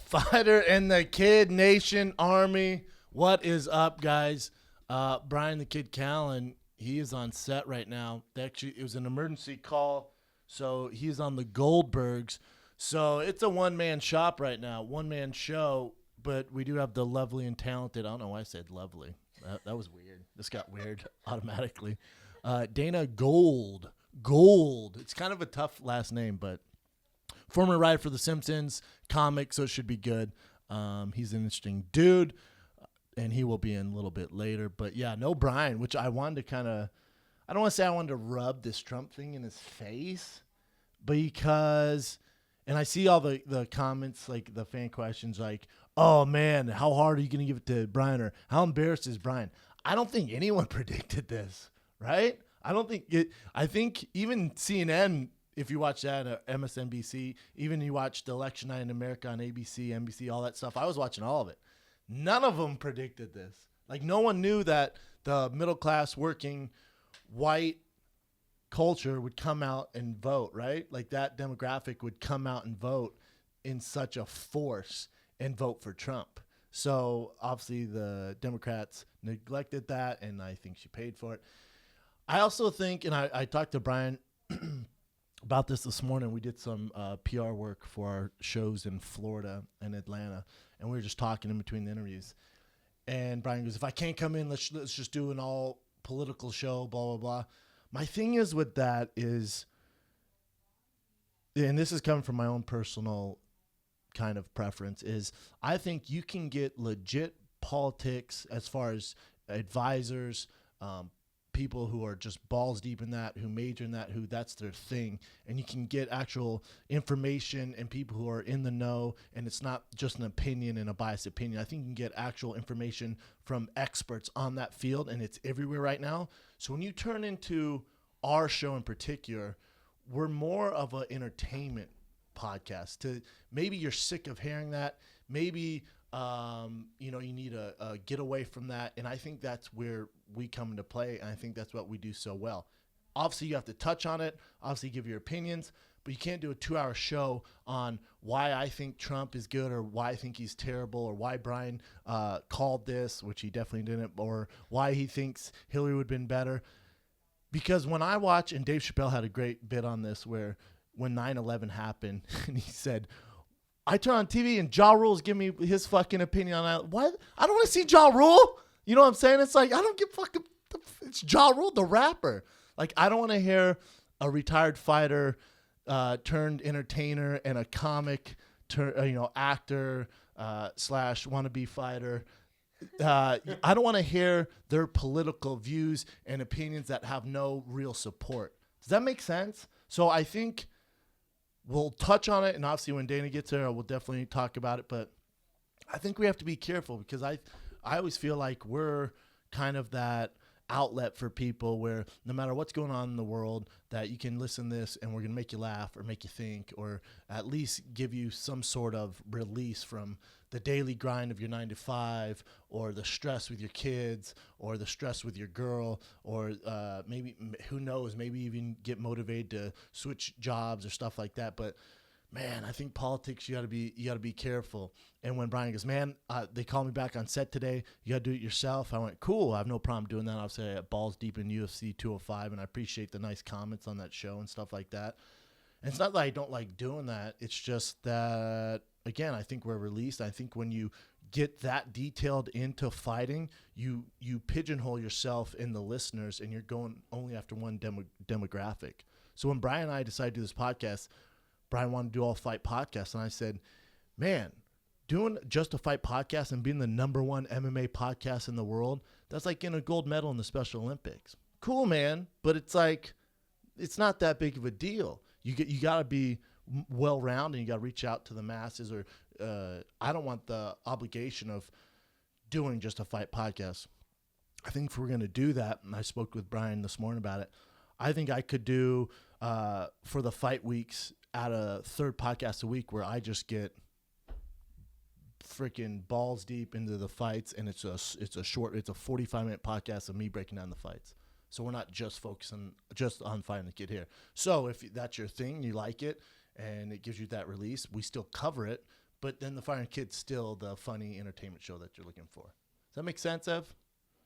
Fighter and the Kid Nation Army. What is up, guys? Brian the Kid Callen, he is on set right now. It was an emergency call, so he's on the Goldbergs. So it's a one-man shop right now, one-man show, but we do have the lovely and talented, I don't know why I said lovely. That was weird. This got weird automatically. Dana Gould. Gould. It's kind of a tough last name, but former writer for The Simpsons comic, so it should be good. He's an interesting dude, and he will be in a little bit later. But, yeah, no Brian, which I wanted to kind of – I don't want to say I wanted to rub this Trump thing in his face because – and I see all the comments, like the fan questions like, oh, man, how hard are you going to give it to Brian, or how embarrassed is Brian? I don't think anyone predicted this, right? I think even CNN – if you watch that, MSNBC, even you watched Election Night in America on ABC, NBC, all that stuff, I was watching all of it. None of them predicted this. Like, no one knew that the middle-class, working, white culture would come out and vote, right? Like, that demographic would come out and vote in such a force and vote for Trump. So, obviously, the Democrats neglected that, and I think she paid for it. I also think, and I talked to Brian about this morning. We did some PR work for our shows in Florida and Atlanta, and we were just talking in between the interviews. And Brian goes, if I can't come in, let's just do an all political show, blah, blah, blah. My thing is with that is, and this is coming from my own personal kind of preference, is I think you can get legit politics as far as advisors, people who are just balls deep in that, who major in that, who that's their thing, and you can get actual information and people who are in the know, and it's not just an opinion and a biased opinion. I think you can get actual information from experts on that field, and it's everywhere right now. So when you turn into our show in particular, we're more of an entertainment podcast. Maybe you're sick of hearing that. Maybe you need a get away from that. And I think that's where we come into play. And I think that's what we do so well. Obviously, you have to touch on it. Obviously, give your opinions. But you can't do a 2-hour show on why I think Trump is good, or why I think he's terrible, or why Brian called this, which he definitely didn't, or why he thinks Hillary would have been better. Because when I watch, and Dave Chappelle had a great bit on this, where when 9/11 happened, and he said, I turn on TV and Ja Rule's give me his fucking opinion on that. What? I don't want to see Ja Rule. You know what I'm saying? It's like, I don't give fucking. It's Ja Rule, the rapper. Like, I don't want to hear a retired fighter turned entertainer and a comic, actor / wannabe fighter. I don't want to hear their political views and opinions that have no real support. Does that make sense? So I think we'll touch on it, and obviously when Dana gets there, we'll definitely talk about it. But I think we have to be careful, because I always feel like we're kind of that outlet for people where no matter what's going on in the world, that you can listen to this and we're going to make you laugh or make you think, or at least give you some sort of release from the daily grind of your 9 to 5, or the stress with your kids, or the stress with your girl, or maybe, who knows, maybe even get motivated to switch jobs or stuff like that. But man, I think politics, you got to be careful. And when Brian goes, man, they called me back on set today, you got to do it yourself. I went, cool, I have no problem doing that. Obviously, I got balls deep in UFC 205, and I appreciate the nice comments on that show and stuff like that. And it's not that I don't like doing that. It's just that, again, I think we're released. I think when you get that detailed into fighting, you pigeonhole yourself in the listeners, and you're going only after one demographic. So when Brian and I decided to do this podcast, Brian wanted to do all fight podcasts, and I said, man, doing just a fight podcast and being the #1 MMA podcast in the world, that's like getting a gold medal in the Special Olympics. Cool, man, but it's like, it's not that big of a deal. You got to be well-rounded, and you got to reach out to the masses, or I don't want the obligation of doing just a fight podcast. I think if we're going to do that, and I spoke with Brian this morning about it, I think I could do for the fight weeks at a 3rd podcast a week, where I just get freaking balls deep into the fights, and it's a 45-minute podcast of me breaking down the fights. So we're not just focusing just on fighting the kid here. So if that's your thing, you like it, and it gives you that release, we still cover it, but then the Firing Kid's still the funny entertainment show that you're looking for. Does that make sense, Ev?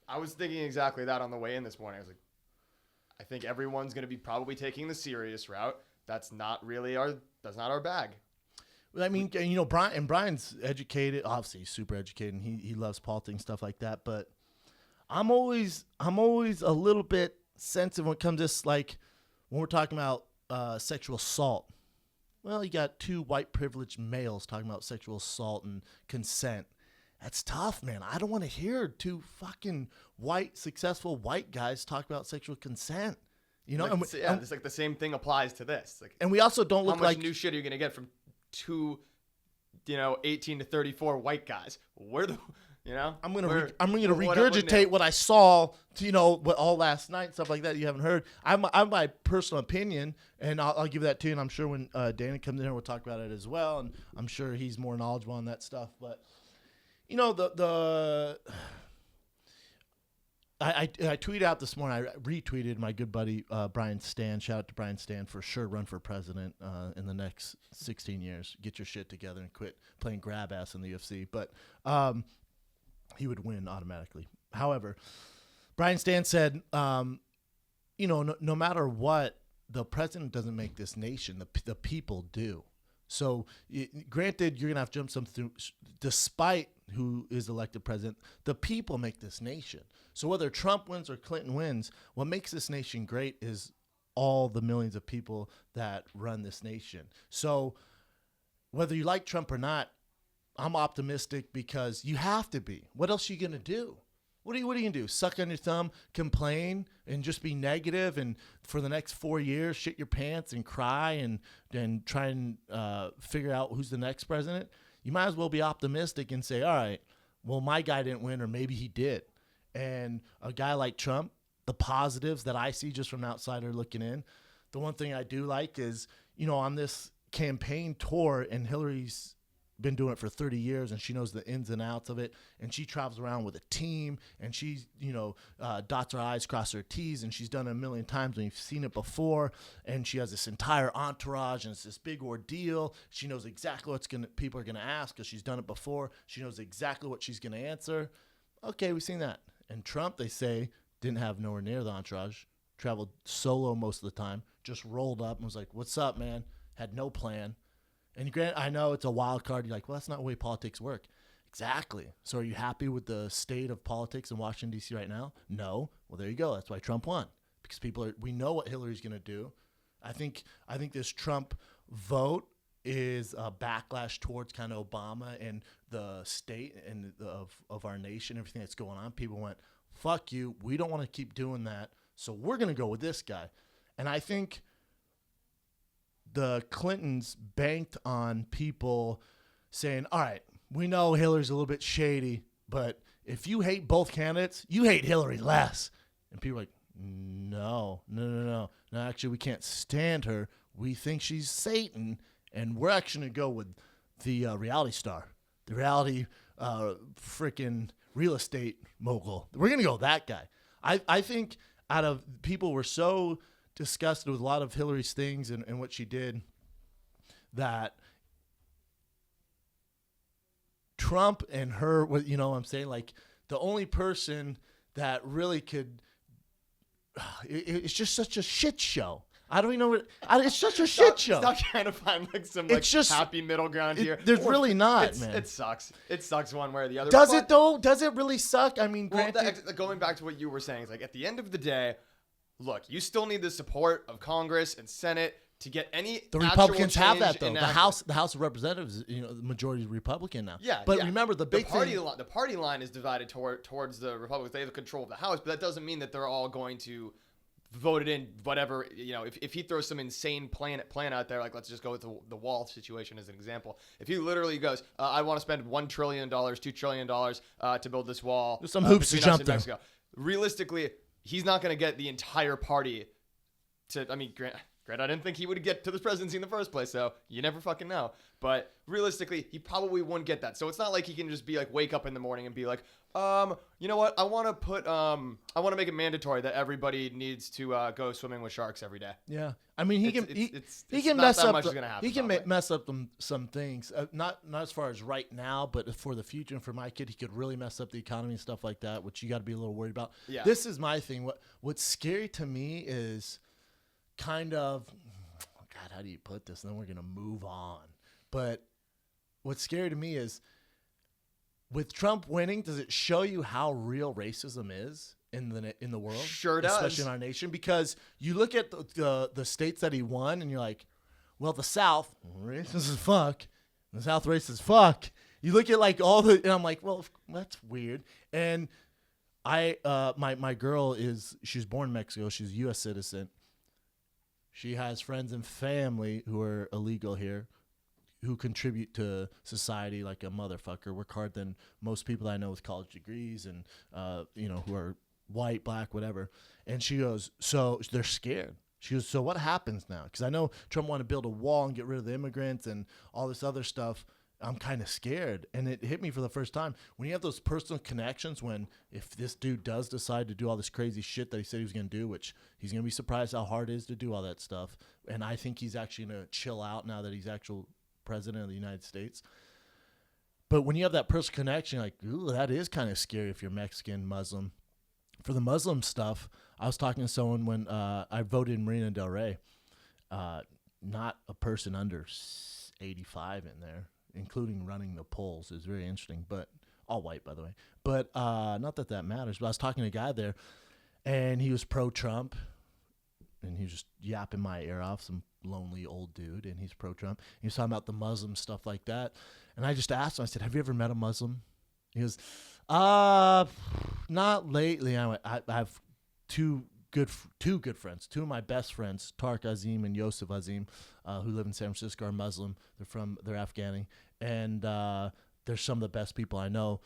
I was thinking exactly that on the way in this morning. I was like, I think everyone's going to be probably taking the serious route. That's not our bag. I mean, Brian's educated, obviously he's super educated, and he loves politics and stuff like that. But I'm always a little bit sensitive when it comes to this, like when we're talking about sexual assault. Well, you got two white privileged males talking about sexual assault and consent. That's tough, man. I don't want to hear two fucking successful white guys talk about sexual consent. It's like the same thing applies to this. Like, and we also don't look like how much new shit are you gonna get from two, 18 to 34 white guys? I'm gonna regurgitate what I saw, what all last night, stuff like that you haven't heard. I'm my personal opinion, and I'll give that to you. And I'm sure when Dana comes in here, we'll talk about it as well. And I'm sure he's more knowledgeable on that stuff. But I tweeted out this morning. I retweeted my good buddy Brian Stan. Shout out to Brian Stan for sure. Run for president in the next 16 years. Get your shit together and quit playing grab ass in the UFC. But he would win automatically. However, Brian Stan said, no matter what, the president doesn't make this nation. The people do. So, granted, you're going to have to jump some through, despite who is elected president, the people make this nation. So whether Trump wins or Clinton wins, what makes this nation great is all the millions of people that run this nation. So whether you like Trump or not, I'm optimistic because you have to be. What else are you going to do? What are you going to do? Suck on your thumb, complain, and just be negative, and for the next 4 years, shit your pants and cry and try and figure out who's the next president? You might as well be optimistic and say, all right, well, my guy didn't win, or maybe he did. And a guy like Trump, the positives that I see just from an outsider looking in, the one thing I do like is, on this campaign tour, and Hillary's been doing it for 30 years, and she knows the ins and outs of it, and she travels around with a team, and she dots her I's, crosses her T's, and she's done it a million times, and you've seen it before, and she has this entire entourage, and it's this big ordeal. She knows exactly people are gonna ask because she's done it before. She knows exactly what she's gonna answer. Okay, we've seen that. And Trump, they say, didn't have nowhere near the entourage, traveled solo most of the time, just rolled up and was like, what's up, man? Had no plan. And I know it's a wild card. You're like, well, that's not the way politics work. Exactly. So are you happy with the state of politics in Washington, D.C. right now? No. Well, there you go. That's why Trump won. Because we know what Hillary's going to do. I think this Trump vote is a backlash towards kind of Obama and the state and of our nation, everything that's going on. People went, fuck you. We don't want to keep doing that. So we're going to go with this guy. And I think the Clintons banked on people saying, all right, we know Hillary's a little bit shady, but if you hate both candidates, you hate Hillary less. And people are like, no, actually, we can't stand her. We think she's Satan, and we're actually going to go with the reality star, the reality freaking real estate mogul. We're going to go with that guy. I think out of people were so disgusted with a lot of Hillary's things and what she did that Trump and her, what I'm saying, like the only person that really could, it's just such a shit show. I don't even know it's such a shit show. Stop trying to find some happy middle ground here. There's really not, man. It sucks. It sucks one way or the other. Does it though? Does it really suck? I mean, going back to what you were saying, it's like at the end of the day, look, you still need the support of Congress and Senate to get any. The Republicans have that though. The House of Representatives, the majority is Republican now. Yeah, but remember the party line is divided towards the Republicans. They have control of the House, but that doesn't mean that they're all going to vote it in. Whatever if he throws some insane plan out there, like let's just go with the wall situation as an example. If he literally goes, I want to spend $1 trillion, $2 trillion to build this wall. There's some hoops to jump through. Realistically, he's not going to get the entire party to. I mean, Great, I didn't think he would get to the presidency in the first place, so you never fucking know. But realistically, he probably wouldn't get that. So it's not like he can just be like, wake up in the morning and be like, you know what? I want to make it mandatory that everybody needs to go swimming with sharks every day. Yeah, I mean, he can not mess that up. much is gonna happen, He can probably. mess up some things. Not as far as right now, but for the future and for my kid, he could really mess up the economy and stuff like that, which you got to be a little worried about. Yeah. This is my thing. What's scary to me is kind of, God, how do you put this? And then we're gonna move on. But what's scary to me is, with Trump winning, does it show you how real racism is in the world? Sure does. Especially in our nation, because you look at the states that he won, and you're like, well, the South racist as fuck. The South racist as fuck. You look at like all the, and I'm like, well, that's weird. And my girl she's born in Mexico. She's a U.S. citizen. She has friends and family who are illegal here, who contribute to society like a motherfucker, work hard than most people I know with college degrees and, who are white, black, whatever. And she goes, so they're scared. She goes, so what happens now? Because I know Trump wanted to build a wall and get rid of the immigrants and all this other stuff. I'm kind of scared. And it hit me for the first time. When you have those personal connections, if this dude does decide to do all this crazy shit that he said he was going to do, which he's going to be surprised how hard it is to do all that stuff. And I think he's actually going to chill out now that he's actual president of the United States. But when you have that personal connection, like, ooh, that is kind of scary if you're Mexican, Muslim. For the Muslim stuff, I was talking to someone when I voted in Marina Del Rey. Not a person under 85 in there, including running the polls. It was very interesting, but all white, by the way. But not that matters. But I was talking to a guy there, and he was pro-Trump, and he was just yapping my ear off, some lonely old dude, and he's pro-Trump. He was talking about the Muslim stuff like that. And I just asked him, I said, have you ever met a Muslim? He goes, not lately. I have two good friends. Two of my best friends, Tarek Azim and Yosef Azim, who live in San Francisco, are Muslim. They're Afghani. And they're some of the best people I know.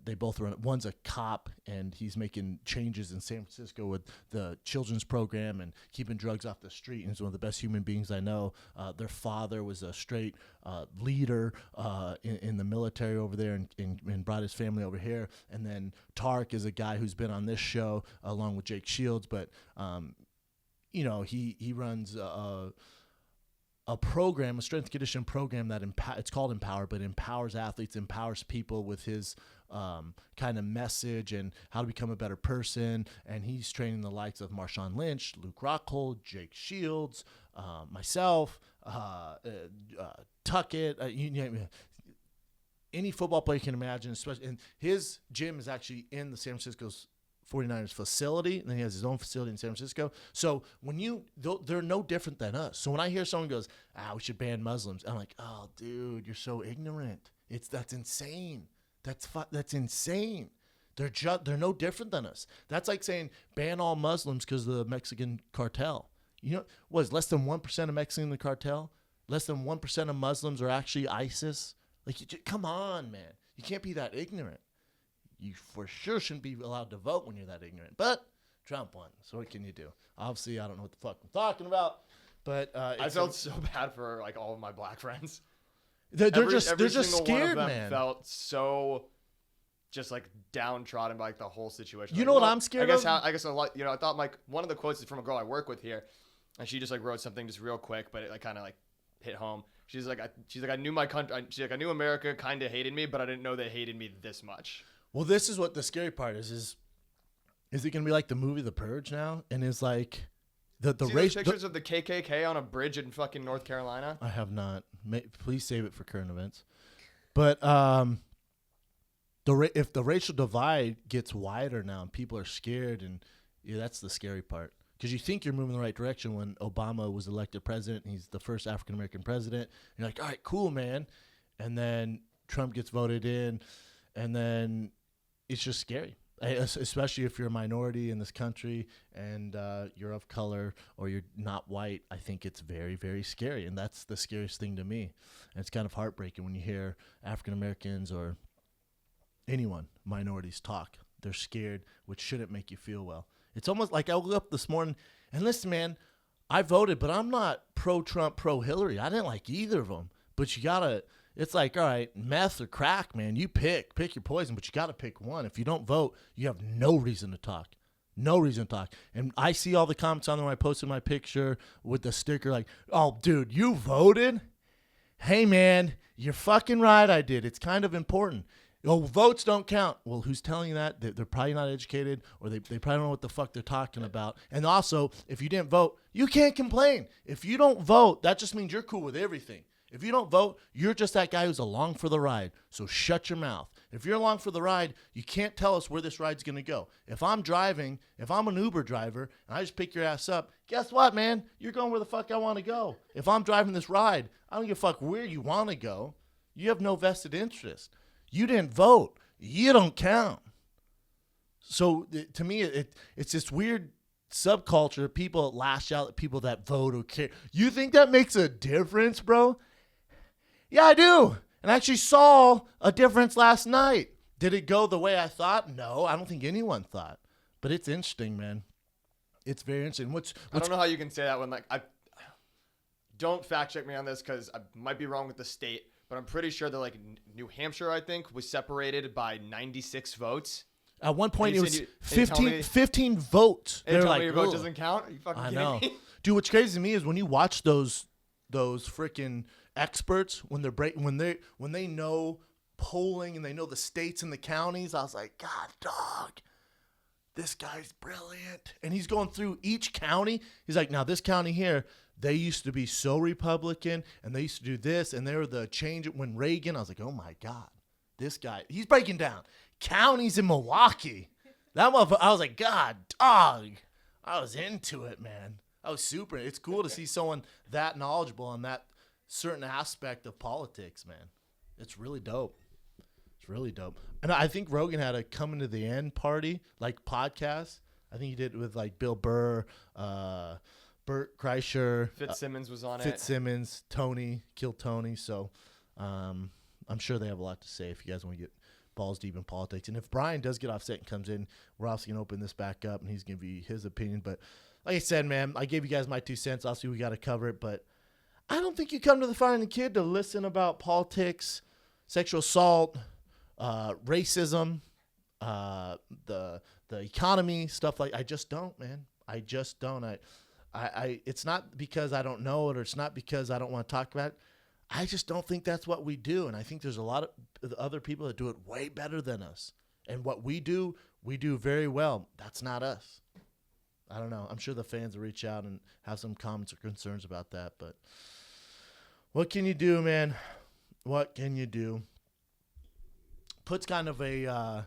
They both run. One's a cop, and he's making changes in San Francisco with the children's program and keeping drugs off the street. And he's one of the best human beings I know. Their father was a straight leader in the military over there, and brought his family over here. And then Tarek is a guy who's been on this show along with Jake Shields, but he runs a program, a strength conditioning program that it's called Empower, but empowers athletes, empowers people with his kind of message and how to become a better person. And he's training the likes of Marshawn Lynch, Luke Rockhold, Jake Shields, myself, Tuckett, any football player you can imagine. Especially, and his gym is actually in the San Francisco's 49ers facility, and then he has his own facility in San Francisco. So they're no different than us. So when I hear someone goes, we should ban Muslims, I'm like, oh, dude, you're so ignorant. That's insane. That's insane. They're no different than us. That's like saying ban all Muslims because of the Mexican cartel. You know, was less than 1% of Mexicans in the cartel? Less than 1% of Muslims are actually ISIS? Like, come on, man. You can't be that ignorant. You for sure shouldn't be allowed to vote when you're that ignorant. But Trump won, so what can you do? Obviously, I don't know what the fuck I'm talking about. But I felt so bad for like all of my black friends. They're just scared, one of them man. Felt so just like downtrodden by like the whole situation. You like, know what I'm scared of? I guess a lot. I thought like one of the quotes is from a girl I work with here, and she just like wrote something just real quick, but it like kind of like hit home. She's like I knew my country. She's like I knew America kind of hated me, but I didn't know they hated me this much. Well, this is what the scary part is it going to be like the movie The Purge now? And it's like the race pictures of the KKK on a bridge in fucking North Carolina? I have not. Please save it for current events. But if the racial divide gets wider now and people are scared, and that's the scary part. Because you think you're moving in the right direction when Obama was elected president. He's the first African-American president. You're like, all right, cool, man. And then Trump gets voted in, and then it's just scary, especially if you're a minority in this country and you're of color or you're not white. I think it's very, very scary, and that's the scariest thing to me. And it's kind of heartbreaking when you hear African Americans or anyone, minorities, talk. They're scared, which shouldn't make you feel well. It's almost like I woke up this morning, and listen, man, I voted, but I'm not pro-Trump, pro-Hillary. I didn't like either of them. But you got to, it's like, all right, meth or crack, man, you pick your poison, but you got to pick one. If you don't vote, you have no reason to talk. No reason to talk. And I see all the comments on there when I posted my picture with the sticker like, oh, dude, you voted? Hey, man, you're fucking right, I did. It's kind of important. Oh, votes don't count. Well, who's telling you that? They're probably not educated, or they probably don't know what the fuck they're talking about. And also, if you didn't vote, you can't complain. If you don't vote, that just means you're cool with everything. If you don't vote, you're just that guy who's along for the ride. So shut your mouth. If you're along for the ride, you can't tell us where this ride's going to go. If I'm driving, if I'm an Uber driver, and I just pick your ass up, guess what, man? You're going where the fuck I want to go. If I'm driving this ride, I don't give a fuck where you want to go. You have no vested interest. You didn't vote. You don't count. So to me, it's this weird subculture. People lash out at people that vote or care. You think that makes a difference, bro? Yeah, I do. And I actually saw a difference last night. Did it go the way I thought? No, I don't think anyone thought. But it's interesting, man. It's very interesting. I don't know how you can say that when, like, I don't fact check me on this because I might be wrong with the state, but I'm pretty sure that, like, New Hampshire, I think, was separated by 96 votes. At one point, it was 15 votes. They're like, your vote doesn't count? Are you fucking kidding me? Dude, what's crazy to me is when you watch those freaking experts, when they know polling and they know the states and the counties, I was like, God, dog, this guy's brilliant. And he's going through each county. He's like, now this county here, they used to be so Republican, and they used to do this, and they were the change when Reagan. I was like, oh my God, this guy, he's breaking down counties in Milwaukee. That motherfucker, I was like, God, dog, I was into it, man. I was super. It's cool to see someone that knowledgeable on that certain aspect of politics, man. It's really dope. It's really dope. And I think Rogan had a coming to the end party, like podcast. I think he did it with like Bill Burr, Bert Kreischer. Fitzsimmons was on it. Fitzsimmons, Tony, killed Tony. So I'm sure they have a lot to say if you guys want to get balls deep in politics. And if Brian does get offset and comes in, we're obviously going to open this back up, and he's going to be his opinion. But like I said, man, I gave you guys my 2 cents. Obviously, we got to cover it. But I don't think you come to the Fighting the Kid to listen about politics, sexual assault, racism, the economy, stuff like. I just don't, man. I just don't. I it's not because I don't know it, or it's not because I don't want to talk about it. I just don't think that's what we do. And I think there's a lot of other people that do it way better than us. And what we do very well. That's not us. I don't know. I'm sure the fans will reach out and have some comments or concerns about that. But what can you do, man? What can you do? Puts kind of a,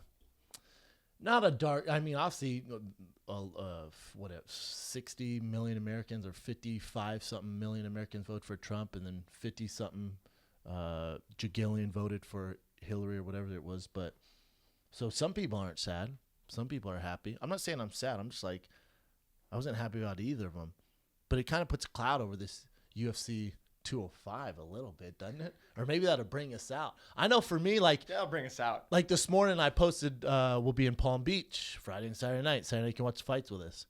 not a dark, I mean, obviously, 60 million Americans or 55-something million Americans vote for Trump, and then 50-something jagillion voted for Hillary or whatever it was. But so some people aren't sad. Some people are happy. I'm not saying I'm sad. I'm just like, I wasn't happy about either of them. But it kind of puts a cloud over this UFC 205 a little bit, doesn't it? Or maybe that'll bring us out. I know for me, like, that'll bring us out. Like this morning, I posted we'll be in Palm Beach Friday and Saturday night. Saturday, you can watch the fights with us.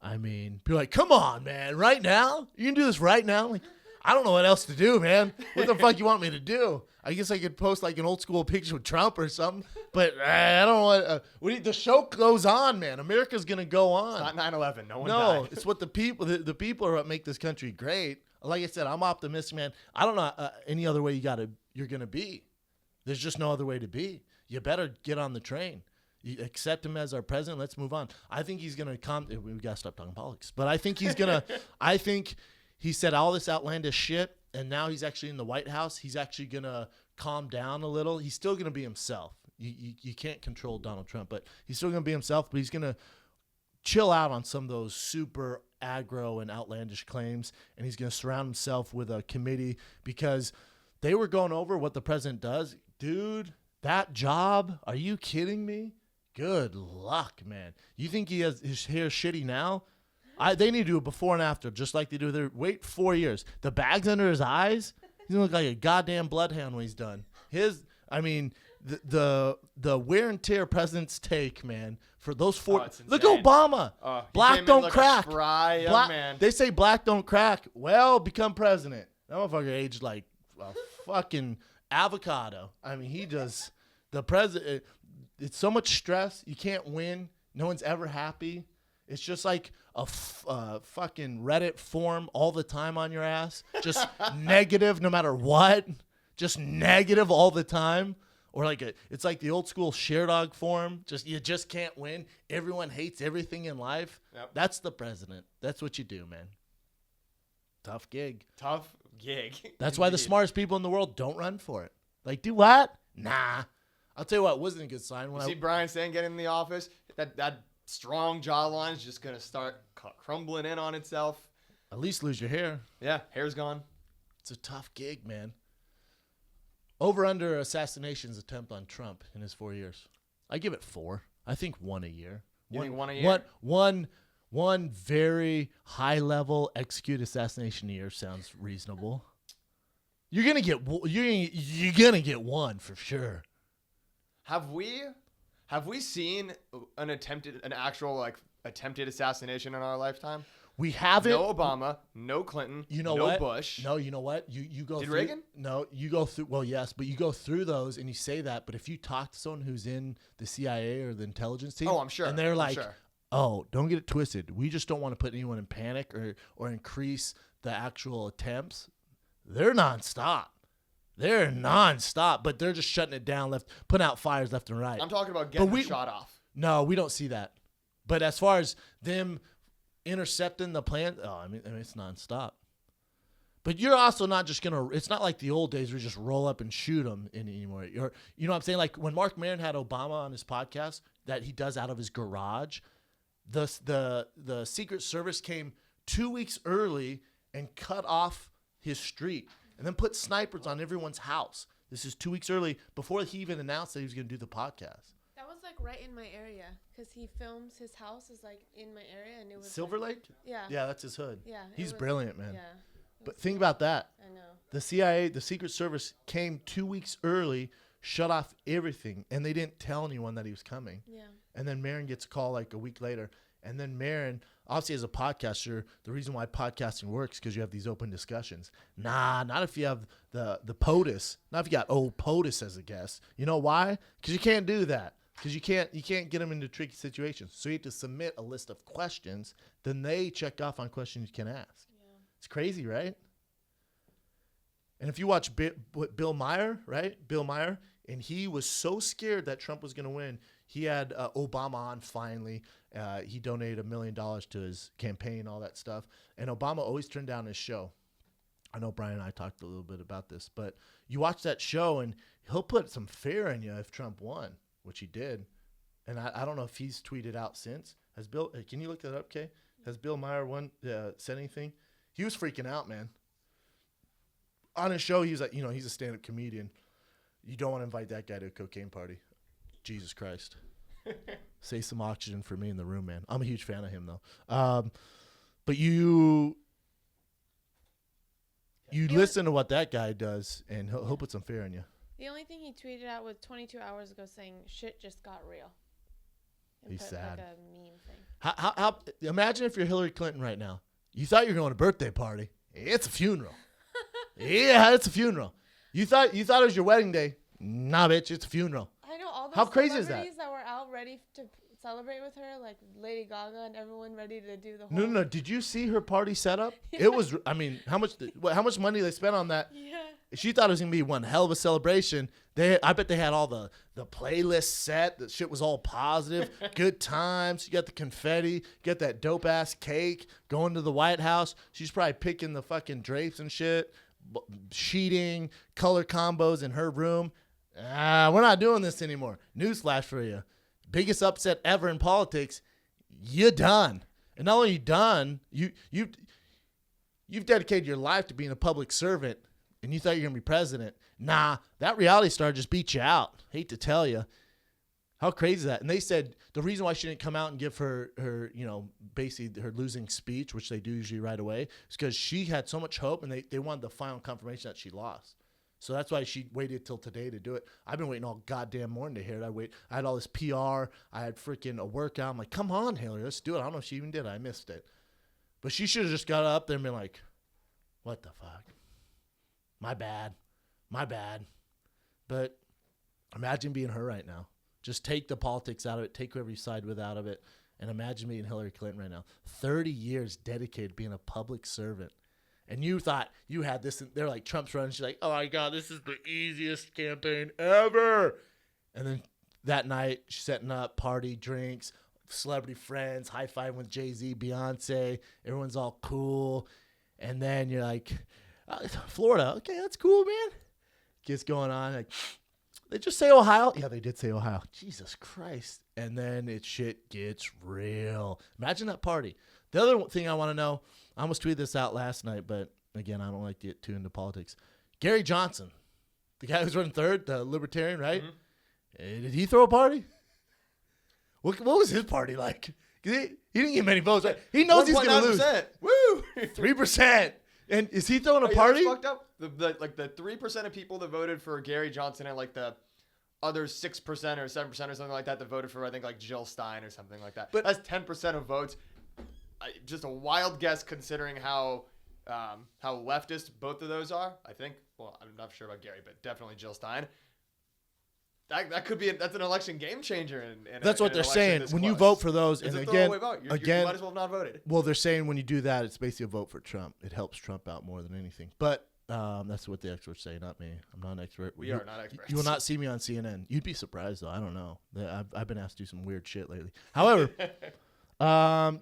I mean, people are like, come on, man, right now? You can do this right now? Like, I don't know what else to do, man. What the fuck you want me to do? I guess I could post like an old school picture with Trump or something, but I don't know what. The show goes on, man. America's gonna go on. It's not 9/11. No one died. No, it's what the people. The people are what make this country great. Like I said, I'm optimistic, man. I don't know any other way you're gonna be. There's just no other way to be. You better get on the train. You accept him as our president. Let's move on. I think he's gonna come. We gotta stop talking politics, but I think he's gonna. I think he said all this outlandish shit, and now he's actually in the White House. He's actually gonna calm down a little. He's still gonna be himself. You can't control Donald Trump, but he's still gonna be himself. But he's gonna chill out on some of those super aggro and outlandish claims, and he's going to surround himself with a committee because they were going over what the president does. Dude, that job, are you kidding me? Good luck, man. You think he has his hair shitty now? They need to do it before and after, just like they do there. Wait 4 years. The bags under his eyes, he's going to look like a goddamn bloodhound when he's done. I mean, the wear and tear presidents take, man, for those four. It's Look, insane. Obama. He Black came in don't like a crack. spry young man. They say black don't crack. Well, become president. That motherfucker aged like a fucking avocado. I mean, he just the president. It's so much stress. You can't win. No one's ever happy. It's just like a fucking Reddit form all the time on your ass. Just negative no matter what. Just negative all the time. Or it's like the old school ShareDog form. You just can't win. Everyone hates everything in life. Yep. That's the president. That's what you do, man. Tough gig. Tough gig. That's why the smartest people in the world don't run for it. Like, do what? Nah. I'll tell you what wasn't a good sign. When see Brian saying get in the office, that strong jawline is just going to start crumbling in on itself. At least lose your hair. Yeah, hair's gone. It's a tough gig, man. Over under assassinations attempt on Trump in his 4 years. I give it 4. I think 1 a year. You think 1 a year? One very high level execute assassination a year sounds reasonable. You're gonna get 1 for sure. Have we seen an actual attempted assassination in our lifetime? We haven't. No Obama, no Clinton, you know no what? Bush. No, you know what? You go Did through, Reagan? No, you go through. Well, yes, but you go through those and you say that. But if you talk to someone who's in the CIA or the intelligence team, I'm sure. and they're like, sure. "Oh, don't get it twisted. We just don't want to put anyone in panic or increase the actual attempts." They're nonstop. But they're just shutting it down, putting out fires left and right. I'm talking about getting the shot off. No, we don't see that. But as far as them intercepting the plan, I mean it's nonstop. But you're also not just gonna. It's not like the old days where you just roll up and shoot them anymore. You know what I'm saying? Like when Mark Maron had Obama on his podcast that he does out of his garage, the Secret Service came 2 weeks early and cut off his street and then put snipers on everyone's house. This is 2 weeks early before he even announced that he was going to do the podcast. That was like right in my area because he films his house is like in my area and it was Silver Lake? Yeah. Yeah, that's his hood. Yeah. He's brilliant, man. Yeah. But think about that. I know. The CIA, the Secret Service came 2 weeks early, shut off everything, and they didn't tell anyone that he was coming. Yeah. And then Maron gets a call like a week later. And then Maron, obviously as a podcaster, the reason why podcasting works is because you have these open discussions. Not if you have the POTUS. Not if you got old POTUS as a guest. You know why? Because you can't do that. Because you can't get them into tricky situations. So you have to submit a list of questions. Then they check off on questions you can ask. Yeah. It's crazy, right? And if you watch Bill Maher, right? Bill Maher, and he was so scared that Trump was going to win, he had Obama on finally. He donated $1 million to his campaign, all that stuff. And Obama always turned down his show. I know Brian and I talked a little bit about this, but you watch that show and he'll put some fear in you if Trump won, which he did. And I don't know if he's tweeted out since. Has Bill? Can you look that up, Kay? Has Bill Maher said anything? He was freaking out, man. On his show, he's like, he's a stand-up comedian. You don't want to invite that guy to a cocaine party. Jesus Christ. Save some oxygen for me in the room, man. I'm a huge fan of him, though. But you listen to what that guy does, and he'll put some fear in you. The only thing he tweeted out was 22 hours ago saying shit just got real. And He's sad. Like a meme thing. How imagine if you're Hillary Clinton right now. You thought you were going to a birthday party. It's a funeral. Yeah, it's a funeral. You thought it was your wedding day. Nah, bitch, it's a funeral. I know all those How crazy is that? celebrities that were out ready to celebrate with her, like Lady Gaga and everyone ready to do the whole. No. Did you see her party setup? It was. I mean, how much money they spent on that? Yeah. She thought it was gonna be one hell of a celebration. I bet they had all the playlist set. The shit was all positive, good times. You got the confetti, you got that dope ass cake. Going to the White House, she's probably picking the fucking drapes and shit, sheeting, color combos in her room. We're not doing this anymore. Newsflash for you: biggest upset ever in politics. You're done, and not only you done, you've dedicated your life to being a public servant. And you thought you were going to be president. Nah, that reality star just beat you out. Hate to tell you. How crazy is that? And they said the reason why she didn't come out and give her basically her losing speech, which they do usually right away, is because she had so much hope and they wanted the final confirmation that she lost. So that's why she waited till today to do it. I've been waiting all goddamn morning to hear it. I had all this PR. I had freaking a workout. I'm like, come on, Hillary, let's do it. I don't know if she even did. I missed it. But she should have just got up there and been like, what the fuck? My bad. But imagine being her right now. Just take the politics out of it. Take whoever you side with out of it. And imagine being Hillary Clinton right now. 30 years dedicated to being a public servant. And you thought you had this. They're like, Trump's running. She's like, oh, my God, this is the easiest campaign ever. And then that night, she's setting up party, drinks, celebrity friends, high-fiving with Jay-Z, Beyonce. Everyone's all cool. And then you're like, Florida. Okay, that's cool, man. Gets going on. Like, they just say Ohio? Yeah, they did say Ohio. Jesus Christ. And then shit gets real. Imagine that party. The other thing I want to know, I almost tweeted this out last night, but again, I don't like to get too into politics. Gary Johnson, the guy who's running third, the libertarian, right? Mm-hmm. Did he throw a party? What was his party like? He didn't get many votes, right? He knows he's going to lose. Woo! 3%. And is he throwing a party? You know what's fucked up? The 3% of people that voted for Gary Johnson and like the other 6% or 7% or something like that voted for, I think, like Jill Stein or something like that. But that's 10% of votes. Just a wild guess considering how leftist both of those are. I think. Well, I'm not sure about Gary, but definitely Jill Stein. That could be that's an election game changer. That's what they're saying. When you vote for those, it's and a again, vote. You might as well have not voted. Well, they're saying when you do that, it's basically a vote for Trump. It helps Trump out more than anything. But that's what the experts say, not me. I'm not an expert. We are not experts. You will not see me on CNN. You'd be surprised, though. I don't know. I've been asked to do some weird shit lately. However,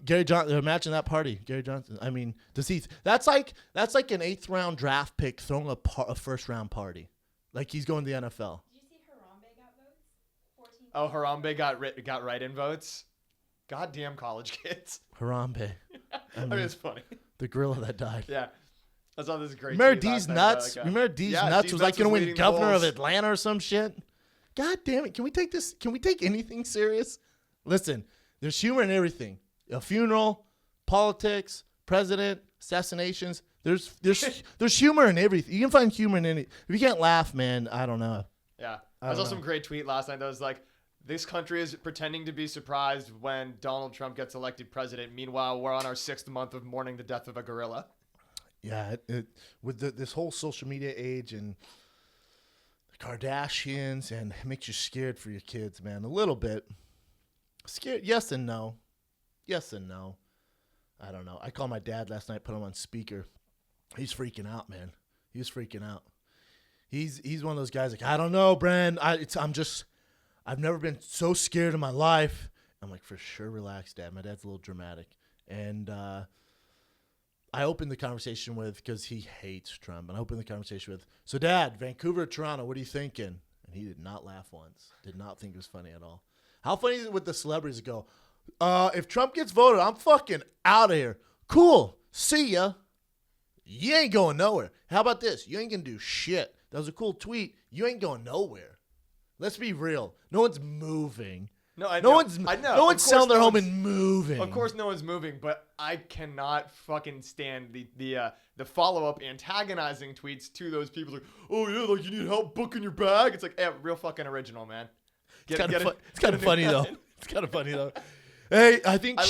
Gary Johnson. Imagine that party, Gary Johnson. I mean, that's like an 8th round draft pick throwing a first round party, like he's going to the NFL. Oh, Harambe got write-in votes. Goddamn college kids. Harambe. I mean, it's funny. The gorilla that died. Yeah. I saw this great. Remember D's Nuts? Remember D's Nuts was like going to win governor of Atlanta or some shit? God damn it. Can we take this? Can we take anything serious? Listen, there's humor in everything. A funeral, politics, president, assassinations. There's humor in everything. You can find humor in any. If you can't laugh, man, I don't know. Yeah. I saw some great tweet last night that was like, this country is pretending to be surprised when Donald Trump gets elected president. Meanwhile, we're on our 6th month of mourning the death of a gorilla. Yeah, with this whole social media age and the Kardashians, and it makes you scared for your kids, man. A little bit. Scared, yes and no. Yes and no. I don't know. I called my dad last night, put him on speaker. He's freaking out, man. He's freaking out. He's one of those guys like, I don't know, Bren. I've never been so scared in my life. I'm like, for sure, relax, Dad. My dad's a little dramatic. And I opened the conversation with, because he hates Trump, and I opened the conversation with, so Dad, Vancouver, Toronto, what are you thinking? And he did not laugh once. Did not think it was funny at all. How funny is it with the celebrities that go, if Trump gets voted, I'm fucking out of here. Cool. See ya. You ain't going nowhere. How about this? You ain't going to do shit. That was a cool tweet. You ain't going nowhere. Let's be real. No one's moving. No one's selling their home and moving. Of course, no one's moving. But I cannot fucking stand the follow up antagonizing tweets to those people. Like, oh yeah, like you need help booking your bag. It's like, real fucking original, man. It's kind of funny though. It's kind of funny though. Hey, I think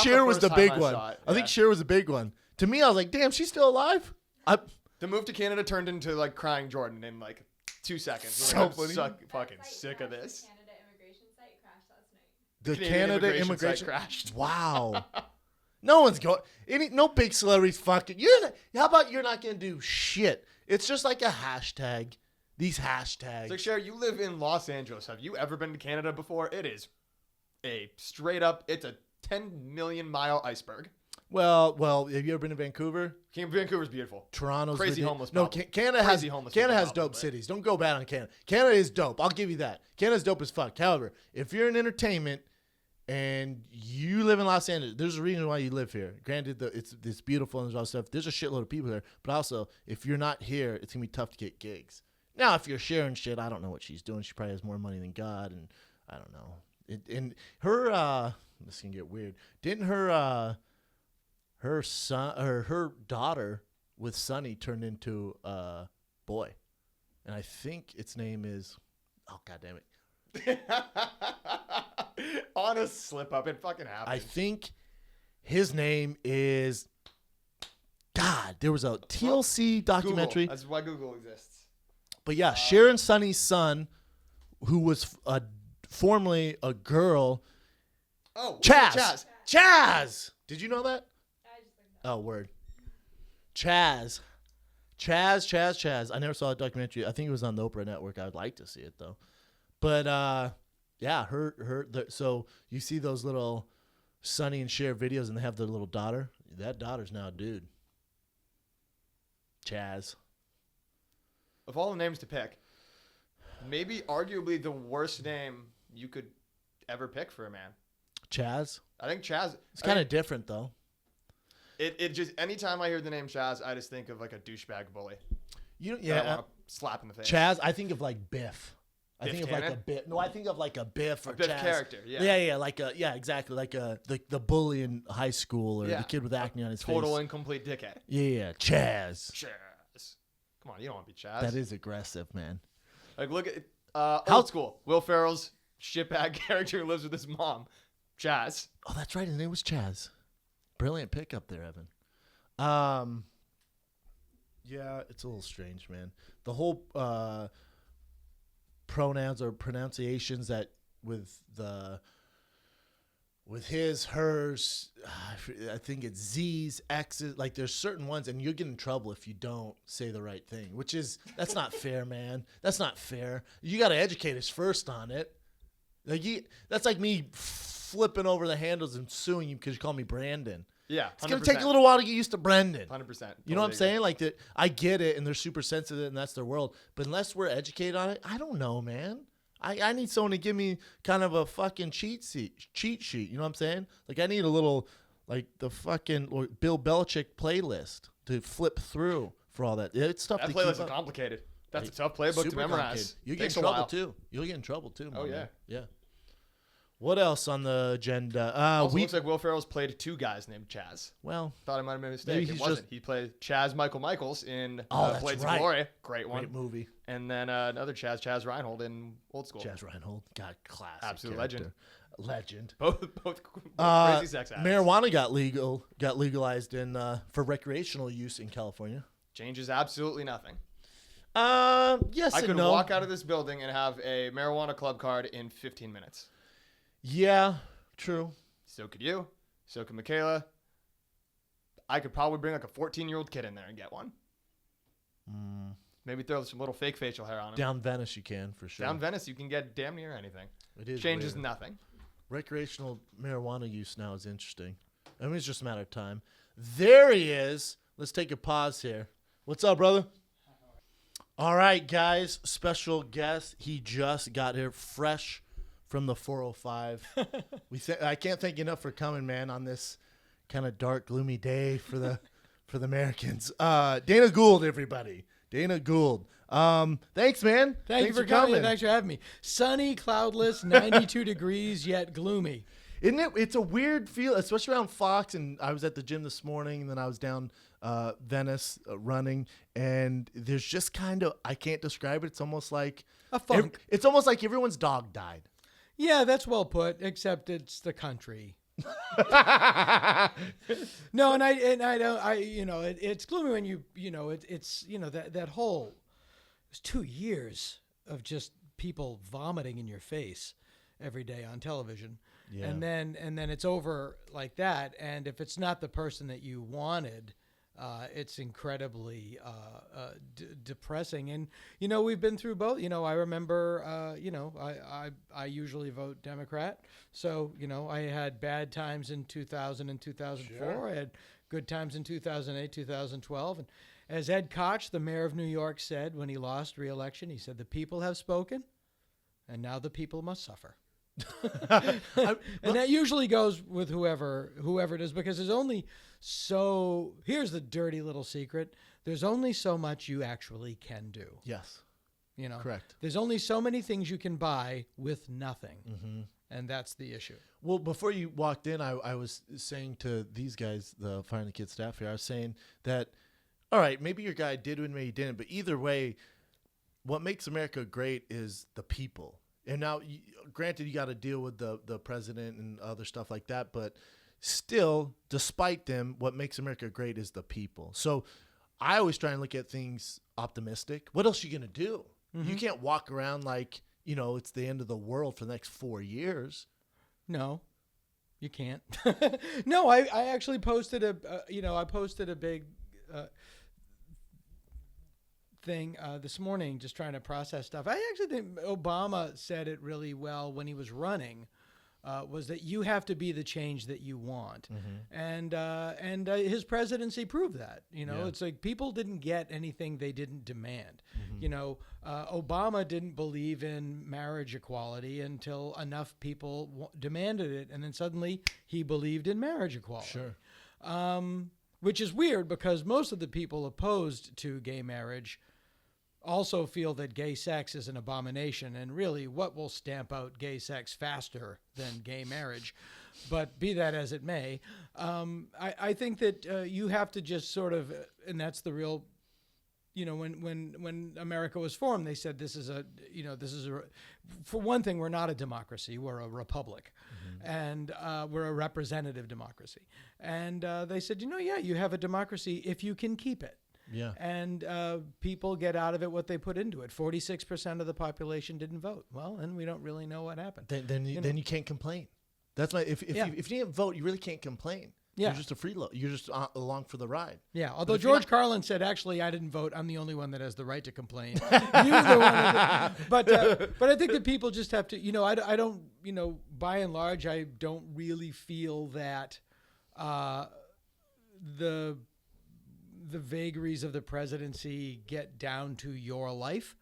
Cher was the big one. I think Cher was the big one. To me, I was like, damn, she's still alive. The move to Canada turned into like crying Jordan in like 2 seconds. So funny. I'm fucking sick of this. Canada immigration site crashed last night. The Canadian Canada immigration site crashed. Wow. No one's going. No big celebrities fucking. How about you're not gonna do shit? It's just like a hashtag. These hashtags. So Cher, you live in Los Angeles. Have you ever been to Canada before? It is a straight up. It's a 10 million mile iceberg. Well, have you ever been to Vancouver? Vancouver's beautiful. Toronto's crazy homeless. No, problem. Canada has dope cities. Don't go bad on Canada. Canada is dope. I'll give you that. Canada's dope as fuck. However, if you're in entertainment and you live in Los Angeles, there's a reason why you live here. Granted, it's beautiful and there's all stuff. There's a shitload of people there, but also if you're not here, it's gonna be tough to get gigs. Now, if you're sharing shit, I don't know what she's doing. She probably has more money than God, and I don't know. And her, this can get weird. Didn't her son or her daughter with Sonny turned into a boy? and I think its name is. Oh God damn it! On a slip up, it fucking happened. I think his name is. God, there was a TLC documentary. Google. That's why Google exists. But yeah, Sharon Sonny's son, who was formerly a girl. Oh, Chaz. Chaz. Did you know that? Oh, word. Chaz. I never saw a documentary. I think it was on the Oprah Network. I'd like to see it though. But yeah, so you see those little Sonny and Cher videos, and they have their little daughter. That daughter's now a dude. Chaz. Of all the names to pick, maybe arguably the worst name you could ever pick for a man. Chaz. I think Chaz. It's kind of different though. It just anytime I hear the name Chaz, I just think of like a douchebag bully. Yeah. I want to slap in the face. Chaz. I think of like Biff. I Biff think of Tannen? like a Biff. No, I think of like a Biff or A Biff Chaz. character. Yeah. Yeah, exactly. Like the bully in high school or the kid with acne on his face. Total incomplete dickhead. Yeah, Chaz. Chaz. Come on, you don't want to be Chaz. That is aggressive, man. Like look at old school. Will Ferrell's shitbag character who lives with his mom. Chaz. Oh, that's right. His name was Chaz. Brilliant pickup there, Evan. Yeah, it's a little strange, man. The whole pronouns or pronunciations that with his, hers, I think it's Z's, X's. Like there's certain ones, and you'll get in trouble if you don't say the right thing. That's not fair, man. That's not fair. You got to educate us first on it. That's like me flipping over the handles and suing you because you call me Brandon. Yeah, 100%. It's going to take a little while to get used to Brendan. 100%. You know what I'm saying? Like that, I get it, and they're super sensitive, and that's their world. But unless we're educated on it, I don't know, man. I need someone to give me kind of a fucking cheat sheet. You know what I'm saying? Like I need a little, like the fucking Bill Belichick playlist to flip through for all that. It's tough. That to playlist keep is up. complicated. That's a tough playbook to memorize. You get in trouble too. You'll get in trouble too. Oh yeah, man. Yeah. What else on the agenda? Also looks like Will Ferrell's played two guys named Chaz. Well, thought I might have made a mistake. It wasn't. He played Chaz Michaels in that's Blades right. of Glory. Great one. Great movie. And then another Chaz Reinhold in Old School. Chaz Reinhold, God, classic. Absolute character. legend. Legend. Both crazy sex acts. Marijuana got legalized for recreational use in California. Changes absolutely nothing. Yes I and could no. walk out of this building and have a marijuana club card in 15 minutes. Yeah, true. So could you. So could Michaela. I could probably bring like a 14-year-old kid in there and get one. Maybe throw some little fake facial hair on him. Down Venice you can, for sure. Down Venice, you can get damn near anything. It is Changes weird. nothing. Recreational marijuana use now is interesting. I mean, it's just a matter of time. There he is. Let's take a pause here. What's up, brother? All right, guys. Special guest. He just got here fresh from the 405. I can't thank you enough for coming, man, on this kind of dark, gloomy day for the Americans. Dana Gould, everybody. Dana Gould. Thanks, man. Thank you for coming. Thanks for having me. Sunny, cloudless, 92 degrees, yet gloomy. Isn't it? It's a weird feel, especially around Fox. And I was at the gym this morning, and then I was down Venice running, and there's just kind of, I can't describe it. It's almost like A funk. It's almost like everyone's dog died. Yeah, that's well put, except it's the country. No, and I don't, it's gloomy when it's that whole, it's 2 years of just people vomiting in your face every day on television. Yeah. And then it's over like that. And if it's not the person that you wanted, it's incredibly depressing. And, we've been through both. I remember, I usually vote Democrat. So, I had bad times in 2000 and 2004. Sure. I had good times in 2008, 2012. And as Ed Koch, the mayor of New York, said when he lost re-election, he said, "The people have spoken, and now the people must suffer." And that usually goes with whoever it is, because there's only here's the dirty little secret. There's only so much you actually can do. Yes. Correct. There's only so many things you can buy with nothing. Mm-hmm. And that's the issue. Well, before you walked in, I was saying to these guys, the Fire and the Kids staff here, I was saying that, all right, maybe your guy did win, maybe he didn't, but either way, what makes America great is the people. And now, granted, you got to deal with the president and other stuff like that, but still, despite them, what makes America great is the people. So I always try and look at things optimistic. What else are you going to do? Mm-hmm. You can't walk around like, it's the end of the world for the next 4 years. No, you can't. No, I actually posted I posted a big thing this morning, just trying to process stuff. I actually think Obama said it really well when he was running, was that you have to be the change that you want. Mm-hmm. And his presidency proved that. It's like people didn't get anything they didn't demand. Mm-hmm. Obama didn't believe in marriage equality until enough people demanded it, and then suddenly he believed in marriage equality. Sure. Which is weird because most of the people opposed to gay marriage also feel that gay sex is an abomination, and really what will stamp out gay sex faster than gay marriage? But be that as it may, I think that you have to just sort of, and that's the real, when America was formed, they said for one thing, we're not a democracy, we're a republic. Mm-hmm. And we're a representative democracy. And they said, you have a democracy if you can keep it. Yeah. And people get out of it what they put into it. 46% of the population didn't vote. Well, and we don't really know what happened. Then you can't complain. That's my if you didn't vote, you really can't complain. Yeah. You're just a freeloader. You're just along for the ride. Yeah. Although George Carlin said, actually, I didn't vote. I'm the only one that has the right to complain. You're the one that but I think that people just have to. I don't. By and large, I don't really feel that the vagaries of the presidency get down to your life.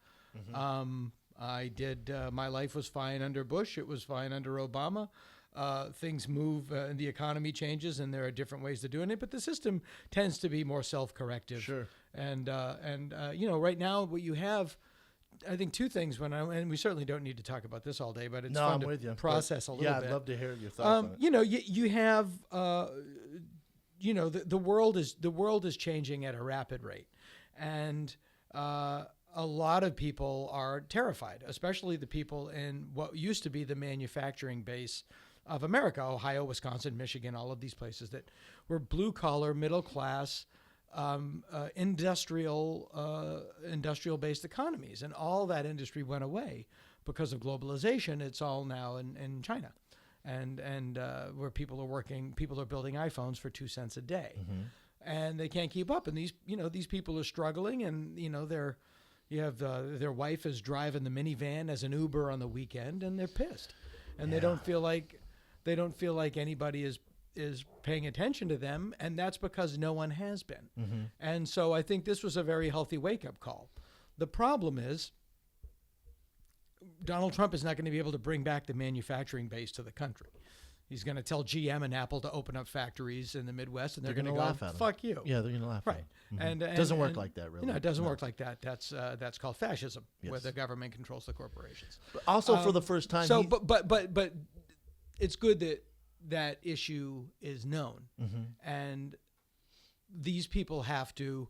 Mm-hmm. I did. My life was fine under Bush. It was fine under Obama. Things move and the economy changes, and there are different ways of doing it. But the system tends to be more self-corrective. Sure. And right now what you have, I think two things. And we certainly don't need to talk about this all day, but it's fun to process a little bit. Yeah, I'd love to hear your thoughts on it. You have. The world is changing at a rapid rate, and a lot of people are terrified, especially the people in what used to be the manufacturing base of America: Ohio, Wisconsin, Michigan, all of these places that were blue collar, middle class, industrial based economies, and all that industry went away because of globalization. It's all now in China. And where people are building iPhones for 2 cents a day, mm-hmm. and they can't keep up. And these people are struggling, and their wife is driving the minivan as an Uber on the weekend, and they're pissed, and they don't feel like anybody is paying attention to them, and that's because no one has been. Mm-hmm. And so I think this was a very healthy wake up call. The problem is, Donald Trump is not going to be able to bring back the manufacturing base to the country. He's going to tell GM and Apple to open up factories in the Midwest, and they're going to laugh at him. Fuck you. Yeah, they're going to laugh at him. Right. Mm-hmm. And it doesn't work like that, really. It doesn't work like that. That's called fascism, where the government controls the corporations. But also, for the first time, but it's good that issue is known, mm-hmm. and these people have to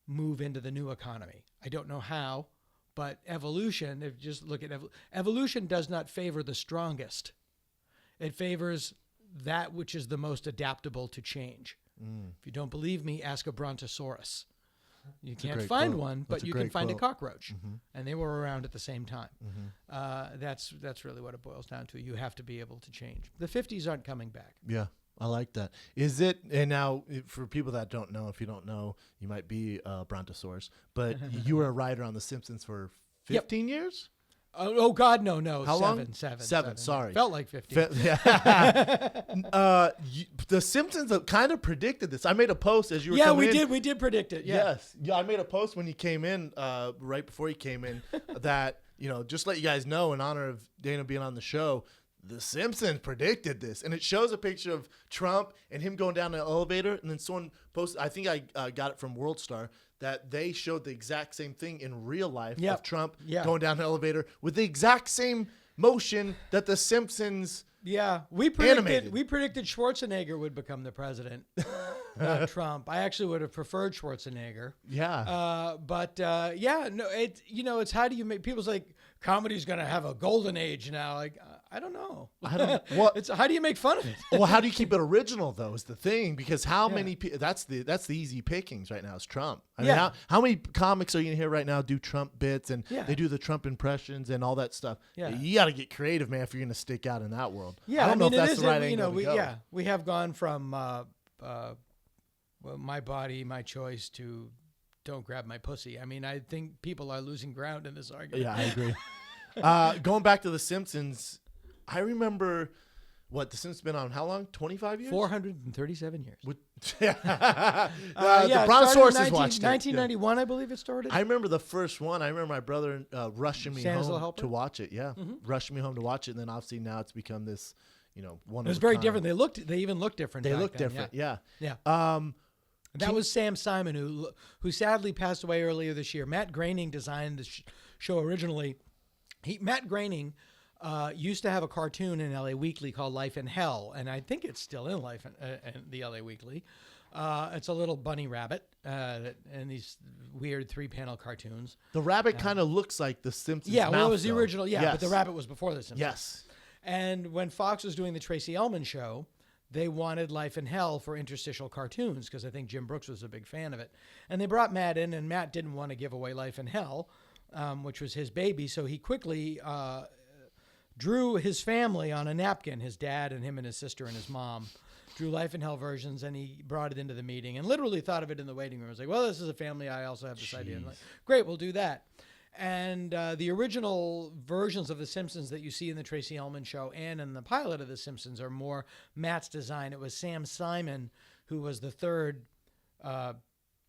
move into the new economy. I don't know how. But evolution, if you just look at evolution, does not favor the strongest. It favors that which is the most adaptable to change. Mm. If you don't believe me, ask a brontosaurus. You can't find one, but you can find a cockroach, mm-hmm. and they were around at the same time. Mm-hmm. That's really what it boils down to. You have to be able to change. The 50s aren't coming back. Yeah. I like that. Is it, and now for people that don't know, if you don't know, you might be a brontosaurus, but you were a writer on The Simpsons for 15 years? Oh God, no. How long? Seven. Sorry. Felt like 15. The Simpsons kind of predicted this. I made a post as you were coming in. Yeah, we did predict it. Yeah. Yes. Yeah, I made a post when you came in, right before you came in, that, just let you guys know, in honor of Dana being on the show, The Simpsons predicted this, and it shows a picture of Trump and him going down the elevator, and then someone posted, I think I got it from World Star, that they showed the exact same thing in real life of Trump going down the elevator with the exact same motion that The Simpsons we predicted Schwarzenegger would become the president. not Trump. I actually would have preferred Schwarzenegger. Yeah. It's how do you make people's like comedy's going to have a golden age now? Like, I don't know. I don't. What? It's how do you make fun of it? Well, how do you keep it original though? Is the thing, because how many? That's the easy pickings right now. Is Trump? I mean, how many comics are you gonna hear right now do Trump bits and they do the Trump impressions and all that stuff? Yeah. You got to get creative, man, if you're gonna stick out in that world. Yeah, I don't know if that's it the right is, angle to go. Yeah, we have gone from my body, my choice to don't grab my pussy. I mean, I think people are losing ground in this argument. Yeah, I agree. Going back to The Simpsons, I remember the Simpsons been on how long? 25 years? 437 years. The it Brontosaurus started in watched it. 1991, I believe it started. I remember the first one. I remember my brother rushing me Santa's Little home Helper? to watch it. Yeah, rushing me home to watch it, and then obviously now it's become this, one. It was very different. They even looked different. They back look then, different. Yeah. That was Sam Simon, who sadly passed away earlier this year. Matt Groening designed the show originally. Matt Groening used to have a cartoon in LA Weekly called Life in Hell, and I think it's still in the LA Weekly. It's a little bunny rabbit and these weird 3-panel cartoons. The rabbit kind of looks like the Simpsons. Yeah, well, mouth, it was the though. original. Yeah, Yes. but the rabbit was before the Simpsons. Yes. And when Fox was doing the Tracy Ullman show, they wanted Life in Hell for interstitial cartoons because I think Jim Brooks was a big fan of it. And they brought Matt in, and Matt didn't want to give away Life in Hell, which was his baby. So he quickly drew his family on a napkin, his dad and him and his sister and his mom. Drew Life in Hell versions, and he brought it into the meeting and literally thought of it in the waiting room. I was like, well, this is a family. I also have this idea. And like, great, we'll do that. And the original versions of The Simpsons that you see in the Tracy Ullman show and in the pilot of The Simpsons are more Matt's design. It was Sam Simon who was the third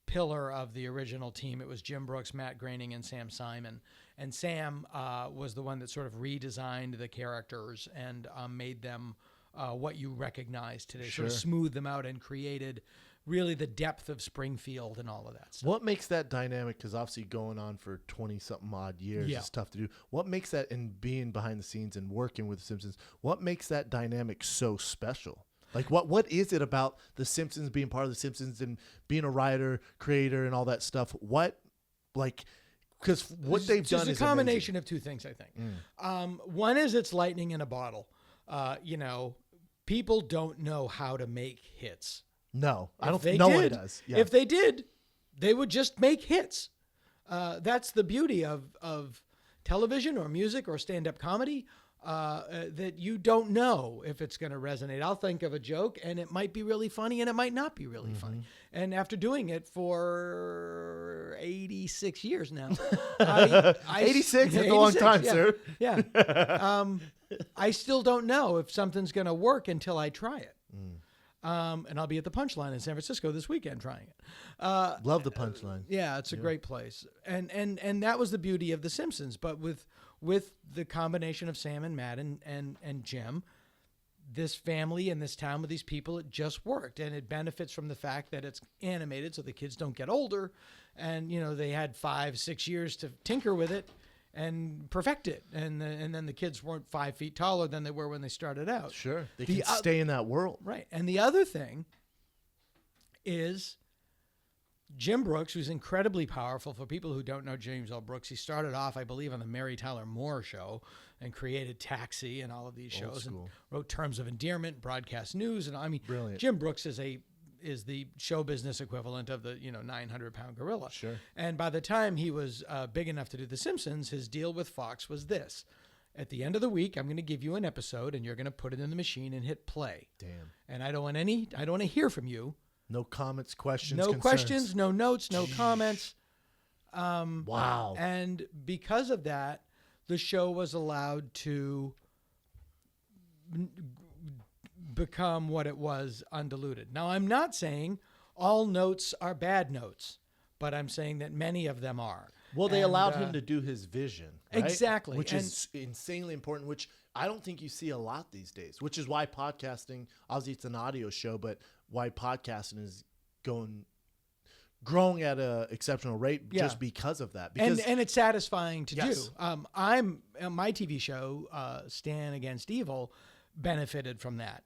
pillar of the original team. It was Jim Brooks, Matt Groening, and Sam Simon. And Sam was the one that sort of redesigned the characters and made them what you recognize today, sort of smoothed them out and created really the depth of Springfield and all of that stuff. What makes that dynamic, because obviously going on for 20-something odd years is tough to do. What makes that, in being behind the scenes and working with The Simpsons, what makes that dynamic so special? Like, what is it about The Simpsons, being part of The Simpsons and being a writer, creator, and all that stuff? Because what they've done is a combination of two things, I think. One is it's lightning in a bottle. People don't know how to make hits. No, I don't think no one does. Yeah. If they did, they would just make hits. That's the beauty of television or music or stand-up comedy, that you don't know if it's going to resonate. I'll think of a joke, and it might be really funny, and it might not be really funny. And after doing it for 86 years now, 86 is a long time, sir. Yeah. I still don't know if something's going to work until I try it. And I'll be at the Punchline in San Francisco this weekend trying it. Love the Punchline. Yeah, it's a great place. And that was the beauty of The Simpsons. But with the combination of Sam and Matt and Jim, this family in this town with these people, it just worked. And it benefits from the fact that it's animated so the kids don't get older. And, they had 5-6 years to tinker with it and perfect it. And then the kids weren't 5 feet taller than they were when they started out. Sure. They can stay in that world. Right. And the other thing is Jim Brooks, who's incredibly powerful. For people who don't know James L. Brooks, he started off, I believe, on the Mary Tyler Moore Show and created Taxi and all of these shows and wrote Terms of Endearment, broadcast news. And Brilliant. Jim Brooks is the show business equivalent of the 900-pound gorilla. Sure. And by the time he was big enough to do The Simpsons, his deal with Fox was this: at the end of the week, I'm going to give you an episode, and you're going to put it in the machine and hit play. Damn. And I don't want to hear from you. No comments, questions, no concerns. questions, no notes, no comments. Wow. And because of that, the show was allowed to become what it was, undiluted. Now, I'm not saying all notes are bad notes, but I'm saying that many of them are. Well, they allowed him to do his vision. Right? Exactly. Which is insanely important, which I don't think you see a lot these days, which is why podcasting, obviously it's an audio show, but why podcasting is growing at an exceptional rate just because of that. Because, and it's satisfying to Yes. do. My TV show, Stan Against Evil, benefited from that.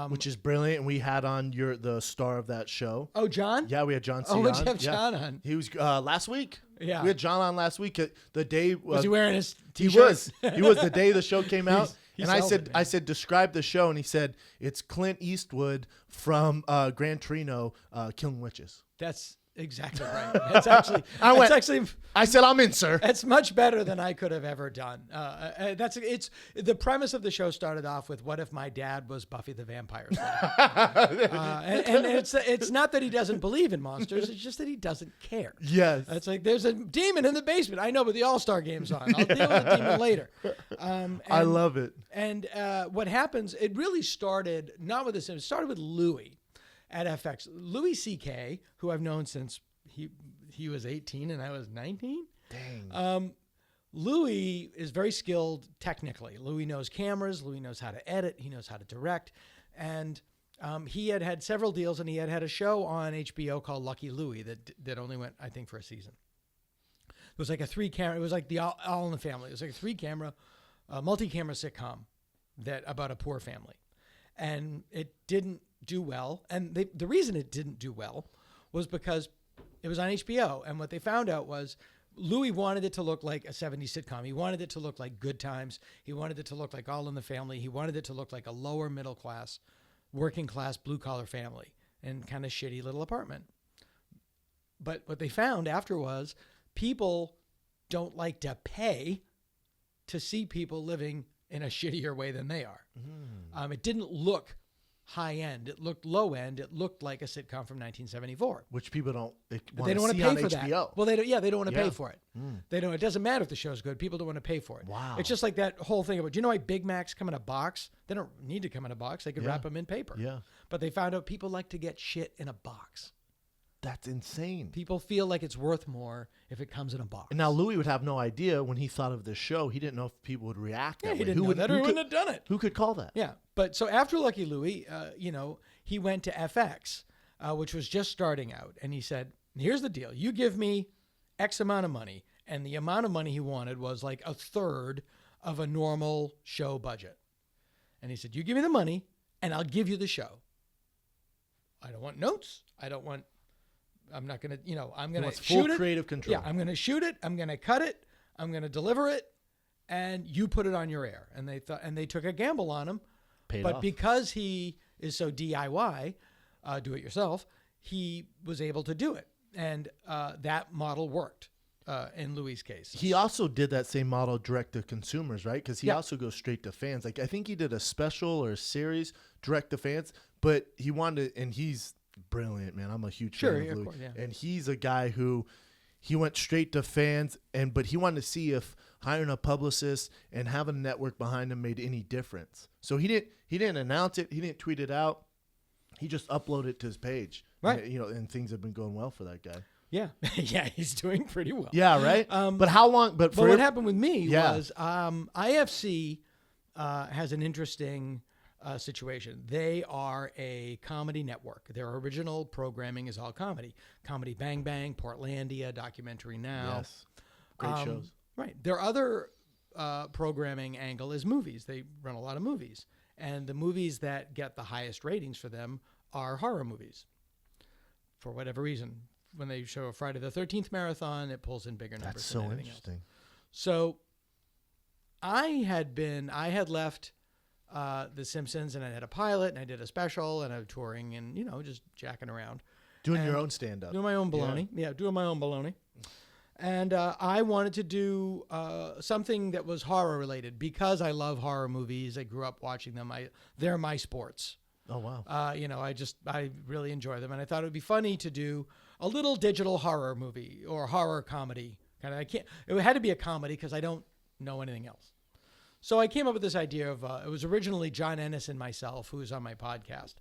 which is brilliant. And we had on the star of that show. Oh, John? Yeah, we had John C. Oh, on. let's have John on. He was last week. Yeah. We had John on last week. The day Was he wearing his He T-shirt? was. He was the day the show came out. He And I sold said, it, man. describe the show. And he said, it's Clint Eastwood from Gran Torino killing witches. That's exactly right. That's actually. I said, I'm in, sir. That's much better than I could have ever done. It's the premise of the show started off with, "What if my dad was Buffy the Vampire Slayer?" and it's not that he doesn't believe in monsters; it's just that he doesn't care. Yes. It's like there's a demon in the basement. I know, but the All-Star game's on. I'll deal with the demon later. I love it. And what happens? It really started not with this. It started with Louis at FX. Louis C.K., who I've known since he was 18 and I was 19. Dang. Louis is very skilled technically. Louis knows cameras. Louis knows how to edit. He knows how to direct. And he had several deals, and he had a show on HBO called Lucky Louie that only went, I think, for a season. It was like a 3-camera. It was like the All in the Family. It was like a 3-camera, multi-camera sitcom about a poor family. And it didn't do well. And the reason it didn't do well was because it was on HBO. And what they found out was Louis wanted it to look like a 70s sitcom. He wanted it to look like Good Times. He wanted it to look like All in the Family. He wanted it to look like a lower middle class, working class, blue collar family and kind of shitty little apartment. But what they found after was people don't like to pay to see people living in a shittier way than they are. It didn't look high end. It looked low end. It looked like a sitcom from 1974. Which people don't They don't want to pay on for HBO. that. Well, they don't want to Yeah. pay for it. They don't. It doesn't matter if the show's good. People don't want to pay for it. Wow. It's just like that whole thing about, do you know why Big Macs come in a box? They don't need to come in a box. They could wrap them in paper. Yeah. But they found out people like to get shit in a box. That's insane. People feel like it's worth more if it comes in a box. And now Louis would have no idea when he thought of this show. He didn't know if people would react that way. he didn't know that, or he wouldn't have done it. Who could call that? Yeah. But so after Lucky Louie, he went to FX, which was just starting out. And he said, here's the deal. You give me X amount of money. And the amount of money he wanted was like a third of a normal show budget. And he said, you give me the money and I'll give you the show. I don't want notes. I'm not going to, I'm going to shoot full it. creative control. Yeah, I'm going to shoot it. I'm going to cut it. I'm going to deliver it. And you put it on your air. And they took a gamble on him. Paid But off. because he is so DIY, do it yourself, he was able to do it. And that model worked in Louis' case. He also did that same model direct to consumers, right? Because he Yeah. also goes straight to fans. Like I think he did a special or a series direct to fans, but he wanted, and he's brilliant, man. I'm a huge fan yeah, of Louis, course, yeah. and he's a guy who he went straight to fans, but he wanted to see if hiring a publicist and having a network behind him made any difference. So he didn't announce it. He didn't tweet it out. He just uploaded it to his page, Right? And things have been going well for that guy. Yeah, yeah, he's doing pretty well. Yeah, right. But how long? But what happened with me Yeah. was IFC has an interesting situation. They are a comedy network. Their original programming is all comedy. Comedy Bang Bang, Portlandia, Documentary Now. Yes, great shows. Right. Their other programming angle is movies. They run a lot of movies. And the movies that get the highest ratings for them are horror movies. For whatever reason. When they show a Friday the 13th marathon, it pulls in bigger numbers That's than so anything interesting. else. So I had left The Simpsons, and I had a pilot, and I did a special, and I was touring and, just jacking around. Doing your And own stand-up. Doing my own baloney. Yeah, doing my own baloney. And I wanted to do something that was horror related because I love horror movies. I grew up watching them. They're my sports. Oh, wow. I really enjoy them. And I thought it would be funny to do a little digital horror movie or horror comedy. It had to be a comedy because I don't know anything else. So I came up with this idea of, it was originally John Ennis and myself, who was on my podcast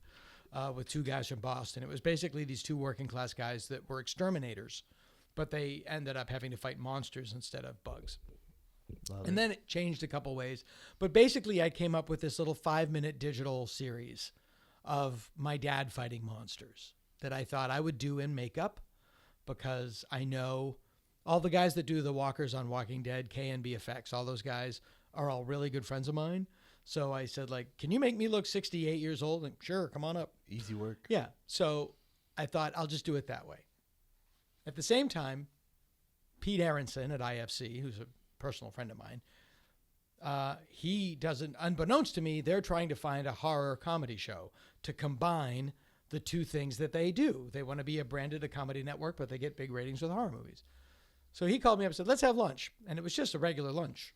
with two guys from Boston. It was basically these two working class guys that were exterminators, but they ended up having to fight monsters instead of bugs. And then it changed a couple ways. But basically I came up with this little 5-minute digital series of my dad fighting monsters that I thought I would do in makeup because I know all the guys that do the walkers on Walking Dead, K&B Effects, all those guys are all really good friends of mine. So I said, like, can you make me look 68 years old? And sure, come on up. Easy work. Yeah. So I thought I'll just do it that way. At the same time, Pete Aronson at IFC, who's a personal friend of mine, he doesn't, unbeknownst to me, they're trying to find a horror comedy show to combine the two things that they do. They want to be a comedy network, but they get big ratings with horror movies. So he called me up and said, let's have lunch. And it was just a regular lunch.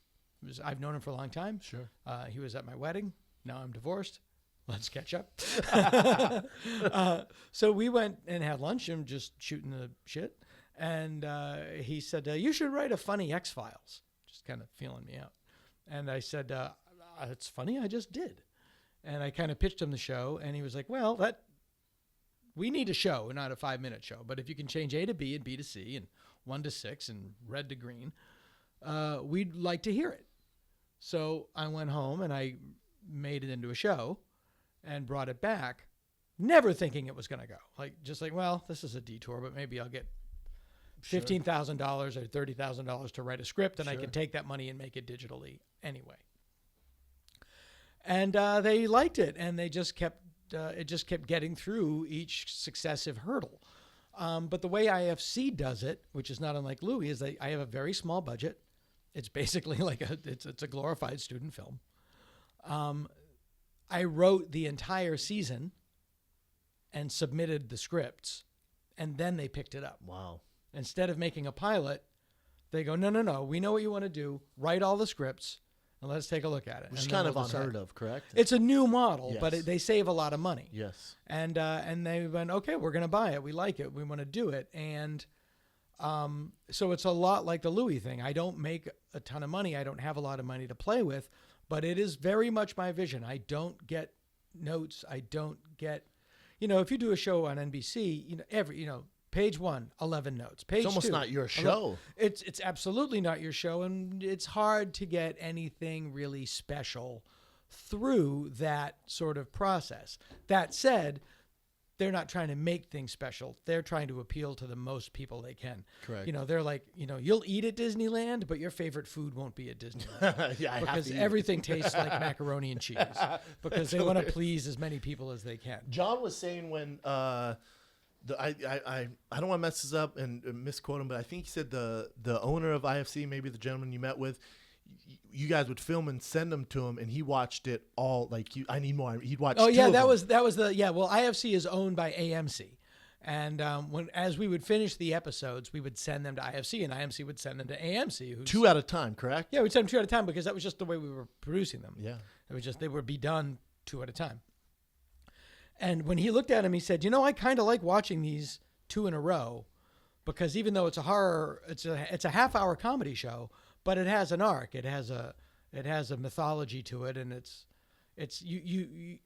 I've known him for a long time. Sure. He was at my wedding. Now I'm divorced. Let's catch up. So we went and had lunch and just shooting the shit. And he said, you should write a funny X-Files. Just kind of feeling me out. And I said, it's funny, I just did. And I kind of pitched him the show. And he was like, well, we need a show, not a 5-minute show. But if you can change A to B and B to C and 1 to 6 and red to green, we'd like to hear it. So I went home and I made it into a show and brought it back, never thinking it was going to go. Just like, well, this is a detour, but maybe I'll get $15,000 or $30,000 to write a script, and I can take that money and make it digitally anyway. And they liked it, and they just kept it just kept getting through each successive hurdle. But the way IFC does it, which is not unlike Louis, is I have a very small budget. It's basically like it's a glorified student film. I wrote the entire season and submitted the scripts, and then they picked it up. Wow. Instead of making a pilot, they go, no, we know what you want to do. Write all the scripts, and let's take a look at it. Which is kind of unheard of, correct? It's a new model, Yes. but they save a lot of money. Yes. And they went, okay, we're going to buy it. We like it. We want to do it. And so it's a lot like the Louis thing. I don't make a ton of money. I don't have a lot of money to play with, but it is very much my vision. I don't get notes. I don't get, if you do a show on NBC, page 1, 11 notes. Page It's almost 2, not your show. It's absolutely not your show, and it's hard to get anything really special through that sort of process. That said, they're not trying to make things special. They're trying to appeal to the most people they can. Correct. They're like, you'll eat at Disneyland, but your favorite food won't be at Disneyland. Yeah, because everything tastes like macaroni and cheese. Because they want to please as many people as they can. John was saying when I don't want to mess this up and misquote him, but I think he said the owner of IFC, maybe the gentleman you met with, you guys would film and send them to him, and he watched it all. I need more. He'd watch. Oh yeah, that was the Well, IFC is owned by AMC, and as we would finish the episodes, we would send them to IFC, and IMC would send them to AMC. 2 at a time, correct? Yeah, we'd send them 2 at a time because that was just the way we were producing them. Yeah, it was just they would be done 2 at a time. And when he looked at him, he said, I kind of like watching these 2 in a row because even though it's a horror, it's a half-hour comedy show, but it has an arc. It has a mythology to it, and it's you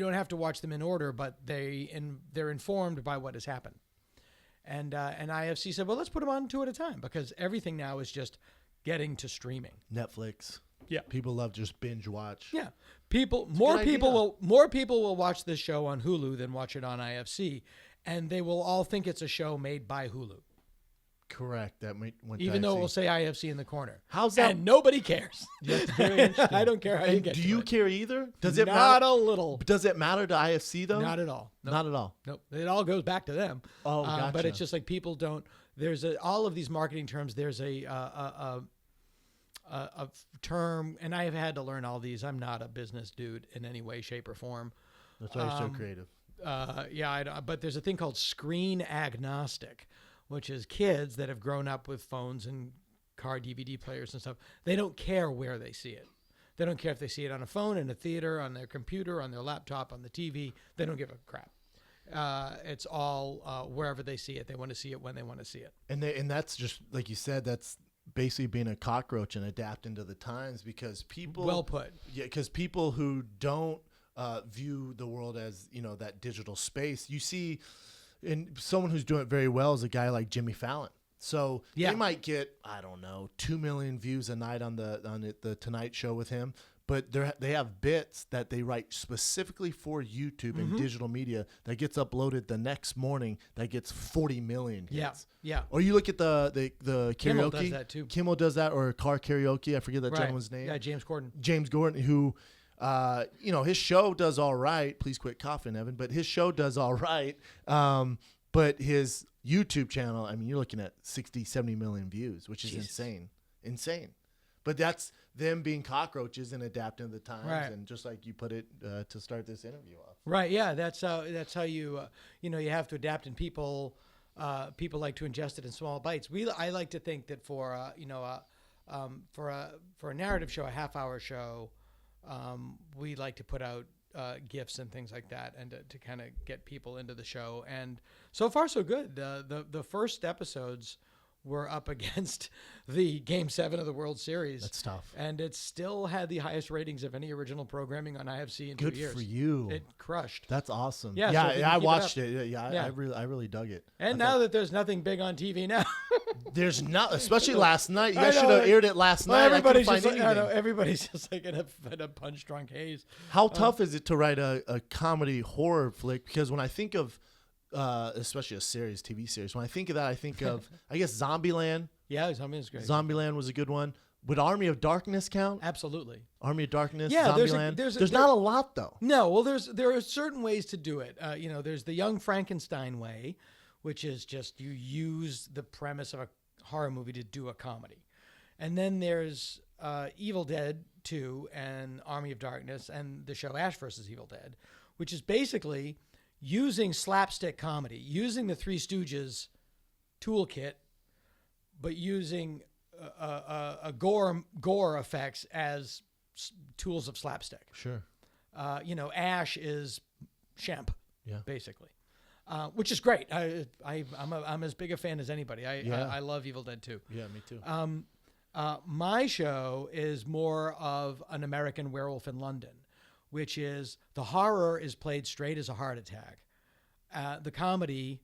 don't have to watch them in order, but they're informed by what has happened. And IFC said, well, let's put them on 2 at a time because everything now is just getting to streaming. Netflix. Yeah, people love just binge watch. Yeah, more people will watch this show on Hulu than watch it on IFC, and they will all think it's a show made by Hulu. Correct. That went even though it will say IFC in the corner. How's that? And nobody cares. That's very interesting. I don't care how you get. Do to you it. care either? Does it Not matter? a little. Does it matter to IFC though? Not at all. Nope. Not at all. Nope. It all goes back to them. Oh, gotcha. But it's just like people don't. There's all of these marketing terms. There's a term, and I have had to learn all these. I'm not a business dude in any way, shape, or form. That's why you're so creative. But there's a thing called screen agnostic, which is kids that have grown up with phones and car DVD players and stuff. They don't care where they see it. They don't care if they see it on a phone, in a theater, on their computer, on their laptop, on the TV. They don't give a crap. It's all wherever they see it. They want to see it when they want to see it. And that's just like you said. That's basically being a cockroach and adapting to the times because people. Well put. Yeah, because people who don't view the world as that digital space, you see, and someone who's doing it very well is a guy like Jimmy Fallon. So they might get 2 million views a night on the Tonight Show with him. But they have bits that they write specifically for YouTube and digital media that gets uploaded the next morning that gets 40 million hits. Yeah. Or you look at the karaoke. Kimmel does that too. Kimmel does that, or car karaoke. I forget that Right. gentleman's name. Yeah, James Corden. James Gordon, who his show does all right. Please quit coughing, Evan. But his show does all right. But his YouTube channel, I mean, you're looking at 60, 70 million views, which is insane. But that's them being cockroaches and adapting to the times, Right. and just like you put it to start this interview off. Right. Yeah. That's how you you have to adapt, and people like to ingest it in small bites. I like to think that for a narrative show, a half-hour show, we like to put out GIFs and things like that, and to kind of get people into the show. And so far, so good. The first episodes were up against the Game 7 of the World Series. That's tough. And it still had the highest ratings of any original programming on IFC in 2 years. Good for you. It crushed. That's awesome. Yeah, so if you I keep it watched up. it. Yeah. I really dug it. And now that there's nothing big on TV now. There's not, especially last night. You I guys know, should have like- aired it last Well, night. I couldn't everybody's find just like, anything. I know, everybody's just like in a punch-drunk haze. How tough is it to write a comedy horror flick? Because when I think of, especially a TV series, when I think of that, I think of, I guess, Zombieland. Yeah, Zombieland's great. Zombieland was a good one. Would Army of Darkness count? Absolutely. Army of Darkness, Yeah, Zombieland. there's not a lot, though. No, well, there are certain ways to do it. There's the Young Frankenstein way, which is just you use the premise of a horror movie to do a comedy. And then there's Evil Dead 2 and Army of Darkness and the show Ash vs. Evil Dead, which is basically using slapstick comedy, using the Three Stooges toolkit, but using a gore effects as tools of slapstick. Sure. Ash is Shemp, Yeah. basically, which is great. I'm as big a fan as anybody. I love Evil Dead 2. Yeah, me too. My show is more of an American Werewolf in London, which is the horror is played straight as a heart attack. The comedy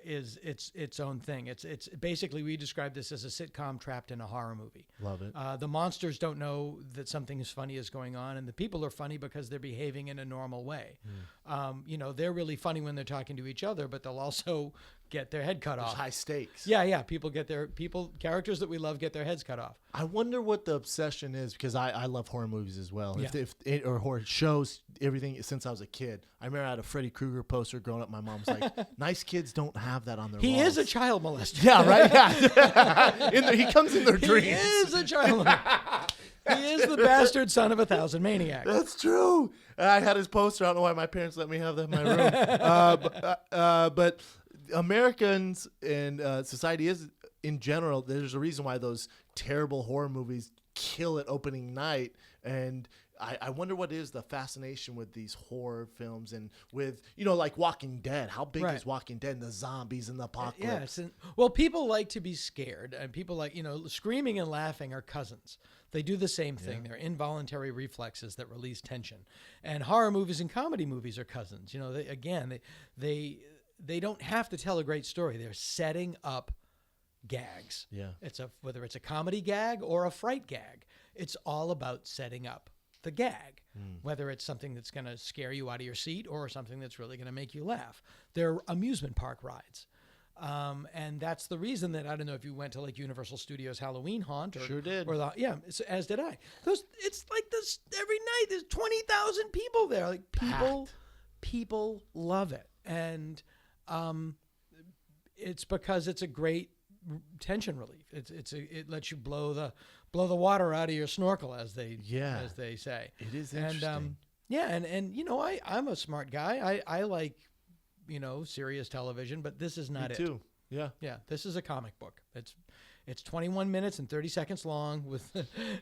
is its own thing. It's basically, we describe this as a sitcom trapped in a horror movie. Love it. The monsters don't know that something is funny is going on, and the people are funny because they're behaving in a normal way. They're really funny when they're talking to each other, but they'll also get their head cut There's off. high stakes. Yeah. Characters that we love get their heads cut off. I wonder what the obsession is, because I love horror movies as well. Yeah. Or horror shows, everything since I was a kid. I remember I had a Freddy Krueger poster growing up. My mom was like, nice kids don't have that on their He walls. is a child molester. Yeah, right? Yeah. He comes in their dreams. He is a child molester. He is the bastard son of 1,000 maniacs. That's true. I had his poster. I don't know why my parents let me have that in my room. But Americans and society is, in general, there's a reason why those terrible horror movies kill at opening night. And I wonder what is the fascination with these horror films, and with, like Walking Dead. How big Right. is Walking Dead and the zombies and the apocalypse? Well, people like to be scared, and people like, screaming and laughing are cousins. They do the same thing. They're involuntary reflexes that release tension. And horror movies and comedy movies are cousins. They don't have to tell a great story. They're setting up gags. Yeah. Whether it's a comedy gag or a fright gag, it's all about setting up the gag, whether it's something that's going to scare you out of your seat or something that's really going to make you laugh. They're amusement park rides. And that's the reason that, I don't know if you went to like Universal Studios Halloween Haunt. Sure did. As did I. It's like this every night. There's 20,000 people there. Like people love it. And it's because it's a great tension relief. It lets you blow the water out of your snorkel, as they say. It is interesting. And I'm a smart guy. I like serious television, but this is not Me it. too. Yeah. Yeah, this is a comic book. It's 21 minutes and 30 seconds long with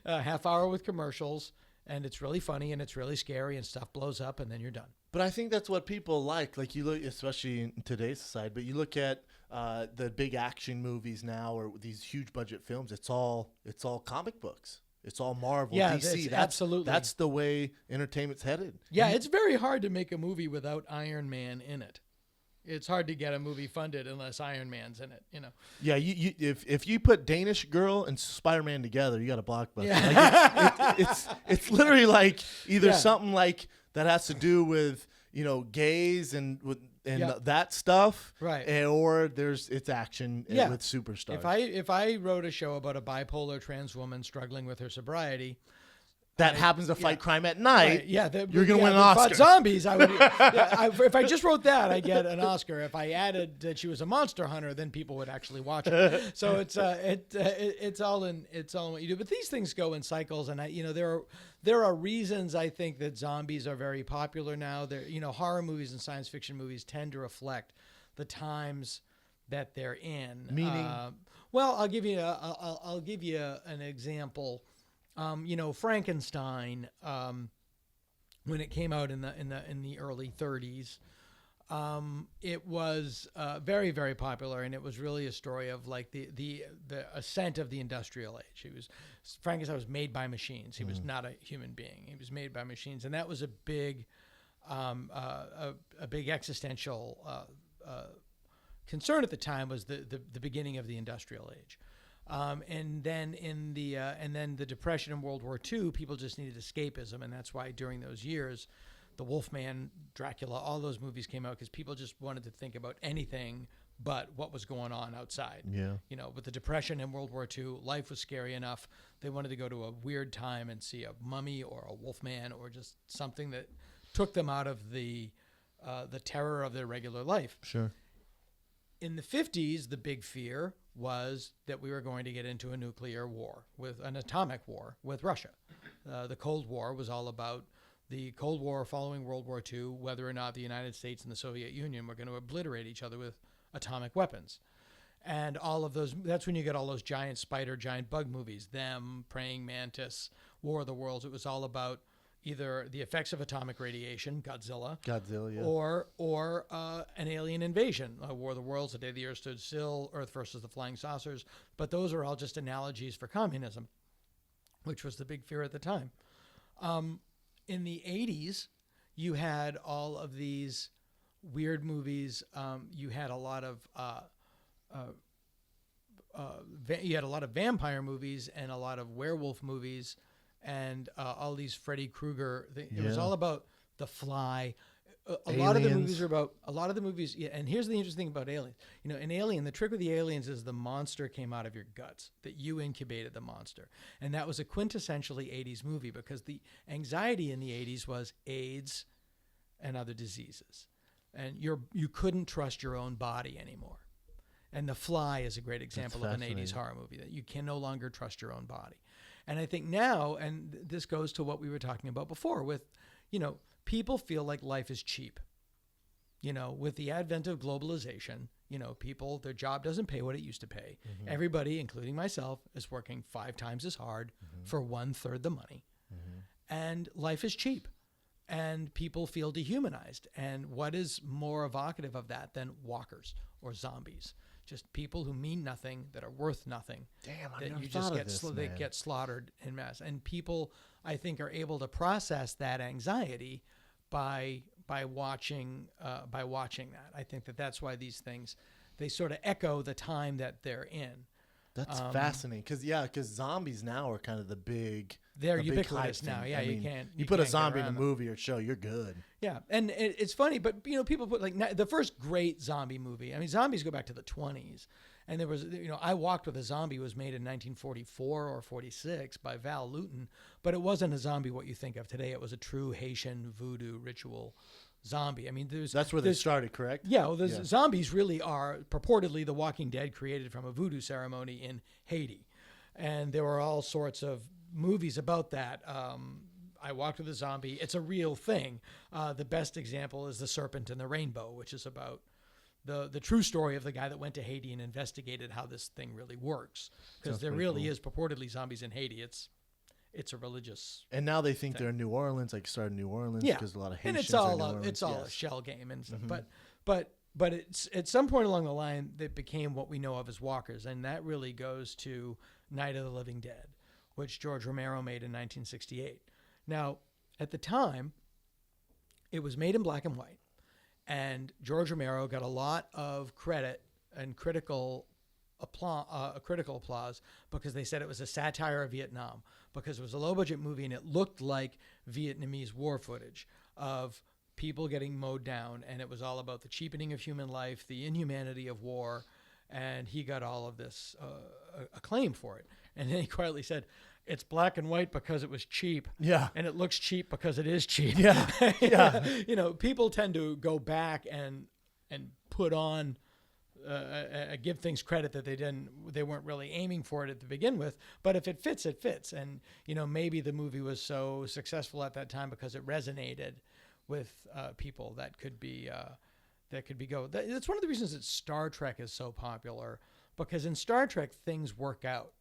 a half hour with commercials, and it's really funny and it's really scary and stuff blows up and then you're done. But I think that's what people like. Like, you look, especially in today's society, but you look at the big action movies now, or these huge budget films. It's all comic books. It's all Marvel, DC. Absolutely. That's the way entertainment's headed. Yeah, it's very hard to make a movie without Iron Man in it. It's hard to get a movie funded unless Iron Man's in it, Yeah, if you put Danish Girl and Spider-Man together, you got a blockbuster. Yeah. Like it's literally like either Yeah. something like that has to do with gays and that stuff, Right. Or it's action Yeah. with superstars. If I wrote a show about a bipolar trans woman struggling with her sobriety, that happens to fight crime at night, right, yeah, you're going to win an fought Oscar. Zombies, I would. If I just wrote that, I get an Oscar. If I added that she was a monster hunter, then people would actually watch it. So it's all in what you do. But these things go in cycles, and there are reasons I think that zombies are very popular now. Horror movies and science fiction movies tend to reflect the times that they're in. Meaning, well, I'll give you an example. Frankenstein, when it came out in the early 30s, it was very, very popular, and it was really a story of like the ascent of the industrial age. Frankenstein was made by machines. He was not a human being. He was made by machines, and that was a big existential concern at the time. Was the beginning of the industrial age. And then the Depression and World War II, people just needed escapism, and that's why during those years, the Wolfman, Dracula, all those movies came out because people just wanted to think about anything but what was going on outside. Yeah. With the Depression and World War II, life was scary enough. They wanted to go to a weird time and see a mummy or a Wolfman or just something that took them out of the terror of their regular life. Sure. In the 50s, the big fear was that we were going to get into a nuclear war, with an atomic war with Russia. The Cold War was all about the Cold War following World War II, whether or not the United States and the Soviet Union were going to obliterate each other with atomic weapons. And all of those, that's when you get all those giant spider, giant bug movies, Them, Praying Mantis, War of the Worlds. It was all about either the effects of atomic radiation, Godzilla, yeah. or an alien invasion, War of the Worlds, The Day the Earth Stood Still, Earth versus the Flying Saucers. But those are all just analogies for communism, which was the big fear at the time. In the 80s, you had all of these weird movies. You had a lot of vampire movies and a lot of werewolf movies. And all these Freddy Krueger. It was all about The Fly. A lot of the movies. Yeah, and here's the interesting thing about Aliens. In Alien, the trick with the aliens is the monster came out of your guts, that you incubated the monster. And that was a quintessentially 80s movie because the anxiety in the 80s was AIDS and other diseases. And you couldn't trust your own body anymore. And The Fly is a great example of an 80s horror movie, that you can no longer trust your own body. And I think now, and this goes to what we were talking about before with, people feel like life is cheap. With the advent of globalization, people, their job doesn't pay what it used to pay. Mm-hmm. Everybody, including myself, is working 5 times as hard for 1/3 the money. Mm-hmm. And life is cheap. And people feel dehumanized. And what is more evocative of that than walkers or zombies? Just people who mean nothing, that are worth nothing. Damn, I that never you thought just of get this, they man. get slaughtered en masse. And people, I think, are able to process that anxiety by watching that. I think that's why these things, they sort of echo the time that they're in. That's fascinating because zombies now are kind of the big. They're big ubiquitous hype now. thing. Yeah, I mean, you put a can't get zombie in a around them. movie or show, you're good. Yeah, and it's funny, but people put like the first great zombie movie. I mean, zombies go back to the 20s, and there was I Walked with a Zombie was made in 1944 or 46 by Val Lewton, but it wasn't a zombie what you think of today. It was a true Haitian voodoo ritual zombie. I mean, that's where they started, correct? Yeah, well, zombies really are purportedly the Walking Dead created from a voodoo ceremony in Haiti, and there were all sorts of movies about that. I Walked with a Zombie. It's a real thing. The best example is The Serpent and the Rainbow, which is about the true story of the guy that went to Haiti and investigated how this thing really works. Because there really is purportedly zombies in Haiti. It's a religious. And now they think they're in New Orleans, like started in New Orleans, Yeah, because a lot of and Haitians it's are all in New Orleans. a shell game and stuff. But it's at some point along the line that became what we know of as walkers, and that really goes to Night of the Living Dead, which George Romero made in 1968. Now, at the time, it was made in black and white, and George Romero got a lot of credit and critical applause because they said it was a satire of Vietnam, because it was a low-budget movie and it looked like Vietnamese war footage of people getting mowed down, and it was all about the cheapening of human life, the inhumanity of war, and he got all of this acclaim for it. And then he quietly said, it's black and white because it was cheap. Yeah. And it looks cheap because it is cheap. Yeah. Yeah. You know, people tend to go back and put on, give things credit that they weren't really aiming for it at the begin with. But if it fits, it fits. And, you know, maybe the movie was so successful at that time because it resonated with people that could be go. That's one of the reasons that Star Trek is so popular, because in Star Trek, things work out.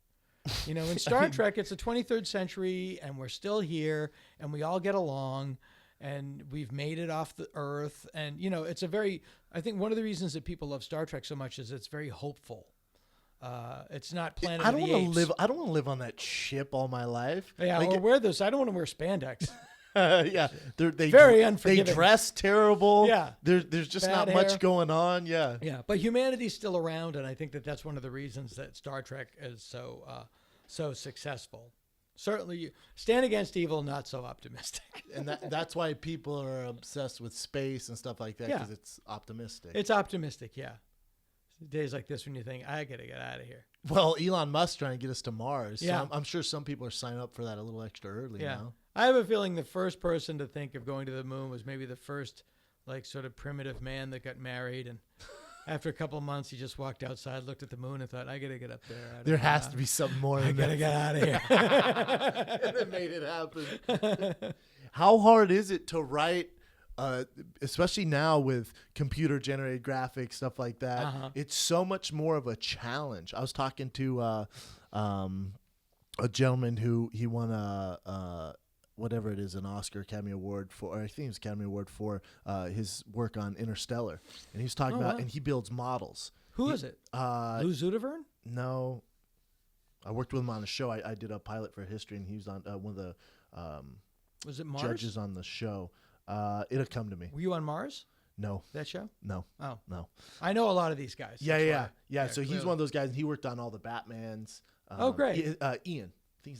You know, in Star Trek, it's the 23rd century, and we're still here, and we all get along, and we've made it off the Earth. And, you know, I think one of the reasons that people love Star Trek so much is it's very hopeful. It's not Planet of the Apes. I don't want to live on that ship all my life. Yeah, Like, or wear this. I don't want to wear spandex. yeah, they Very they unforgiving. dress terrible. Yeah. There's just Bad not hair. much going on. Yeah. Yeah, but humanity's still around, and I think that that's one of the reasons that Star Trek is so successful. Certainly, Stand Against Evil, not so optimistic. And that's why people are obsessed with space and stuff like that, Yeah. because it's optimistic. It's optimistic, yeah. Days like this when you think, I gotta get out of here. Well, Elon Musk's trying to get us to Mars. So Yeah. I'm sure some people are signing up for that a little extra early. Yeah. Now. I have a feeling the first person to think of going to the moon was maybe the first, like, sort of primitive man that got married, and after a couple of months, he just walked outside, looked at the moon, and thought, I gotta get up there. There has to be something more I than gotta that. get out of here. And it made it happen. How hard is it to write, especially now with computer-generated graphics, stuff like that? Uh-huh. It's so much more of a challenge. I was talking to a gentleman who he won a whatever it is, an Oscar Academy Award for, or I think it was Academy Award for his work on Interstellar. And he was talking about, wow. and he builds models. Who is it? Lou Zudavern? No, I worked with him on a show. I did a pilot for history, and he was on one of the Was it Mars? judges on the show. It'll come to me. Were you on Mars, No, that show? no, Oh. no. I know a lot of these guys. Yeah, that's yeah, why. yeah. So he's clearly. one of those guys, and he worked on all the Batmans. Oh, great. Ian. I think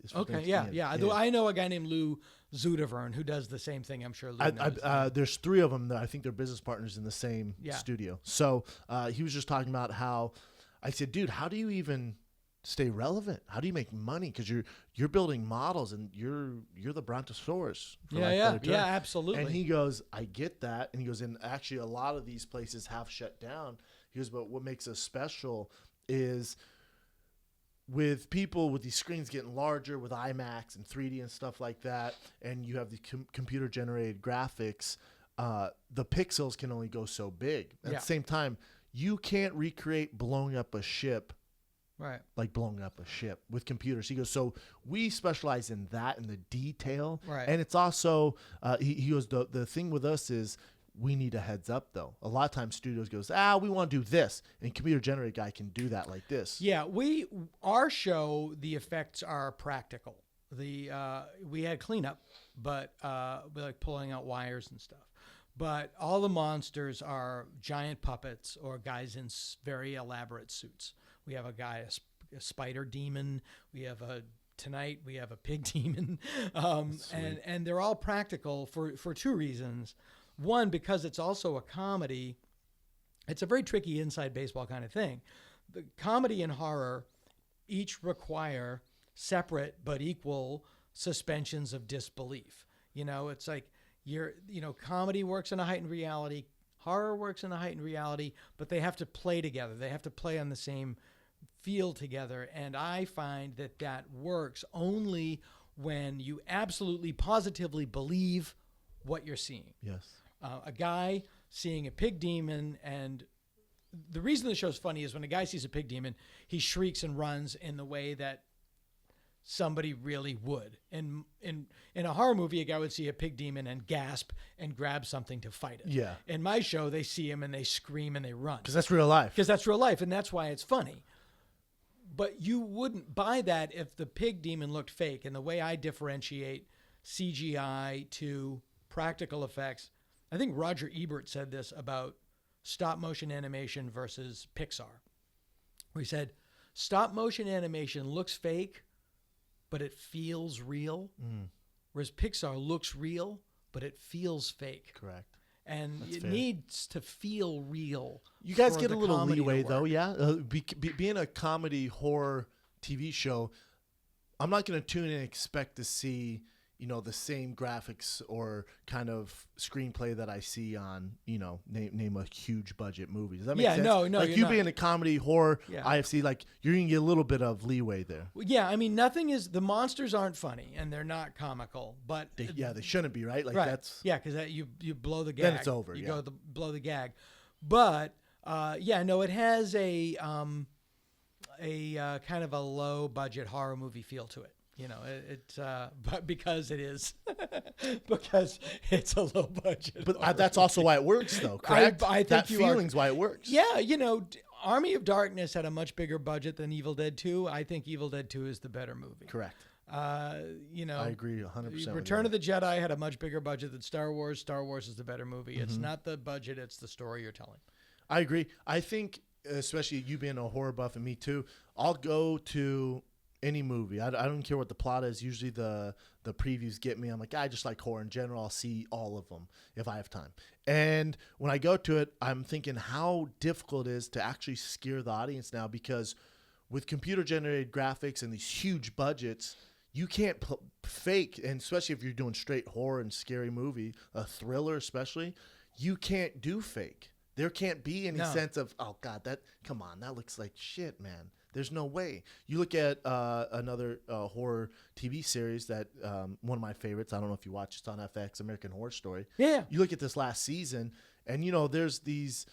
his first Okay, name's yeah, Ian. yeah. I know a guy named Lou Zudavern who does the same thing. I'm sure Lou knows. There's three of them that I think they're business partners in the same Yeah. studio. So he was just talking about how I said, dude, how do you even stay relevant? How do you make money? Because you're building models, and you're the Brontosaurus. For lack of a yeah, better term. yeah, absolutely. And he goes, I get that. And he goes, and actually a lot of these places have shut down. He goes, but what makes us special is with people with these screens getting larger with IMAX and 3D and stuff like that, and you have the computer generated graphics, the pixels can only go so big. At Yeah. the same time, you can't recreate blowing up a ship right. like blowing up a ship with computers. He goes, so we specialize in that, in the detail. Right. And it's also, he goes, the thing with us is we need a heads up, though. A lot of times studios goes, we want to do this. And computer generated guy can do that like this. Yeah, our show, the effects are practical. We had cleanup, but we like pulling out wires and stuff. But all the monsters are giant puppets or guys in very elaborate suits. We have a guy, a spider demon. Tonight we have a pig demon, and they're all practical for two reasons. One, because it's also a comedy. It's a very tricky inside baseball kind of thing. The comedy and horror each require separate but equal suspensions of disbelief. You know, it's like comedy works in a heightened reality, horror works in a heightened reality, but they have to play together. They have to play on the same field together. And I find that works only when you absolutely positively believe what you're seeing. Yes. A guy seeing a pig demon, and the reason the show's funny is when a guy sees a pig demon, he shrieks and runs in the way that somebody really would. In a horror movie, a guy would see a pig demon and gasp and grab something to fight it. Yeah. In my show, they see him and they scream and they run. Because that's real life. Because that's real life, and that's why it's funny. But you wouldn't buy that if the pig demon looked fake. And the way I differentiate CGI to practical effects, I think Roger Ebert said this about stop motion animation versus Pixar. Where he said, stop motion animation looks fake, but it feels real. Whereas Pixar looks real, but it feels fake. Correct. And That's it fair. needs to feel real. You guys for get a the little comedy to leeway, though, work. yeah? Being a comedy horror TV show, I'm not going to tune in and expect to see, the same graphics or kind of screenplay that I see on, name a huge budget movie. Does that make sense? No, like you're you not. being a comedy, horror, Yeah. IFC, like you're going to get a little bit of leeway there. Well, yeah, I mean, the monsters aren't funny and they're not comical, but They shouldn't be, right? Like right. that's Yeah, because you blow the gag. Then it's over, You yeah. blow the gag. But it has a kind of a low budget horror movie feel to it. But because it is, because it's a low budget. But that's also why it works, though. Correct? I think that you feeling's why it works. Yeah, Army of Darkness had a much bigger budget than Evil Dead 2. I think Evil Dead 2 is the better movie. Correct. I agree 100%. Return of the Jedi had a much bigger budget than Star Wars. Star Wars is the better movie. It's not the budget; it's the story you're telling. I agree. I think, especially you being a horror buff and me too, I'll go to any movie. I don't care what the plot is. Usually the previews get me. I'm like, I just like horror in general. I'll see all of them if I have time. And when I go to it, I'm thinking how difficult it is to actually scare the audience now, because with computer-generated graphics and these huge budgets, you can't fake, and especially if you're doing straight horror and scary movie, a thriller especially, you can't do fake. There can't be any sense of, oh, God, come on, that looks like shit, man. There's no way. You look at another horror TV series that one of my favorites, I don't know if you watch, it's on FX, American Horror Story. Yeah. You look at this last season, and, there's these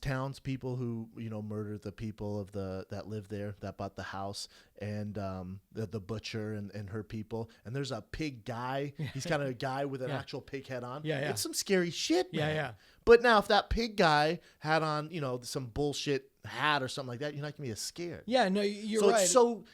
townspeople who, murder the people that live there, that bought the house, and the butcher and her people. And there's a pig guy. He's kind of a guy with an actual pig head on. Yeah. It's some scary shit, man. Yeah. But now if that pig guy had on, some bullshit hat or something like that, you're not going to be as scared. Yeah, no, you're So right.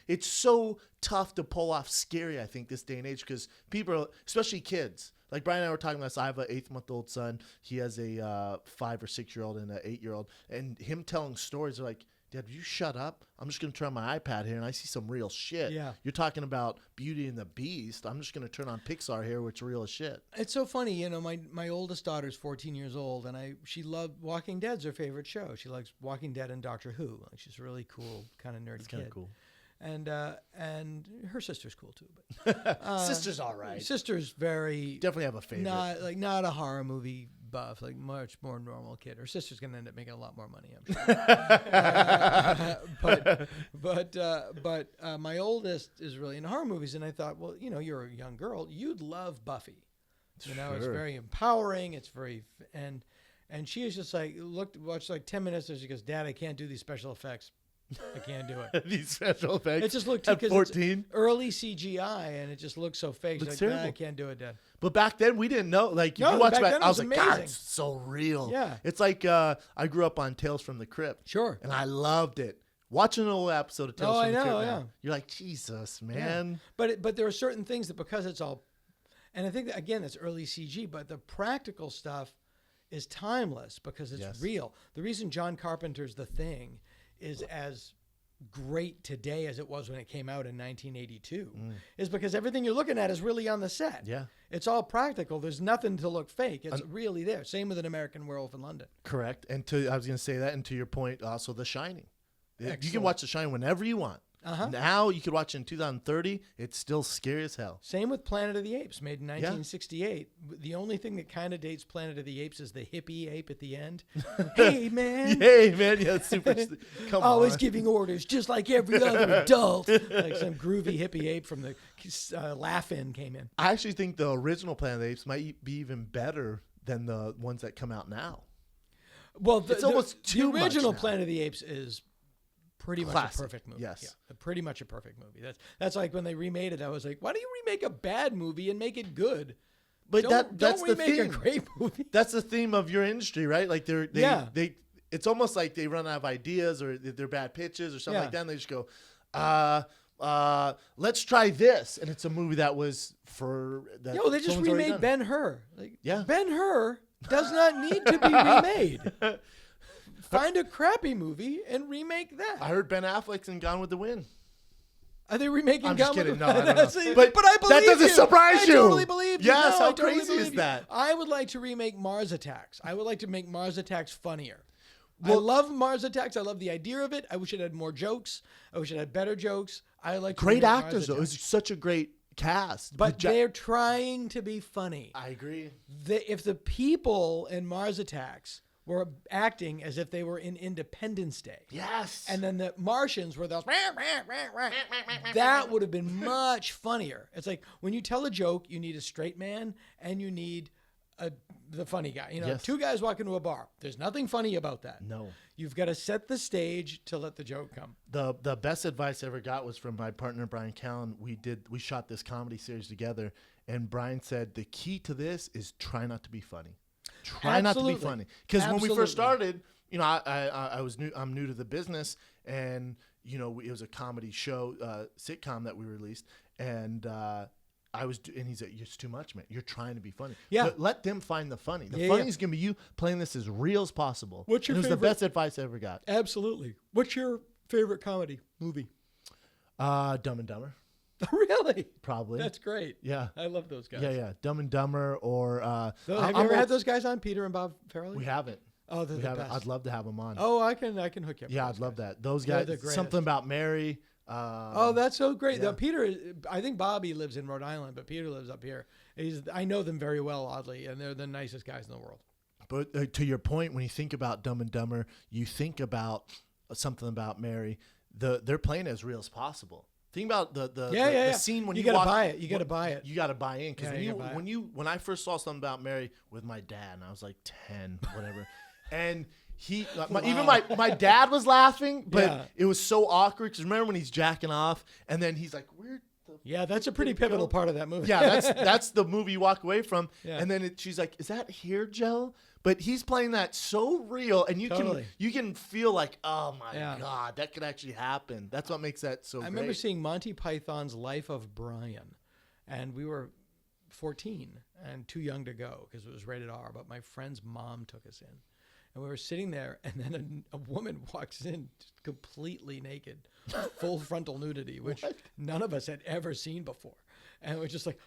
it's so tough to pull off scary, I think, this day and age, because people, especially kids, like Brian and I were talking about this. I have an 8-month-old son. He has a 5 or 6-year-old and an 8-year-old. And him telling stories, they're like, Dad, will you shut up? I'm just going to turn on my iPad here and I see some real shit. Yeah. You're talking about Beauty and the Beast. I'm just going to turn on Pixar here, which is real as shit. It's so funny, my oldest daughter's 14 years old, and she loved Walking Dead's her favorite show. She likes Walking Dead and Doctor Who. Like, she's a really cool, kind of nerdy It's kind kid. of cool. And her sister's cool too. But Sister's all right. sister's very Definitely have a favorite. not a horror movie buff, like much more normal kid. Her sister's gonna end up making a lot more money, I'm sure. But my oldest is really into horror movies, and I thought, well, you're a young girl, you'd love Buffy. It's Sure. very empowering. It's very and she is just like watched like 10 minutes, and she goes, Dad, I can't do these special effects. I can't do it. These special effects. It just looked at because 14. early CGI, and it just looks so fake. Looks She's like, terrible. I can't do it, Dad. But back then we didn't know. Like No, you watch back back, then it I was was like, God, amazing. it's so real. Yeah. It's like I grew up on Tales from the Crypt. Sure. And I loved it. Watching an old episode of Tales from the Crypt now, yeah. you're like, Jesus, man. But there are certain things that, because it's all, and I think that, again, it's early CG, but the practical stuff is timeless because it's Yes. real. The reason John Carpenter's The Thing is as great today as it was when it came out in 1982 is because everything you're looking at is really on the set. Yeah. It's all practical. There's nothing to look fake. It's really there. Same with An American Werewolf in London. Correct. And I was going to say that, and to your point, also The Shining. You can Excellent. watch The Shining whenever you want. Uh-huh. Now you could watch it in 2030. It's still scary as hell. Same with Planet of the Apes, made in 1968. The only thing that kind of dates Planet of the Apes is the hippie ape at the end. Hey, man. Hey, man. Yeah, super. Come Always on. giving orders, just like every other adult. Like some groovy hippie ape from the Laugh-In came in. I actually think the original Planet of the Apes might be even better than the ones that come out now. Well, It's almost too the much original now. Planet of the Apes is pretty much Classic, a perfect movie. yes. Yeah, pretty much a perfect movie. That's like when they remade it. I was like, why do you remake a bad movie and make it good? But Don't that's the remake a thing. great movie. That's the theme of your industry, right? Like they it's almost like they run out of ideas or they're bad pitches or something Yeah. like that. And they just go, let's try this. And it's a movie that was for that. Yo, they just someone's already remade done. Ben-Hur. Like, Yeah. Ben-Hur does not need to be remade. Find a crappy movie and remake that. I heard Ben Affleck's in Gone with the Wind. Are they remaking I'm just Gone with kidding. the- No, I don't know. See, But I believe that doesn't you. surprise I you. totally believe you. Yes, No, how I totally crazy is believe you. that? I would like to remake Mars Attacks. I would like to make Mars Attacks funnier. I love Mars Attacks. I love the idea of it. I wish it had more jokes. I wish it had better jokes. I like Great actors, though. It's such a great cast. But they're trying to be funny. I agree. If the people in Mars Attacks were acting as if they were in Independence Day. Yes. And then the Martians were those, that would have been much funnier. It's like when you tell a joke, you need a straight man and you need the funny guy. You know, Yes. two guys walk into a bar. There's nothing funny about that. No. You've got to set the stage to let the joke come. The best advice I ever got was from my partner, Brian Callen. We shot this comedy series together, and Brian said, the key to this is try not to be funny. Try not to be funny. Because when we first started, you know, I'm new to the business, and you know, it was a comedy show, sitcom that we released, and and he said, it's too much, man. You're trying to be funny. Yeah. Let them find the funny. The funny is gonna be you playing this as real as possible. What's your and it was favorite? the best advice I ever got. Absolutely. What's your favorite comedy movie? Dumb and Dumber, Really? probably. That's great. Yeah. I love those guys. Yeah. Dumb and Dumber, or Have you ever had those guys on, Peter and Bob Farrelly? We haven't. Oh, they're We the haven't. best. I'd love to have them on. Oh, I can hook you up. Yeah, with I'd love those that. Those They're guys. the greatest. Something about Mary. Oh, that's so great. Yeah. Now, Peter, I think Bobby lives in Rhode Island, but Peter lives up here. I know them very well, oddly, and they're the nicest guys in the world. But to your point, when you think about Dumb and Dumber, you think about something about Mary. They're playing as real as possible. Think about the scene when you you gotta walk, buy it. You gotta buy it. You got to buy in, because Yeah, you gotta buy when I first saw something about Mary with my dad, and I was like 10, whatever, and even my dad was laughing, but Yeah. it was so awkward, because remember when he's jacking off, and then he's like, "Where the Yeah, that's a pretty pivotal part of that movie. Yeah, that's the movie you walk away from." Yeah. And then she's like, "Is that hair gel?" But he's playing that so real, and Totally. you can feel like, oh my Yeah. God, that could actually happen. That's what makes that so I great. remember seeing Monty Python's Life of Brian, and we were 14 and too young to go because it was rated R, but my friend's mom took us in. And we were sitting there, and then a woman walks in just completely naked, full frontal nudity, which none of us had ever seen before. And we're just like,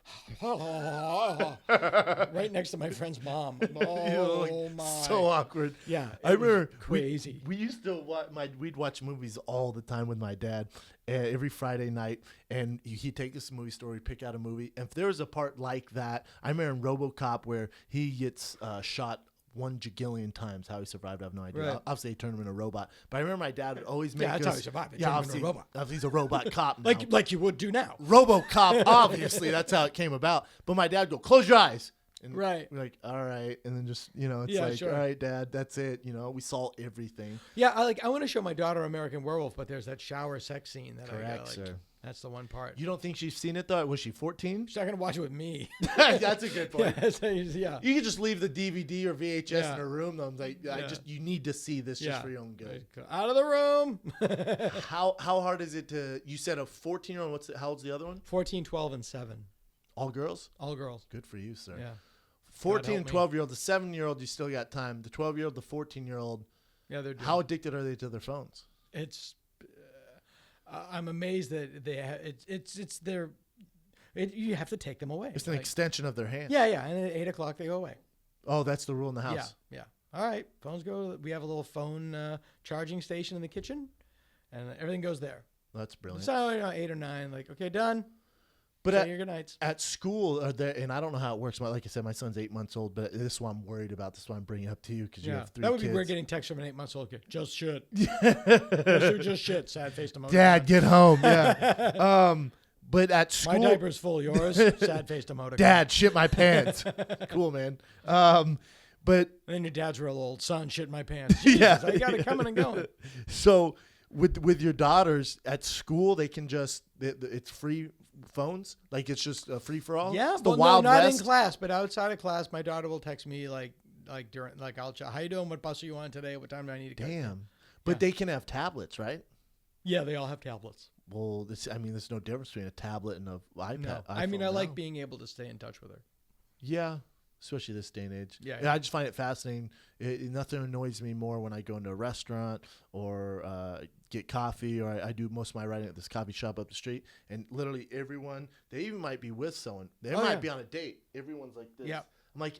right next to my friend's mom. Oh, my. So awkward. Yeah, I remember crazy. We used to we'd watch movies all the time with my dad every Friday night, and he'd take us to the movie store, he'd pick out a movie. And if there was a part like that, I remember in RoboCop where he gets shot 1 jagillion times. How he survived, I have no idea. Right. Obviously, he turned him into a robot. But I remember my dad would always make that's us, how he survived. He Yeah, turned him into a obviously, robot. he's a robot cop now. like you would do now. RoboCop, obviously, that's how it came about. But my dad would go, "Close your eyes." And Right. we're like, all right. And then just, it's Yeah, like, sure. all right, Dad, that's it. We saw everything. Yeah, I want to show my daughter American Werewolf, but there's that shower sex scene that Correct, I sir. That's the one part. You don't think she's seen it, though? Was she 14? She's not gonna watch it with me. That's a good point. Yeah. You can just leave the DVD or VHS Yeah. in her room, though. I'm like, you need to see this just for your own good. Out of the room. How hard is it you said a 14-year-old, how old's the other one? 14, 12, and 7. All girls? All girls. Good for you, sir. Yeah. 14 and me. 12-year-old, the 7-year-old, you still got time. The 12-year-old, the 14-year-old, Yeah, they're doing how addicted are they to their phones? It's. I'm amazed that it's their. You have to take them away. It's an extension of their hand. Yeah, and at 8 o'clock they go away. Oh, that's the rule in the house. Yeah. All right, phones go. We have a little phone charging station in the kitchen, and everything goes there. That's brilliant. So 8 or 9, like, okay, done. But Say your good nights. at school, and I don't know how it works. Like I said, my son's 8 months old, but this is what I'm worried about. This is why I'm bringing it up to you, because you have 3 that would kids. be weird getting texts from an 8-month-old kid. Just shit. just shit. Sad faced emoji. Dad, get home. Yeah. But at school, My diaper's full. Yours. Sad faced emoji. Dad, shit my pants. Cool, man. But And then your dad's real old. Son, shit my pants. Jesus, yeah, I got it coming and going. So with your daughters at school, they can just it's free phones, like it's just a free for all. Yeah, it's the but Wild no, not West. in class, but outside of class, my daughter will text me like during I'll chat. How you doing? What bus are you on today? What time do I need to get? Damn. But they can have tablets, right? Yeah, they all have tablets. Well, there's no difference between a tablet and an iPad. No, I mean, I like being able to stay in touch with her. Yeah, especially this day and age. Yeah. I just find it fascinating. Nothing annoys me more when I go into a restaurant or get coffee, or I do most of my writing at this coffee shop up the street, and literally everyone, they even might be with someone. They might be on a date. Everyone's like this. Yeah. I'm like,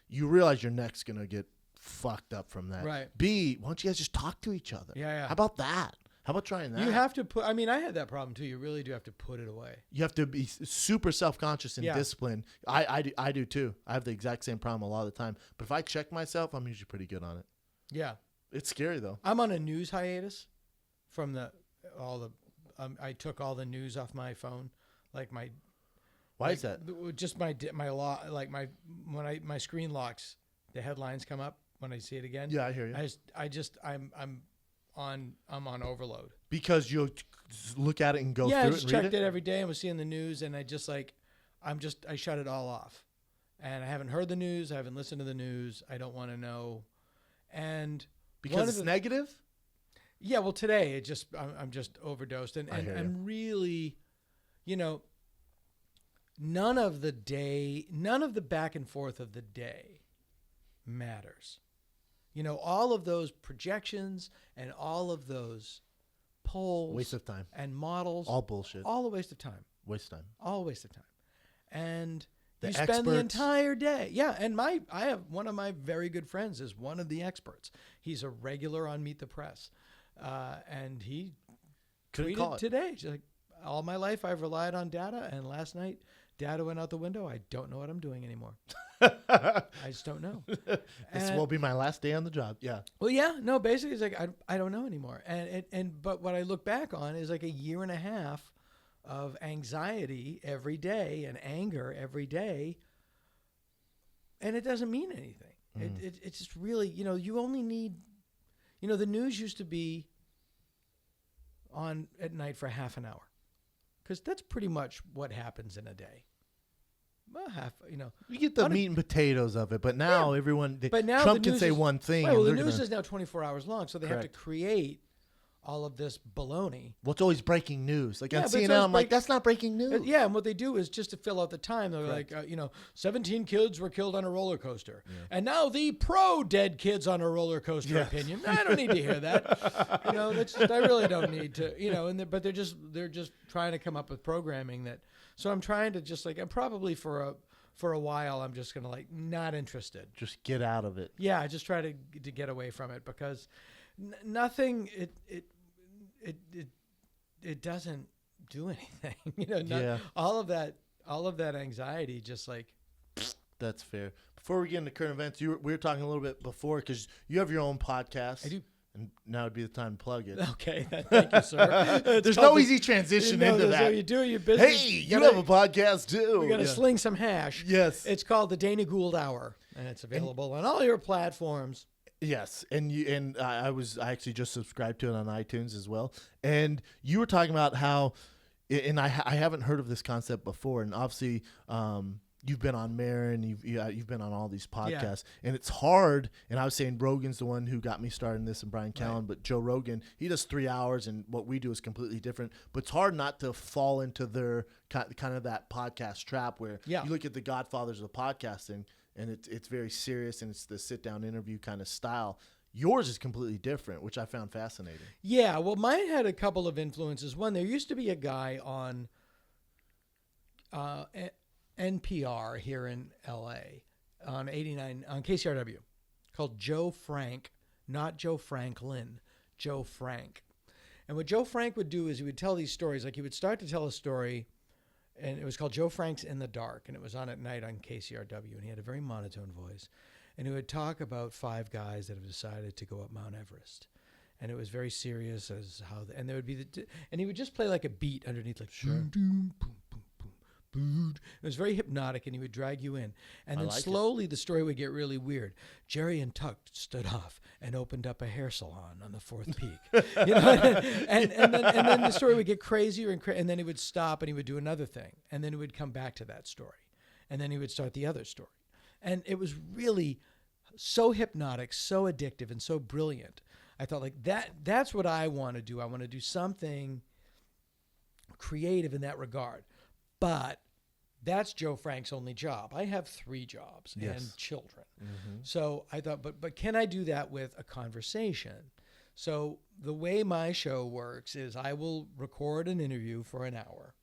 you realize your neck's going to get fucked up from that. Right. B, why don't you guys just talk to each other? Yeah. How about that? How about trying that? You have to put. I mean, I had that problem too. You really do have to put it away. You have to be super self-conscious and Yeah. disciplined. I do too. I have the exact same problem a lot of the time. But if I check myself, I'm usually pretty good on it. Yeah. It's scary though. I'm on a news hiatus from I took all the news off my phone, like my. Why like, is that? Just my like my screen locks. The headlines come up when I see it again. Yeah, I hear you. I'm on overload. Because you look at it and go Yeah, I through just it and read checked it? it every day and was seeing the news, and I shut it all off. And I haven't heard the news. I haven't listened to the news. I don't want to know. And Because it's negative? yeah, well, today I'm just overdosed, and I hear you. and really, none of the back and forth of the day matters. All of those projections and all of those polls, Waste of time. and models, All bullshit. all a waste of time. Waste of time. All a waste of time. And The you spend the experts- entire day. Yeah, and I have one of my very good friends is one of the experts. He's a regular on Meet the Press. And he Couldn't call tweeted it. today. She's like, all my life I've relied on data, and last night data went out the window. I don't know what I'm doing anymore. I just don't know. This will be my last day on the job. Yeah. Well, yeah, no, basically it's like I don't know anymore. But what I look back on is like a year and a half of anxiety every day and anger every day, and it doesn't mean anything. It's just really, you only need, the news used to be on at night for half an hour, because that's pretty much what happens in a day. Well, You get the meat and potatoes of it, but now everyone, But now Trump the can news say is- one thing. Well, and the they're news gonna- is now 24 hours long, so they have to Correct. create all of this baloney. Well, it's always breaking news. Like Yeah, on but it's CNN, always I'm like, that's not breaking news. Yeah, and what they do is just to fill out the time. They're Correct. like, 17 kids were killed on a roller coaster, and now the pro-dead kids on a roller coaster Yeah. opinion. I don't need to hear that. That's just, I really don't need to. But they're just trying to come up with programming that. So I'm trying to just I'm probably for a while I'm just gonna not interested. Just get out of it. Yeah, I just try to get away from it because nothing. It doesn't do anything. Yeah. All of that anxiety just That's fair. Before we get into current events, we were talking a little bit before because you have your own podcast. I do. And now would be the time to plug it. Okay, thank you, sir. There's no easy transition into So that. you do your business. Hey, you have a podcast too. We got to sling some hash. Yes. It's called the Dana Gould Hour, and it's available on all your platforms. Yes, and I actually just subscribed to it on iTunes as well. And you were talking about how, and I haven't heard of this concept before. And obviously, you've been on Marin, you've been on all these podcasts, and it's hard. And I was saying Rogan's the one who got me started in this, and Brian Callen, but Joe Rogan, he does 3 hours, and what we do is completely different. But it's hard not to fall into their kind of that podcast trap where you look at the godfathers of podcasting, and it's very serious, and it's the sit down interview kind of style. Yours is completely different, which I found fascinating. Yeah, well, mine had a couple of influences. One, there used to be a guy on NPR here in LA on 89 on KCRW called Joe Frank, not Joe Franklin, Joe Frank. And what Joe Frank would do is he would tell these stories. Like he would start to tell a story, and it was called Joe Frank's in the Dark, and it was on at night on KCRW, and he had a very monotone voice. And he would talk about 5 guys that have decided to go up Mount Everest. And it was very serious as how, and there would be and he would just play like a beat underneath, like boom, boom, boom, boom, boom. It was very hypnotic, and he would drag you in. And then slowly the story would get really weird. Jerry and Tuck stood off and opened up a hair salon on the 4th peak. and then the story would get crazier and then he would stop and he would do another thing, and then he would come back to that story, and then he would start the other story. And it was really so hypnotic, so addictive, and so brilliant. I thought that's what I want to do. I want to do something creative in that regard. But that's Joe Frank's only job. I have 3 jobs and children. Mm-hmm. So I thought, but can I do that with a conversation? So the way my show works is I will record an interview for an hour,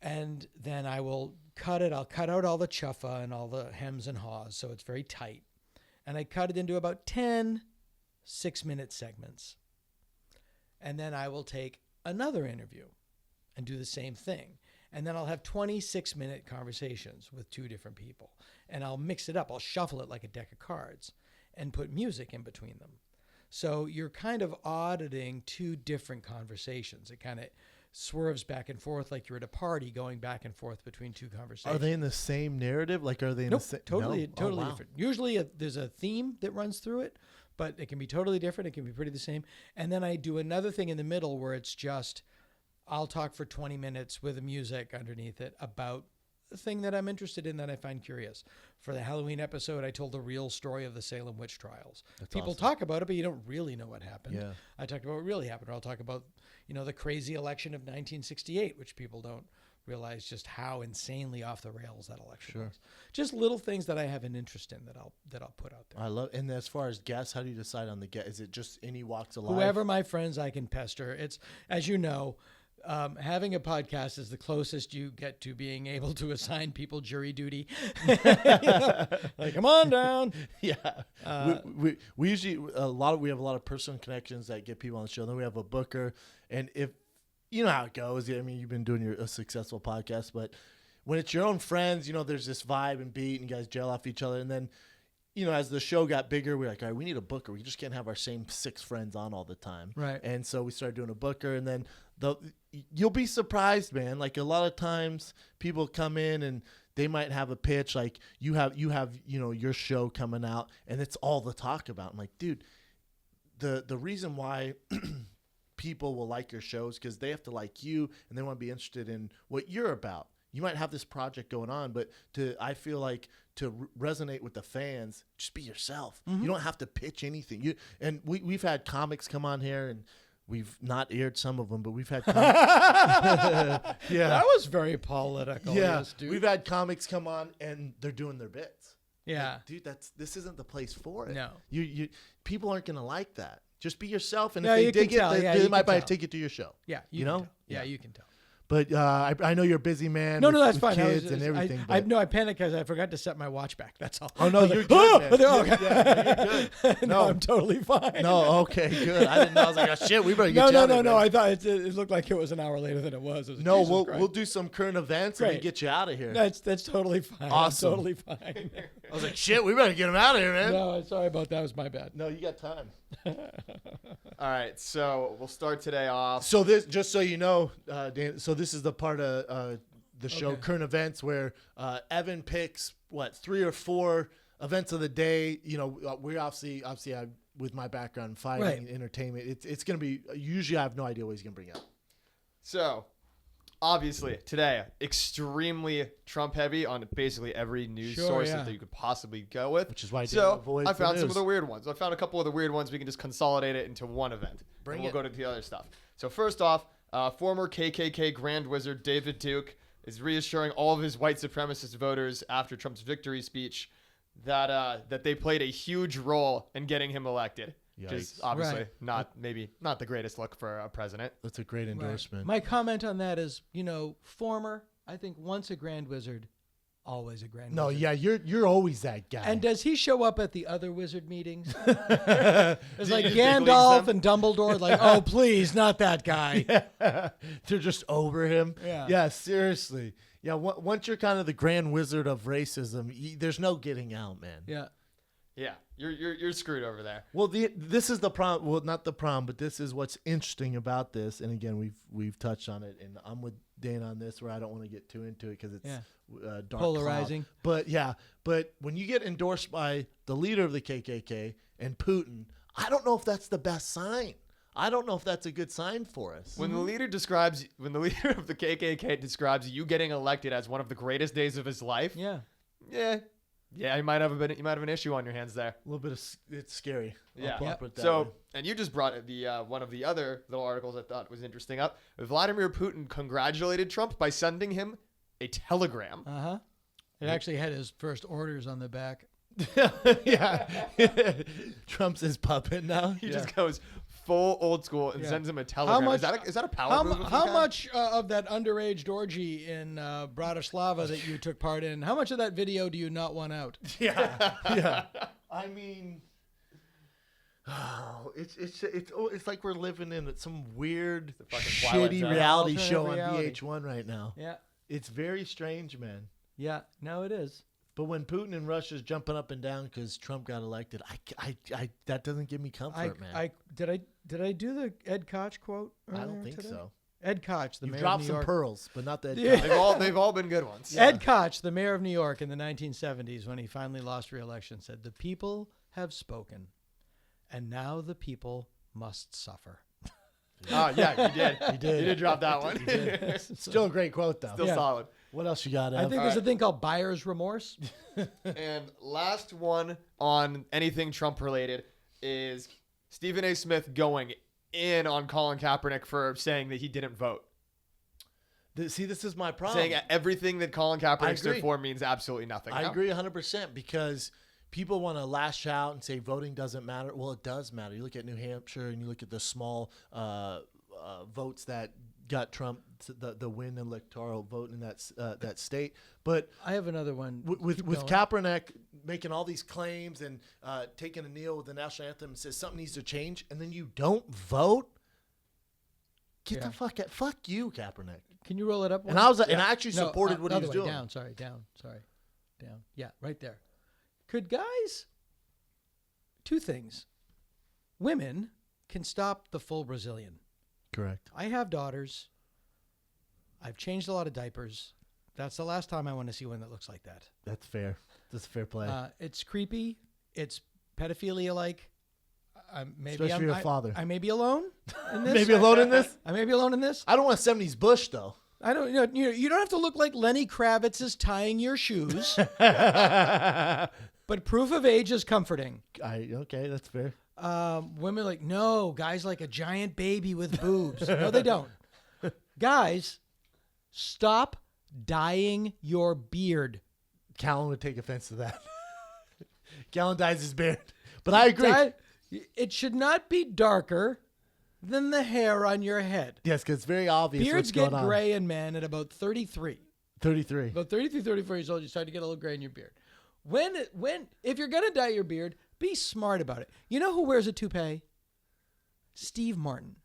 and then I will cut it. I'll cut out all the chuffa and all the hems and haws, so it's very tight. and I cut it into about 10 6-minute segments. And then I will take another interview and do the same thing. And then I'll have 26-minute conversations with 2 different people. And I'll mix it up. I'll shuffle it like a deck of cards and put music in between them. So you're kind of auditing 2 different conversations. It kind of swerves back and forth like you're at a party going back and forth between 2 conversations. Are they in the same narrative? Like, are they in Nope, the same? totally No? Oh, wow. different. Usually there's a theme that runs through it, but it can be totally different. It can be pretty the same. And then I do another thing in the middle where it's just, I'll talk for 20 minutes with the music underneath it about the thing that I'm interested in that I find curious. For the Halloween episode, I told the real story of the Salem witch trials. That's People awesome. talk about it, but you don't really know what happened. Yeah. I talked about what really happened. Or I'll talk about, the crazy election of 1968, which people don't realize just how insanely off the rails that election Sure. was. Just little things that I have an interest in that I'll put out there. I love. And as far as guests, how do you decide on the guest? Is it just any walks of life? Whoever my friends I can pester. It's, as you know, having a podcast is the closest you get to being able to assign people jury duty. Like, come on down. Yeah. We usually we have a lot of personal connections that get people on the show. Then we have a booker, and if you know how it goes. I mean, you've been doing a successful podcast, but when it's your own friends, there's this vibe and beat, and you guys gel off each other. And then, as the show got bigger, we're like, all right, we need a booker. We just can't have our same 6 friends on all the time. Right. And so we started doing a booker, and then you'll be surprised, man. Like, a lot of times people come in and they might have a pitch like you have your show coming out, and it's all the talk about. I'm like, dude, the reason why people will like your shows because they have to like you and they want to be interested in what you're about. You might have this project going on, but I feel like to resonate with the fans, just be yourself. Mm-hmm. You don't have to pitch anything. We've had comics come on here, and we've not aired some of them, but we've had comics. Yeah. That was very political. Yeah. Yes, dude. We've had comics come on and they're doing their bits. Yeah. Like, dude, this isn't the place for it. No. You people aren't going to like that. Just be yourself, and No, if you they can dig tell. it, Yeah, they you might can buy a tell. ticket to your show. Yeah. You can know? tell. Yeah, you can tell. But I know you're a busy man. No, with, that's with fine. Kids and everything. I panicked because I forgot to set my watch back. That's all. Oh, no, I was you're like, good, man. Oh, okay. Yeah, you're good. No, No. I'm totally fine. No, okay, good. I didn't know. I was like, oh, shit, we better get you No. out of here. I thought it looked like it was an hour later than it was. It was No, Jesus we'll Christ. do some current events and Great. we get you out of here. That's totally fine. Awesome. I'm totally fine. I was like, shit, we better get him out of here, man. No, sorry about that. It was my bad. No, you got time. All right, so we'll start today off. So this, just so you know, Dan, so this is the part of the show, Okay. current events, where Evan picks 3 or 4 events of the day. We obviously with my background in fighting Right. and entertainment, it's going to be. Usually, I have no idea what he's going to bring up. So, obviously, today, extremely Trump heavy on basically every news Sure, source yeah. that you could possibly go with. Which is why I didn't so avoid I the found some news. of the weird ones. I found a couple of the weird ones. We can just consolidate it into one event. Bring and we'll it. go to the other stuff. So first off, former KKK Grand Wizard David Duke is reassuring all of his white supremacist voters after Trump's victory speech that they played a huge role in getting him elected. Which is Yikes. obviously Right. not the greatest look for a president. That's a great endorsement. My comment on that is, former, I think once a Grand Wizard, always a Grand No, Wizard. yeah, you're always that guy. And does he show up at the other wizard meetings? Do It's like you think he Gandalf leaves them? and Dumbledore, like, oh, please, not that guy. They're just over him. Yeah. Seriously. Yeah, once you're kind of the grand wizard of racism, there's no getting out, man. Yeah. Yeah, you're screwed over there. Well, this is the problem. Well, not the problem, but this is what's interesting about this. And again, we've touched on it, and I'm with Dana on this, where I don't want to get too into it because it's dark Polarizing. cloud. But when you get endorsed by the leader of the KKK and Putin, I don't know if that's the best sign. I don't know if that's a good sign for us. When the leader of the KKK describes you getting elected as one of the greatest days of his life, Yeah. yeah, you might have an issue on your hands there. A little bit of it's scary. Yeah. I'll put it that way. So, and you just brought the one of the other little articles I thought was interesting up. Vladimir Putin congratulated Trump by sending him a telegram. Uh-huh. It actually had his first orders on the back. yeah, Trump's his puppet now. He just goes full old school and Yeah. sends him a telegram. much- is that a power move? of some How kind? much of that underage orgy in Bratislava that you took part in, how much of that video do you not want out? Yeah. I mean, it's like we're living in some weird, fucking Twilight shitty Zone. reality Alternate show reality. on VH1 right now. Yeah. It's very strange, man. Yeah. No, it is. But when Putin and Russia's jumping up and down because Trump got elected, I that doesn't give me comfort, man. Did I do the Ed Koch quote? I don't earlier think today? so. Ed Koch, the You've mayor dropped of New some York. pearls, but not that. Yeah. They've all been good ones. Ed Koch, the mayor of New York in the 1970s, when he finally lost re-election, said, "The people have spoken, and now the people must suffer." Oh yeah, you did. You did. You did drop that one. Still a great quote, though. Still Yeah. solid. What else you got, I Ev? think there's a thing called buyer's remorse. And last one on anything Trump related is Stephen A. Smith going in on Colin Kaepernick for saying that he didn't vote. See, this is my problem. Saying everything that Colin I Kaepernick stood agree. for means absolutely nothing. I No. agree 100% because people want to lash out and say voting doesn't matter. Well, it does matter. You look at New Hampshire and you look at the small votes that got Trump the win electoral vote in that state. But I have another one. with Keep going. Kaepernick making all these claims and taking a kneel with the national anthem and says something needs to change, and then you don't vote. Get Yeah. the fuck out! Fuck you, Kaepernick. Can you roll it up? And one? I was, and I actually No, supported what he other was way, doing. Down, sorry, down. Yeah, right there. Could guys, two things. Women can stop the full Brazilian. Correct. I have daughters. I've changed a lot of diapers. That's the last time I want to see one that looks like that. That's fair. That's a fair play. It's creepy. It's pedophilia-like. Especially your father. I may be alone in this. Maybe alone in this. I may be alone in this. I don't want 70s Bush though. I don't. You don't have to look like Lenny Kravitz is tying your shoes. But proof of age is comforting. Okay, that's fair. Women like, no, guys like a giant baby with boobs. No, they don't. Guys, stop dyeing your beard. Callan would take offense to that. Callan dyes his beard. But I agree. It should not be darker than the hair on your head. Yes, because it's very obvious Beards what's get going on. gray in men at about 33. 33. About 33, 34 years old, you start to get a little gray in your beard. If you're going to dye your beard, be smart about it. You know who wears a toupee? Steve Martin.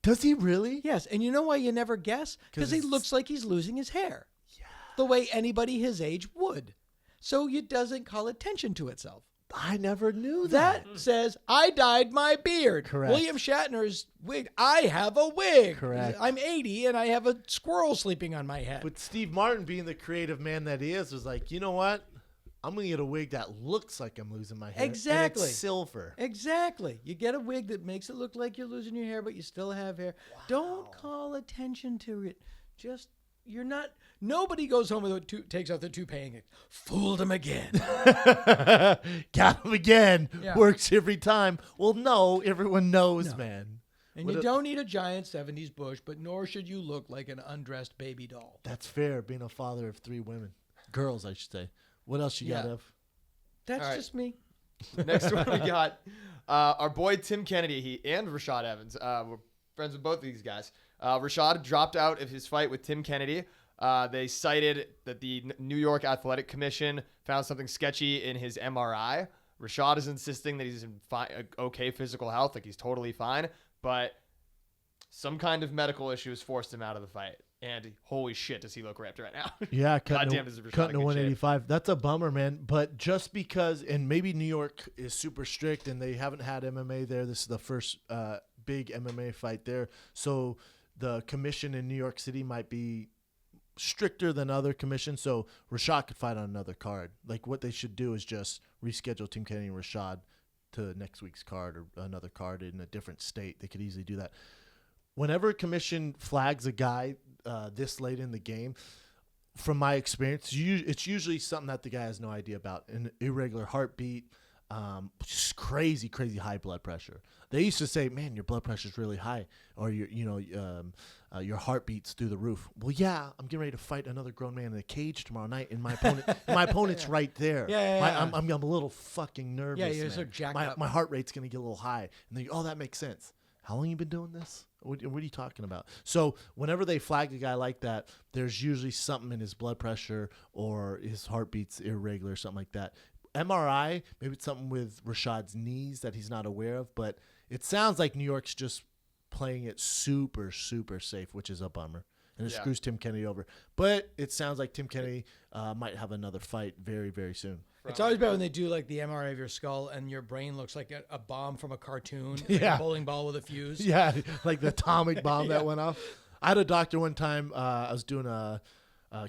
Does he really? Yes, and you know why you never guess? Because he looks like he's losing his hair. Yeah. The way anybody his age would. So it doesn't call attention to itself. I never knew That says, I dyed my beard. Correct. William Shatner's wig. I have a wig. Correct. I'm 80 and I have a squirrel sleeping on my head. But Steve Martin, being the creative man that he is, was like, you know what? I'm going to get a wig that looks like I'm losing my hair. Exactly. And it's silver. Exactly. You get a wig that makes it look like you're losing your hair, but you still have hair. Wow. Don't call attention to it. Just, you're not, nobody goes home with takes out the toupee and fooled him again. Got him again. Yeah. Works every time. Well, no, everyone knows, man. And you don't need a giant 70s bush, but nor should you look like an undressed baby doll. That's fair, being a father of 3 women. Girls, I should say. What else you got, Ev? That's All right. just me. Next one we got our boy Tim Kennedy and Rashad Evans. We're friends with both of these guys. Rashad dropped out of his fight with Tim Kennedy. They cited that the New York Athletic Commission found something sketchy in his MRI. Rashad is insisting that he's in okay physical health, like he's totally fine, but some kind of medical issues forced him out of the fight. And holy shit, does he look ripped right now? Yeah, Goddamn, does Rashad cutting to in good shape. 185. That's a bummer, man. But just because, and maybe New York is super strict and they haven't had MMA there. This is the first big MMA fight there. So the commission in New York City might be stricter than other commissions. So Rashad could fight on another card. Like what they should do is just reschedule Tim Kennedy and Rashad to next week's card or another card in a different state. They could easily do that. Whenever a commission flags a guy this late in the game, from my experience, it's usually something that the guy has no idea about. An irregular heartbeat, just crazy high blood pressure. They used to say, "Man, your blood pressure is really high," or your heartbeat's through the roof. Well, yeah, I'm getting ready to fight another grown man in a cage tomorrow night, and my opponent's right there. Yeah. I'm a little fucking nervous. Yeah, you're man. so jacked up. My heart rate's gonna get a little high, and they, that makes sense. How long you been doing this? What are you talking about? So whenever they flag a guy like that, there's usually something in his blood pressure or his heartbeat's irregular, something like that. MRI, maybe it's something with Rashad's knees that he's not aware of, but it sounds like New York's just playing it super, super safe, which is a bummer. And it screws Tim Kennedy over. But it sounds like Tim Kennedy might have another fight very, very soon. It's always bad when they do like the MRI of your skull and your brain looks like a bomb from a cartoon, like Yeah. a bowling ball with a fuse. Yeah, like the atomic bomb that went off. I had a doctor one time. I was doing a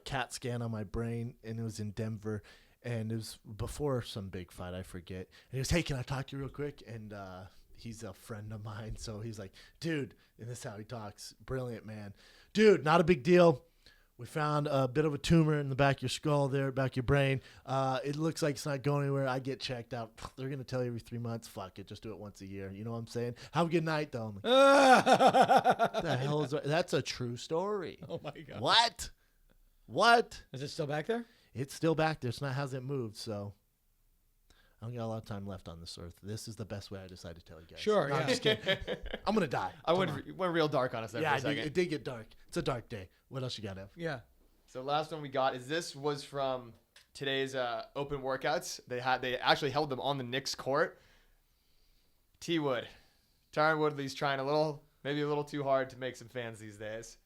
CAT scan on my brain, and it was in Denver. And it was before some big fight, I forget. And he was, hey, can I talk to you real quick? And he's a friend of mine. So he's like, dude, and this is how he talks. Brilliant, man. Dude, not a big deal. We found a bit of a tumor in the back of your skull there, back of your brain. It looks like it's not going anywhere. I get checked out. They're going to tell you every 3 months. Fuck it. Just do it once a year. You know what I'm saying? Have a good night, though. I'm like, what the hell is that? That's a true story. Oh, my God. What? Is it still back there? It's still back there. It hasn't moved, so I don't got a lot of time left on this earth. This is the best way I decided to tell you guys. Sure, No, I'm yeah. just kidding. I'm going to die. I went real dark on us there Yeah, for a second. it did get dark. It's a dark day. What else you got, Ev? Yeah. So last one we got is this was from today's open workouts. They actually held them on the Knicks court. T Wood, Tyron Woodley's trying maybe a little too hard to make some fans these days.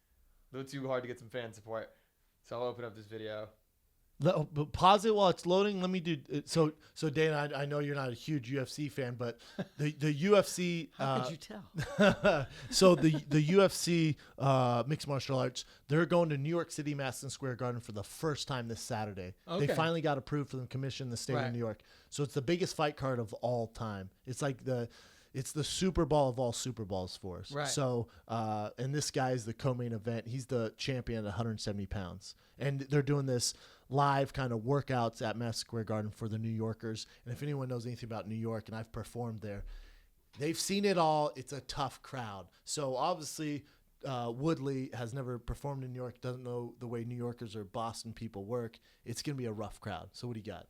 A little too hard to get some fan support. So I'll open up this video. But pause it while it's loading. Let me do so. Dana, I know you're not a huge UFC fan, but the UFC. How could you tell? So the UFC mixed martial arts, they're going to New York City, Madison Square Garden for the first time this Saturday. Okay. They finally got approved from the commission in the state of New York. So it's the biggest fight card of all time. It's like it's the Super Bowl of all Super Bowls for us. Right. So, and this guy is the co-main event. He's the champion at 170 pounds. And they're doing this live kind of workouts at Madison Square Garden for the New Yorkers. And if anyone knows anything about New York, and I've performed there, they've seen it all. It's a tough crowd. So obviously, Woodley has never performed in New York, doesn't know the way New Yorkers or Boston people work. It's going to be a rough crowd. So what do you got?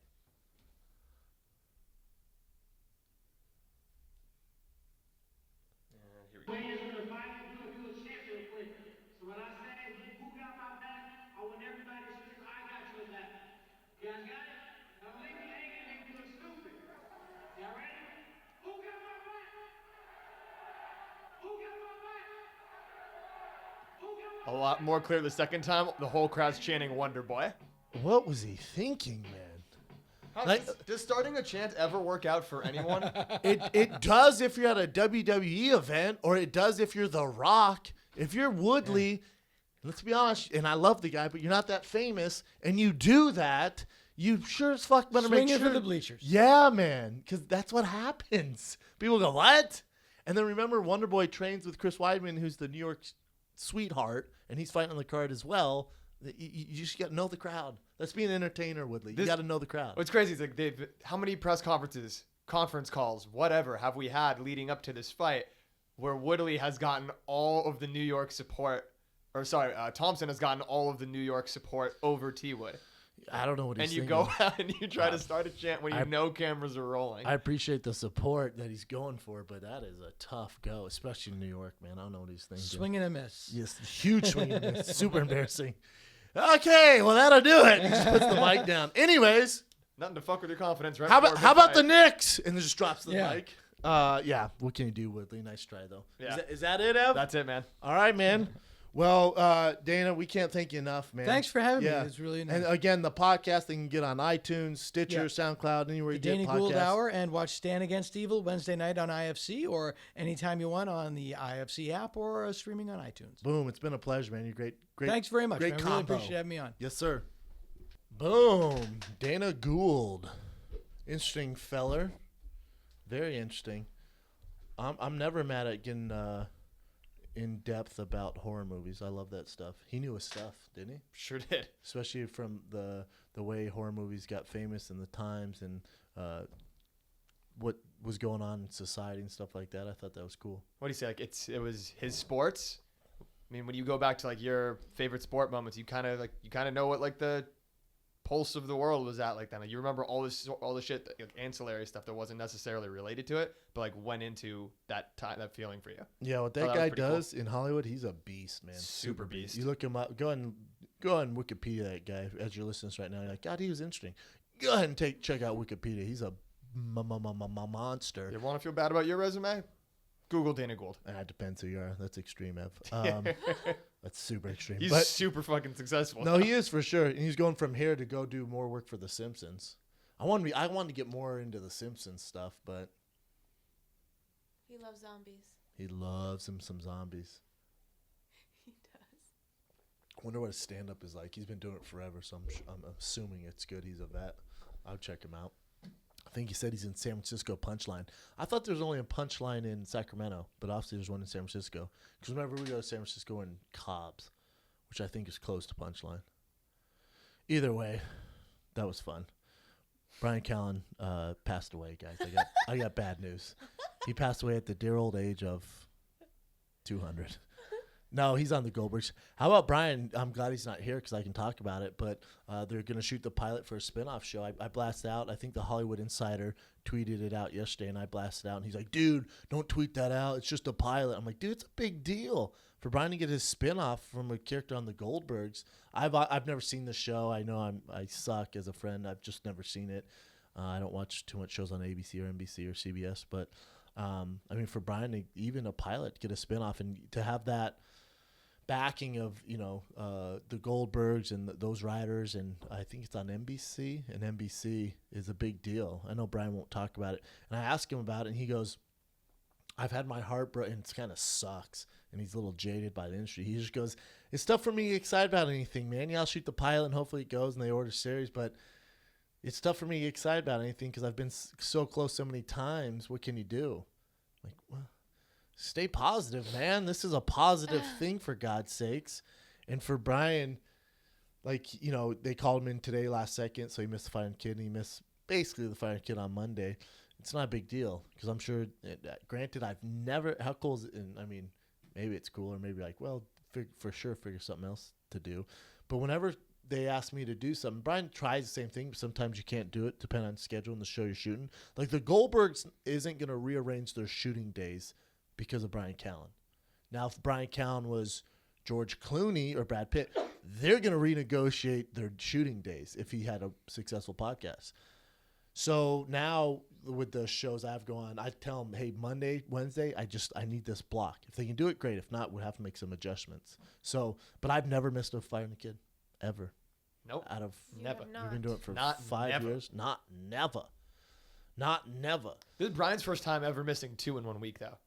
A lot more clear the second time. The whole crowd's chanting Wonder Boy. What was he thinking, man? Does starting a chant ever work out for anyone? It does if you're at a WWE event, or it does if you're The Rock. If you're Woodley, let's be honest, and I love the guy, but you're not that famous, and you do that, you sure as fuck better Swing make it sure. for the bleachers. Yeah, man, because that's what happens. People go, what? And then remember, Wonder Boy trains with Chris Weidman, who's the New York sweetheart, and he's fighting on the card as well. You just got to know the crowd. Let's be an entertainer, Woodley. You got to know the crowd. What's crazy is like how many press conferences, conference calls, whatever have we had leading up to this fight where Woodley has gotten all of the New York support, Thompson has gotten all of the New York support over T Wood. I don't know what he's And you thinking. go out and you try to start a chant when you know cameras are rolling. I appreciate the support that he's going for, but that is a tough go, especially in New York, man. I don't know what he's thinking. Swing and a miss. Yes, huge swing and miss. Super embarrassing. Okay, well, that'll do it. He just puts the mic down. Anyways, Nothing to fuck with your confidence, right? how before a about big the fight. Knicks? And then just drops the Yeah. mic. Yeah, what can you do, Woodley? Nice try, though. Yeah. Is that it, Ev? That's it, man. All right, man. Well, Dana, we can't thank you enough, man. Thanks for having me. It's really nice. And again, the podcast they can get on iTunes, Stitcher, Yeah. SoundCloud, anywhere The you get Dana podcasts. Gould Hour, and watch Stand Against Evil Wednesday night on IFC, or anytime you want on the IFC app, or streaming on iTunes. Boom! It's been a pleasure, man. You're great. Thanks very much. Great man. I really combo. appreciate you having me on. Yes, sir. Boom. Dana Gould. Interesting feller. Very interesting. I'm never mad at getting in depth about horror movies. I love that stuff. He knew his stuff, didn't he? Sure did. Especially from the way horror movies got famous in the times and what was going on in society and stuff like that. I thought that was cool. What do you say? Like it was his sports. I mean, when you go back to like your favorite sport moments, you kind of know what like the pulse of the world was at like then. Like you remember all the shit, like ancillary stuff that wasn't necessarily related to it, but like went into that time, that feeling for you. Yeah, what that that was guy pretty does in Hollywood, he's a beast, man. Super beast. You look him up. Go on Wikipedia that guy as you're listening to this right now. You're like, God, he was interesting. go ahead and check out Wikipedia. He's a monster. You want to feel bad about your resume? Google Dana Gould. That depends who you are. That's extreme, Ev. That's super extreme. He's but super fucking successful. no, he is for sure. And he's going from here to go do more work for The Simpsons. I wanted to get more into The Simpsons stuff, but He loves zombies. he loves him some zombies. He does. I wonder what his stand-up is like. He's been doing it forever, so I'm assuming it's good. He's a vet. I'll check him out. I think he said he's in San Francisco Punchline. I thought there was only a Punchline in Sacramento, but obviously there's one in San Francisco. Because whenever we go to San Francisco in Cobb's, which I think is close to Punchline. Either way, that was fun. Brian Callen passed away, guys. I got bad news. He passed away at the dear old age of 200. No, he's on the Goldbergs. How about Brian? I'm glad he's not here because I can talk about it. But they're going to shoot the pilot for a spinoff show. I blasted out. I think the Hollywood Insider tweeted it out yesterday, and I blasted out. And he's like, dude, don't tweet that out. It's just a pilot. I'm like, dude, it's a big deal for Brian to get his spinoff from a character on the Goldbergs. I've never seen the show. I know I suck as a friend. I've just never seen it. I don't watch too much shows on ABC or NBC or CBS. But, I mean, for Brian, even a pilot, get a spinoff and to have that backing of the Goldbergs and those writers, and I think it's on NBC, and NBC is a big deal. I know Brian won't talk about it, and I asked him about it, and he goes, I've had my heart broken, and it kind of sucks, and he's a little jaded by the industry. He just goes, it's tough for me to get excited about anything, man. Yeah, I'll shoot the pilot, and hopefully it goes, and they order series, but it's tough for me to get excited about anything because I've been so close so many times. What can you do? Like, well, stay positive, man. This is a positive thing, for God's sakes. And for Brian, like, they called him in today last second, so he missed the Fighting Kid, and he missed basically the Fighting Kid on Monday. It's not a big deal because I'm sure, granted, I've never, how cool is it? And I mean, maybe it's cool or maybe like, well, for sure figure something else to do. But whenever they ask me to do something, Brian tries the same thing, but sometimes you can't do it depending on schedule and the show you're shooting. Like the Goldbergs isn't going to rearrange their shooting days because of Brian Callen. Now, if Brian Callen was George Clooney or Brad Pitt, they're going to renegotiate their shooting days if he had a successful podcast. So now with the shows I've gone, I tell them, hey, Monday, Wednesday, I need this block. If they can do it, great. If not, we'll have to make some adjustments. So, but I've never missed a Fighting Kid, ever. Nope. Out of never. We've been doing it for Not 5 never. years. Not never. This is Brian's first time ever missing 2 in 1 week, though.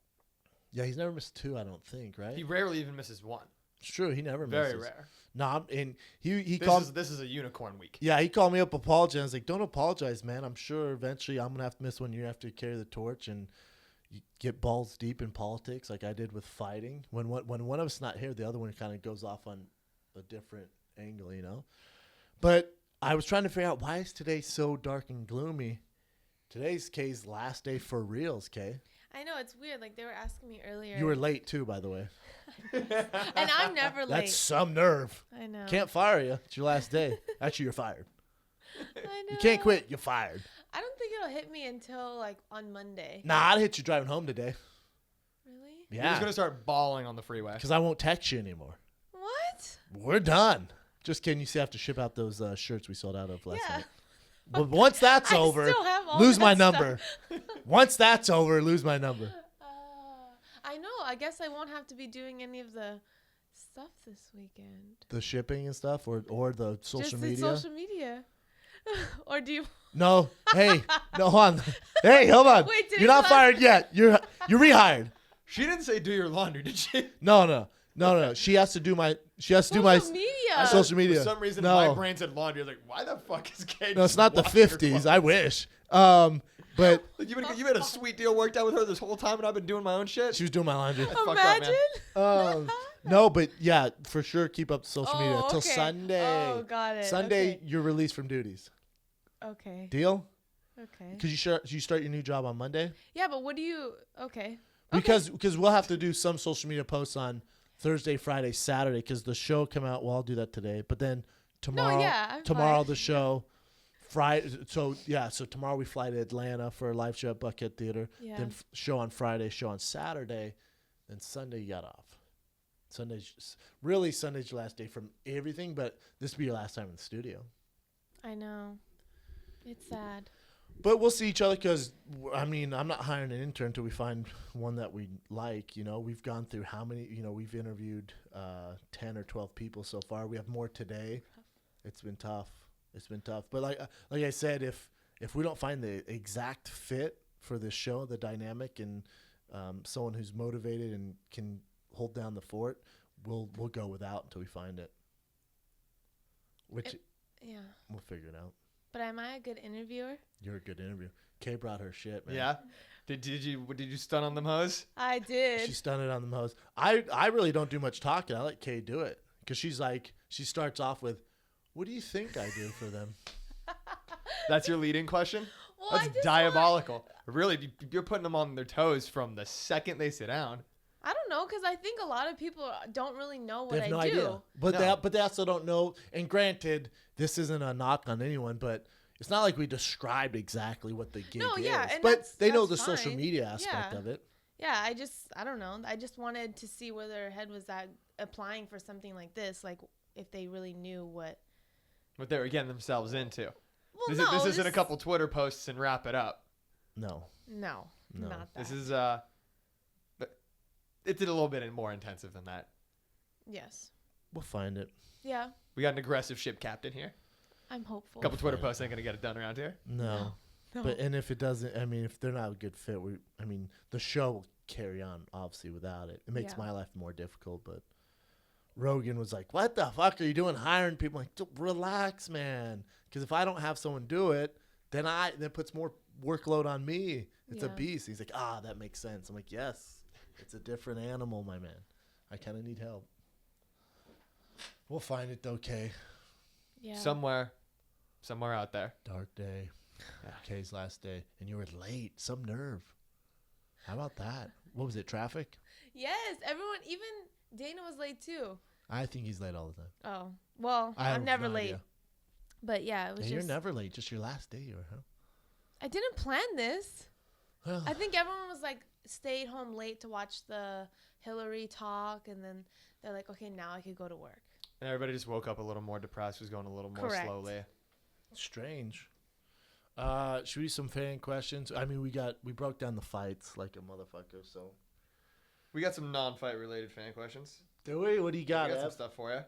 Yeah, he's never missed 2, I don't think, right? He rarely even misses 1. It's true. He never misses. Very rare. No, and he This called. is a unicorn week. Yeah, he called me up apologizing. I was like, don't apologize, man. I'm sure eventually I'm going to have to miss 1 year after you carry the torch and you get balls deep in politics like I did with fighting. When one of us not here, the other one kind of goes off on a different angle, But I was trying to figure out why is today so dark and gloomy. Today's Kay's last day for reals, Kay. I know, it's weird. Like, they were asking me earlier. You were late, too, by the way. And I'm never late. That's some nerve. I know. Can't fire you. It's your last day. Actually, you're fired. I know. You can't quit. You're fired. I don't think it'll hit me until, like, on Monday. Nah, I'd hit you driving home today. Really? He's Yeah. going to start bawling on the freeway. Because I won't text you anymore. What? We're done. Just kidding. You still have to ship out those shirts we sold out of last Yeah. night. But once that's I over, still have all lose that my stuff. number. Once that's over, lose my number. I know. I guess I won't have to be doing any of the stuff this weekend. The shipping and stuff, or the social Just media. the social media. Or do you? No, hey, no, hold on. Hey, hold on. Wait, did You're it not last- fired yet. You're rehired. She didn't say do your laundry, did she? No. She has to do my. Social media. social media. For some reason, No. my brain said laundry. I was like, why the fuck is Kate? No, it's not the washing her 50s. clothes? I wish. But Like, you had a sweet deal worked out with her this whole time, and I've been doing my own shit. she was doing my laundry. That's fucked up, man. Imagine. No, but yeah, for sure, keep up the social media Oh, until okay. Sunday. Oh, got it. Sunday, Okay. you're released from duties. Okay. Deal? Okay. Because you start your new job on Monday. Yeah, but what do you? Okay. Because we'll have to do some social media posts on Thursday, Friday, Saturday. Because the show come out. Well, I'll do that today. But then tomorrow, I'm tomorrow fine. the show. Friday. So tomorrow we fly to Atlanta for a live show at Buckhead Theater. Yeah. Then show on Friday, show on Saturday, then Sunday you got off. Sunday's your last day from everything. But this will be your last time in the studio. I know. It's sad. But we'll see each other because, I mean, I'm not hiring an intern until we find one that we like. You know, we've gone through how many, you know, we've interviewed 10 or 12 people so far. We have more today. It's been tough. It's been tough. But like I said, if we don't find the exact fit for this show, the dynamic, and someone who's motivated and can hold down the fort, we'll go without until we find it. Yeah. We'll figure it out. But am I a good interviewer? You're a good interviewer. Kay brought her shit, man. Yeah. Did you stun on them hoes? I did. She stunned it on the most. I really don't do much talking. I let Kay do it because she starts off with, "What do you think I do for them?" That's your leading question? Well, I That's just diabolical. Really, you're putting them on their toes from the second they sit down. I don't know, because I think a lot of people don't really know what They have no I do. idea. But they also don't know. And granted, this isn't a knock on anyone, but it's not like we described exactly what the gig No, is. yeah, and but they know the that's social fine. media aspect Yeah. of it. Yeah, I don't know. I just wanted to see where their head was at applying for something like this, like if they really knew what. What they were getting themselves into. Well, This isn't a couple Twitter posts and wrap it up. No. No, No. not that. This is it's a little bit more intensive than that. Yes. We'll find it. Yeah, We got an aggressive ship captain here. I'm hopeful. A couple Twitter posts ain't gonna get it done around here. No. No. But and if it doesn't, I mean, if they're not a good fit, the show will carry on obviously without it. It makes Yeah. my life more difficult. But Rogan was like, "What the fuck are you doing hiring people?" I'm like, relax, man. Because if I don't have someone do it, then that puts more workload on me. It's a Yeah. beast. He's like, that makes sense. I'm like, yes, it's a different animal, my man. I kind of need help. We'll find it though, Kay. Yeah. Somewhere out there. Dark day. Yeah. Kay's last day, and you were late. Some nerve. How about that? What was it? Traffic? Yes, everyone, even Dana was late too. I think he's late all the time. Oh, well, I have I'm never no late. idea. But yeah, it was Yeah, just. you're never late. Just your last day, you were, huh? I didn't plan this. Well, I think everyone was like stayed home late to watch the Hillary talk, and then they're like, okay, now I could go to work. And everybody just woke up a little more depressed, was going a little more Correct. slowly. strange. Should we do some fan questions? I mean, we broke down the fights like a motherfucker. So We got some non-fight related fan questions. do we? What do you got? We got some Ev? stuff for you.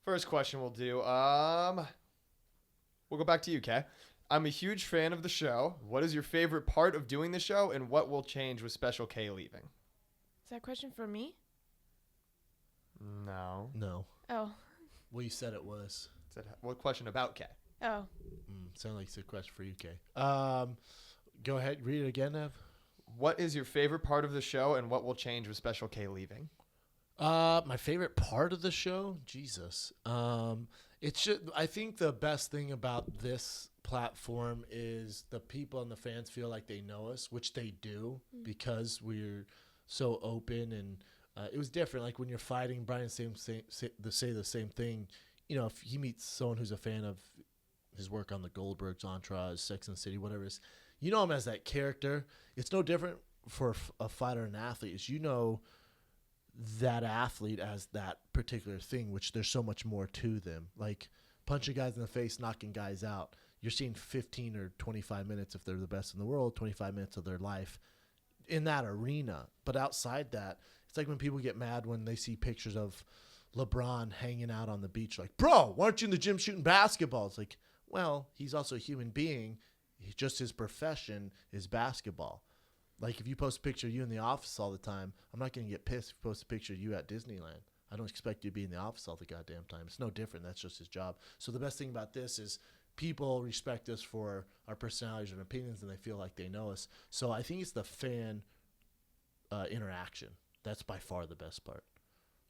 First question we'll do. We'll go back to you, Kay. I'm a huge fan of the show. What is your favorite part of doing the show, and what will change with Special K leaving? Is that a question for me? No. No. Oh. Well, you said it was. What question about Kay? Oh. Sound like it's a question for you, Kay. Go ahead. Read it again, Ev. What is your favorite part of the show, and what will change with Special K leaving? My favorite part of the show, Jesus. I think the best thing about this platform is the people and the fans feel like they know us, which they do because we're so open, and it was different. Like when you're fighting, Brian say the same thing. You know, if he meets someone who's a fan of his work on the Goldbergs, Entourage, Sex and the City, whatever it is, you know him as that character. It's no different for a fighter and an athlete. Is you know that athlete as that particular thing, which there's so much more to them. Like punching guys in the face, knocking guys out. You're seeing 15 or 25 minutes, if they're the best in the world, 25 minutes of their life in that arena. But outside that, it's like when people get mad when they see pictures of LeBron hanging out on the beach. Like, bro, why aren't you in the gym shooting basketball? It's like, well, he's also a human being. Just his profession is basketball. Like if you post a picture of you in the office all the time, I'm not going to get pissed if you post a picture of you at Disneyland. I don't expect you to be in the office all the goddamn time. It's no different. That's just his job. So the best thing about this is people respect us for our personalities and opinions, and they feel like they know us. So I think it's the fan interaction. That's by far the best part.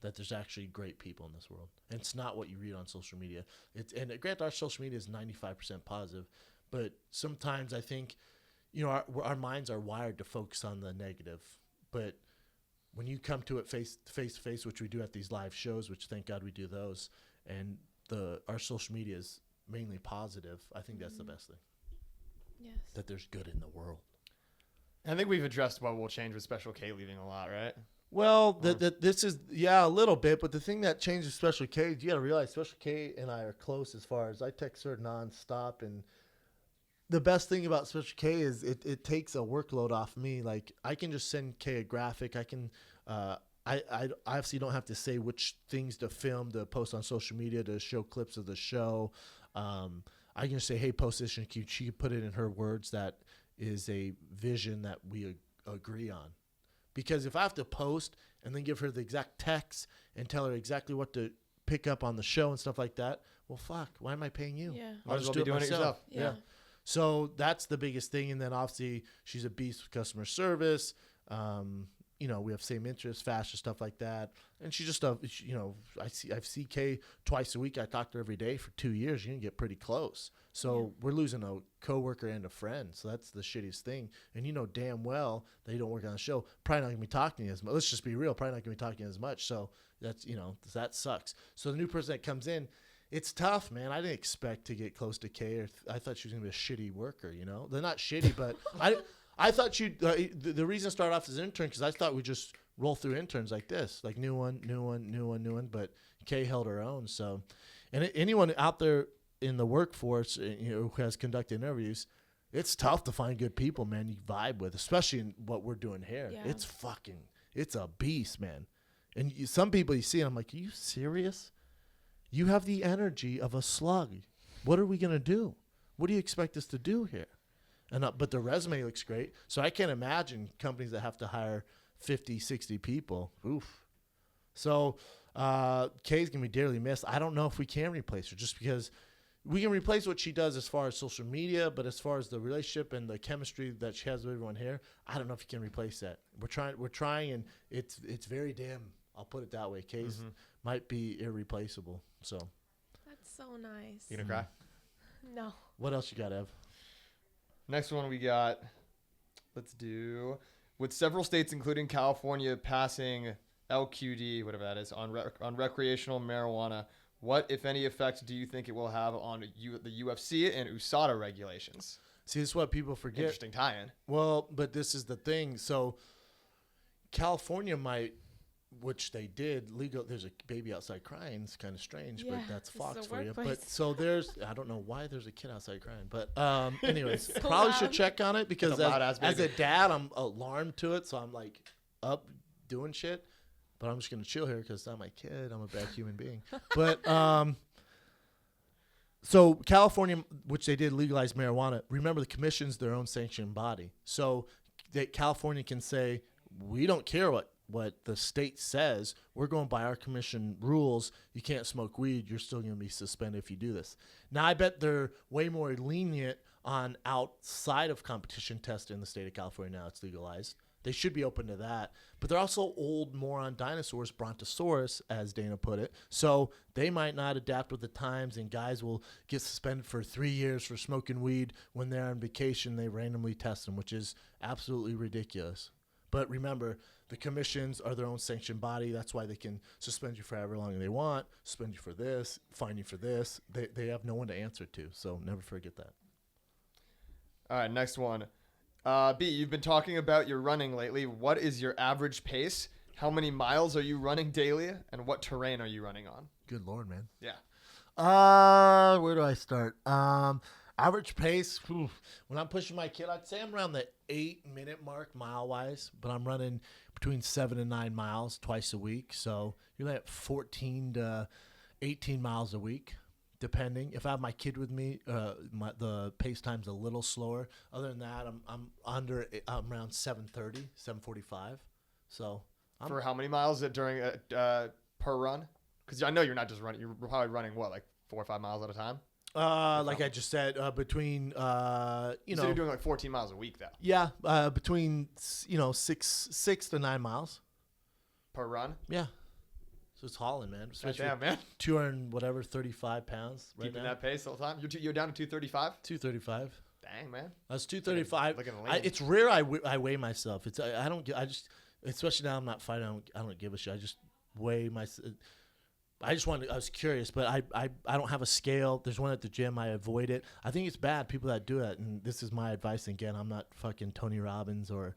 That there's actually great people in this world. And it's not what you read on social media. And granted, our social media is 95% positive, but sometimes I think, you know, our minds are wired to focus on the negative. But when you come to it face to face, which we do at these live shows, which thank God we do those, and our social media is mainly positive, I think that's the best thing. Yes. That there's good in the world. I think we've addressed what will change with Special K leaving a lot, right? Well, this is, a little bit, but the thing that changes Special K, you got to realize Special K and I are close as far as I text her nonstop, and the best thing about Special K is it takes a workload off me. Like I can just send K a graphic. I can I obviously don't have to say which things to film to post on social media to show clips of the show. I can just say, hey, post this, and she can put it in her words. That is a vision that we agree on. Because if I have to post and then give her the exact text and tell her exactly what to pick up on the show and stuff like that, well, fuck, why am I paying you? Yeah. Might as well be doing it yourself. Yeah. So that's the biggest thing. And then obviously she's a beast with customer service. You know, we have same interests, fashion, stuff like that. And she just, you know, I see Kay twice a week. I talk to her every day for 2 years. You can get pretty close. So we're losing a coworker and a friend. So that's the shittiest thing. And you know damn well that you don't work on the show. Probably not going to be talking to you as much. Let's just be real. Probably not going to be talking as much. So that's, you know, that sucks. So the new person that comes in, it's tough, man. I didn't expect to get close to Kay. Or I thought she was going to be a shitty worker, you know. They're not shitty, but I thought she'd the reason I started off as an intern because I thought we'd just roll through interns like this, like new one. But Kay held her own. So, and anyone out there in the workforce, you know, who has conducted interviews, it's tough to find good people, man. You vibe with, especially in what we're doing here. Yeah. It's a beast, man. And some people you see, and I'm like, are you serious? You have the energy of a slug. What are we gonna do? What do you expect us to do here? And but the resume looks great. So I can't imagine companies that have to hire 50, 60 people. Oof. So Kay's going to be dearly missed. I don't know if we can replace her just because we can replace what she does as far as social media, but as far as the relationship and the chemistry that she has with everyone here, I don't know if you can replace that. We're trying, and it's very dim. I'll put it that way. Kay's might be irreplaceable. So That's so nice. You gonna cry? No. what else you got, Ev? Next one we got, let's do, with several states, including California, passing LQD, whatever that is, on recreational marijuana, what, if any, effect do you think it will have on the UFC and USADA regulations? See, this is what people forget. Interesting tie-in. Well, but this is the thing. So California might, which they did, legal. There's a baby outside crying. It's kind of strange, but that's this is Fox a for you. workplace. But so I don't know why there's a kid outside crying. But anyways, So probably should loud. check on it because It's a loud-ass as a baby. dad, I'm alarmed to it. So I'm like up doing shit. But I'm just going to chill here because it's not my kid. I'm a bad human being. But so California, which they did legalize marijuana, remember the commission's their own sanctioned body. So California can say, we don't care what the state says. We're going by our commission rules. You can't smoke weed. You're still going to be suspended if you do this. Now, I bet they're way more lenient on outside of competition testing in the state of California now it's legalized. They should be open to that. But they're also old moron dinosaurs, brontosaurus, as Dana put it. So they might not adapt with the times, and guys will get suspended for 3 years for smoking weed when they're on vacation. They randomly test them, which is absolutely ridiculous. But remember, the commissions are their own sanctioned body. That's why they can suspend you for however long they want, suspend you for this, fine you for this. They have no one to answer to, so never forget that. All right, next one. B, you've been talking about your running lately. What is your average pace? How many miles are you running daily? And what terrain are you running on? Good Lord, man. Yeah. Where do I start? Average pace, when I'm pushing my kid, I'd say I'm around the 8-minute mark mile-wise, but I'm running between 7 and 9 miles twice a week. So you're at 14 to 18 miles a week, depending. If I have my kid with me, the pace time's a little slower. Other than that, I'm around 7:30, 7:45. So For how many miles during per run? Because I know you're not just running. You're probably running, what, like 4 or 5 miles at a time? Like I just said, between So you're doing like 14 miles a week, though, yeah, between 6 to 9 miles. per run? Yeah. So it's hauling, man. Especially Damn, man. 35 pounds right Keeping now. that pace the whole time? You're down to 235? 235. Dang, man. That's 235. Looking lean. It's rare I weigh myself. I don't. I just, especially now I'm not fighting. I don't give a shit. I just weigh myself. I was curious, but I don't have a scale. There's one at the gym. I avoid it. I think it's bad, people that do it. And this is my advice. Again, I'm not fucking Tony Robbins or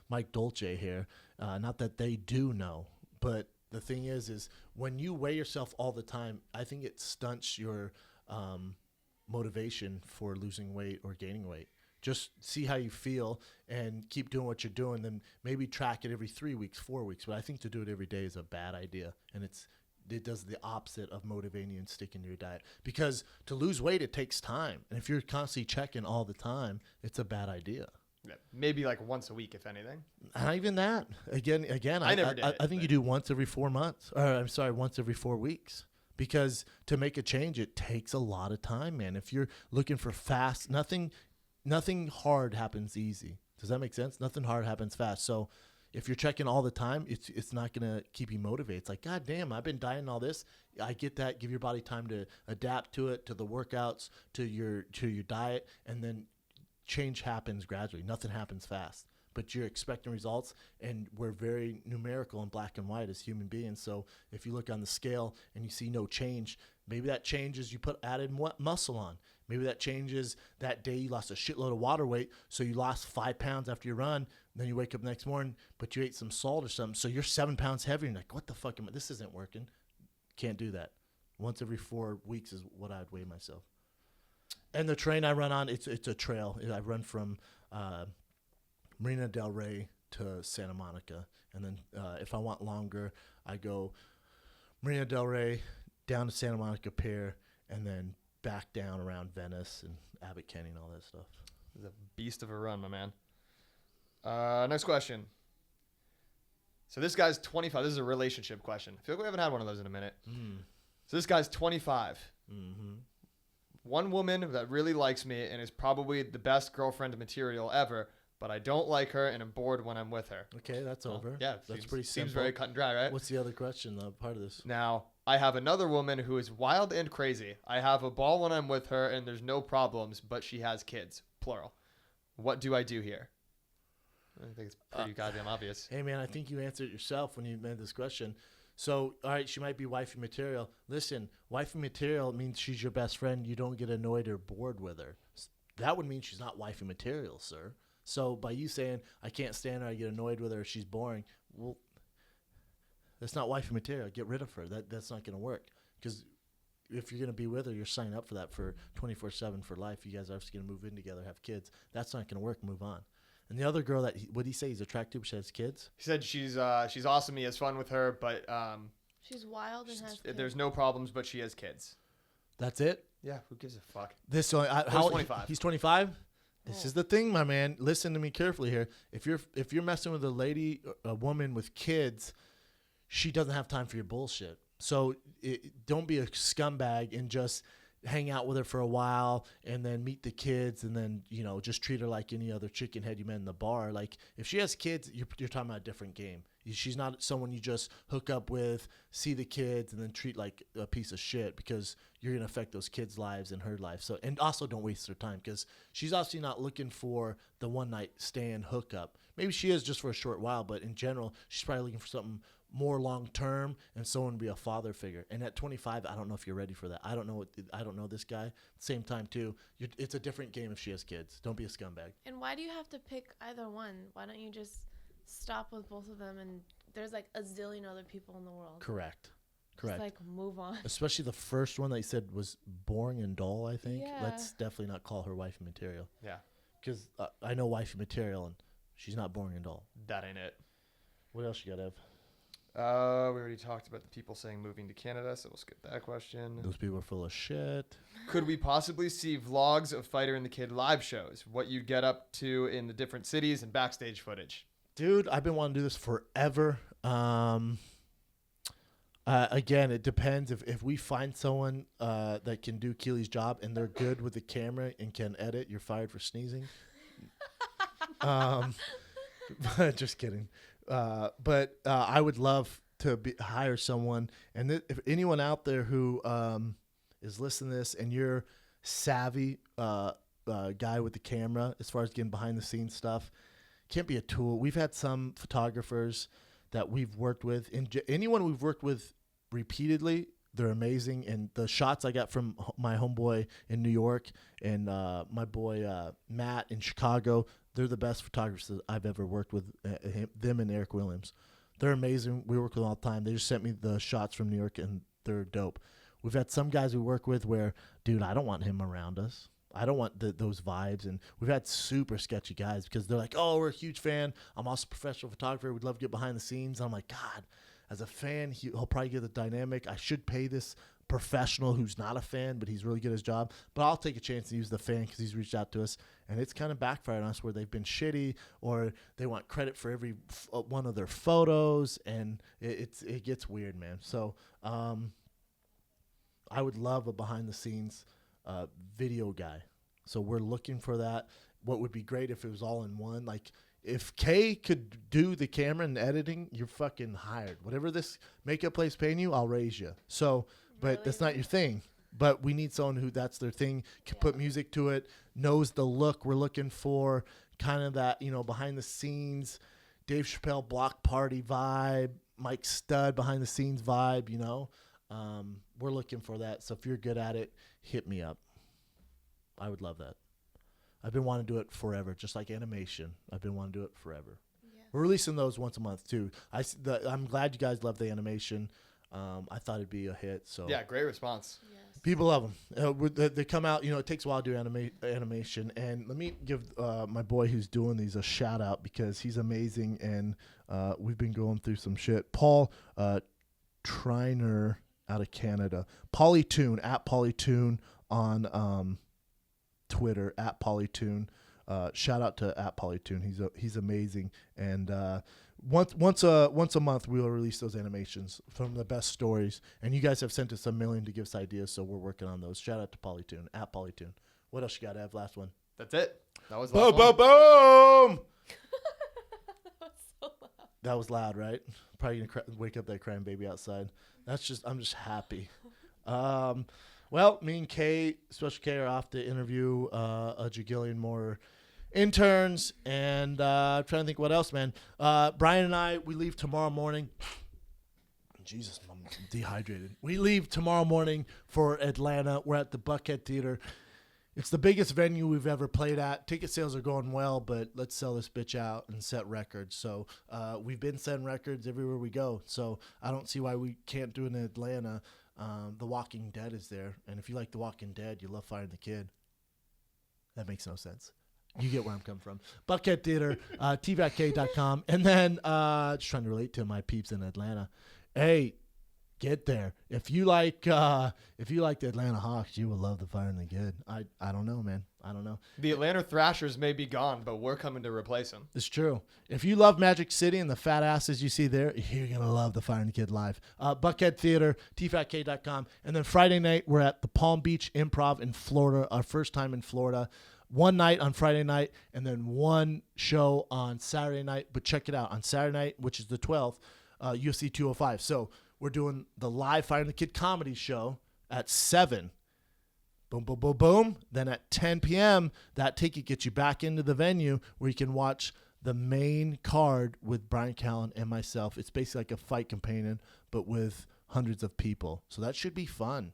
Mike Dolce here. Not that they do know. But the thing is when you weigh yourself all the time, I think it stunts your motivation for losing weight or gaining weight. Just see how you feel and keep doing what you're doing. Then maybe track it every 3 weeks, 4 weeks. But I think to do it every day is a bad idea. And it does the opposite of motivating you and sticking to your diet. Because to lose weight, it takes time. And if you're constantly checking all the time, it's a bad idea. Yeah, maybe like once a week, if anything. Not even that. Again, I never did it, I think you do once every 4 months. Or I'm sorry, once every 4 weeks. Because to make a change, it takes a lot of time, man. If you're looking for fast, nothing hard happens easy. Does that make sense? Nothing hard happens fast. So if you're checking all the time, it's not going to keep you motivated. It's like, God damn, I've been dieting all this. I get that. Give your body time to adapt to it, to the workouts, to your diet, and then change happens gradually. Nothing happens fast. But you're expecting results, and we're very numerical and black and white as human beings. So if you look on the scale and you see no change, maybe that changes you put added muscle on. Maybe that changes that day you lost a shitload of water weight, so you lost 5 pounds after you run. Then you wake up the next morning, but you ate some salt or something, so you're 7 pounds heavier. And you're like, what the fuck this isn't working. Can't do that. Once every 4 weeks is what I'd weigh myself. And the train I run on, it's a trail. I run from Marina Del Rey to Santa Monica. And then if I want longer, I go Marina Del Rey down to Santa Monica Pier and then back down around Venice and Abbot Kinney and all that stuff. It's a beast of a run, my man. Next question. So this guy's 25. This is a relationship question. I feel like we haven't had one of those in a minute. So this guy's 25. Mm-hmm. One woman that really likes me and is probably the best girlfriend material ever, but I don't like her and I'm bored when I'm with her. Okay, that's over. Yeah, that's pretty simple. Seems very cut and dry, right? What's the other question, though, part of this? Now, I have another woman who is wild and crazy. I have a ball when I'm with her and there's no problems, but she has kids, plural. What do I do here? I think it's pretty goddamn obvious. Hey, man, I think you answered it yourself when you made this question. So, all right, she might be wifey material. Listen, wifey material means she's your best friend. You don't get annoyed or bored with her. That would mean she's not wifey material, sir. So by you saying, I can't stand her, I get annoyed with her, she's boring, well, that's not wifey material. Get rid of her. That's not going to work. Because if you're going to be with her, you're signing up for that for 24/7 for life. You guys are obviously going to move in together, have kids. That's not going to work. Move on. And the other girl what did he say? He's attracted, but she has kids? He said she's awesome. He has fun with her, but she's wild and has kids. There's no problems, but she has kids. That's it? Yeah, who gives a fuck? He's 25. He's 25? This is the thing, my man. Listen to me carefully here. If you're messing with a woman with kids, she doesn't have time for your bullshit. So don't be a scumbag and just hang out with her for a while and then meet the kids and then, just treat her like any other chicken head you met in the bar. Like, if she has kids, you're talking about a different game. She's not someone you just hook up with, see the kids, and then treat like a piece of shit, because you're going to affect those kids' lives and her life. So, and also don't waste her time, because she's obviously not looking for the one-night stand hookup. Maybe she is just for a short while, but in general, she's probably looking for something more long-term and someone to be a father figure. And at 25, I don't know if you're ready for that. I don't know this guy. Same time, too. It's a different game if she has kids. Don't be a scumbag. And why do you have to pick either one? Why don't you just stop with both of them, and there's like a zillion other people in the world? Correct. Just like move on. Especially the first one that you said was boring and dull, I think. Yeah. Let's definitely not call her wifey material. Yeah. Because I know wifey material, and she's not boring and dull. That ain't it. What else you got, Ev? We already talked about the people saying moving to Canada, so we'll skip that question. Those people are full of shit. Could we possibly see vlogs of Fighter and the Kid live shows? What you'd get up to in the different cities and backstage footage? Dude, I've been wanting to do this forever. Again, it depends. If we find someone that can do Keely's job and they're good with the camera and can edit, you're fired for sneezing. Just kidding. But I would love to hire someone. And if anyone out there who is listening to this and you're savvy guy with the camera as far as getting behind the scenes stuff, can't be a tool. We've had some photographers that we've worked with. Anyone we've worked with repeatedly, they're amazing. And the shots I got from my homeboy in New York and my boy Matt in Chicago, they're the best photographers that I've ever worked with, them and Eric Williams. They're amazing. We work with them all the time. They just sent me the shots from New York, and they're dope. We've had some guys we work with where, dude, I don't want him around us. I don't want those vibes. And we've had super sketchy guys because they're like, oh, we're a huge fan. I'm also a professional photographer. We'd love to get behind the scenes. I'm like, God, as a fan, he'll probably get the dynamic. I should pay this professional who's not a fan, but he's really good at his job. But I'll take a chance to use the fan because he's reached out to us. And it's kind of backfired on us where they've been shitty or they want credit for every one of their photos. And it gets weird, man. So I would love a behind-the-scenes video guy. So we're looking for that. What would be great if it was all in one. Like, if Kay could do the camera and editing, you're fucking hired. Whatever this makeup place paying you, I'll raise you. So, but Really? that's not your thing. But we need someone who that's their thing, can put music to it, knows the look we're looking for, kind of that, behind the scenes, Dave Chappelle block party vibe, Mike Stud behind the scenes vibe, We're looking for that. So if you're good at it, hit me up. I would love that. I've been wanting to do it forever, just like animation. I've been wanting to do it forever. Yes. We're releasing those once a month too. I'm glad you guys love the animation. I thought it'd be a hit. So Yeah, great response. Yes. people love them. They come out. It takes a while to do animation. And let me give my boy who's doing these a shout out because he's amazing. And we've been going through some shit. Paul Triner out of Canada. Polytune at Polytune on Twitter at Polytune. Shout out to at Polytune. He's amazing. And once a month we will release those animations from the best stories. And you guys have sent us 1 million to give us ideas, so we're working on those. Shout out to Polytune at Polytune. What else you got, Ev? Last one. That's it. That was the Boom, last boom, one. boom. That was so loud. That was loud, right? Probably gonna wake up that crying baby outside. I'm just happy. Well, me and Kay, Special K, are off to interview a jagillion more interns, and I'm trying to think what else, man. Brian and I, we leave tomorrow morning. Jesus, I'm dehydrated. We leave tomorrow morning for Atlanta. We're at the Buckhead Theater. It's the biggest venue we've ever played at. Ticket sales are going well, but let's sell this bitch out and set records. So we've been setting records everywhere we go. So I don't see why we can't do it in Atlanta. The Walking Dead is there. And if you like The Walking Dead, you love Firing the Kid. That makes no sense. You get where I'm coming from. Buckhead Theater, tvack.com. And then just trying to relate to my peeps in Atlanta. Hey, get there. If you like the Atlanta Hawks, you will love the Firing the Kid. I don't know, man. I don't know. The Atlanta Thrashers may be gone, but we're coming to replace them. It's true. If you love Magic City and the fat asses you see there, you're going to love the Firing the Kid live. Buckhead Theater, tfatk.com. And then Friday night, we're at the Palm Beach Improv in Florida, our first time in Florida. One night on Friday night, and then one show on Saturday night. But check it out. On Saturday night, which is the 12th, UFC 205. So we're doing the live Firing the Kid comedy show at 7. Boom, boom, boom, boom. Then at 10 p.m., that ticket gets you back into the venue where you can watch the main card with Brian Callen and myself. It's basically like a fight companion, but with hundreds of people. So that should be fun.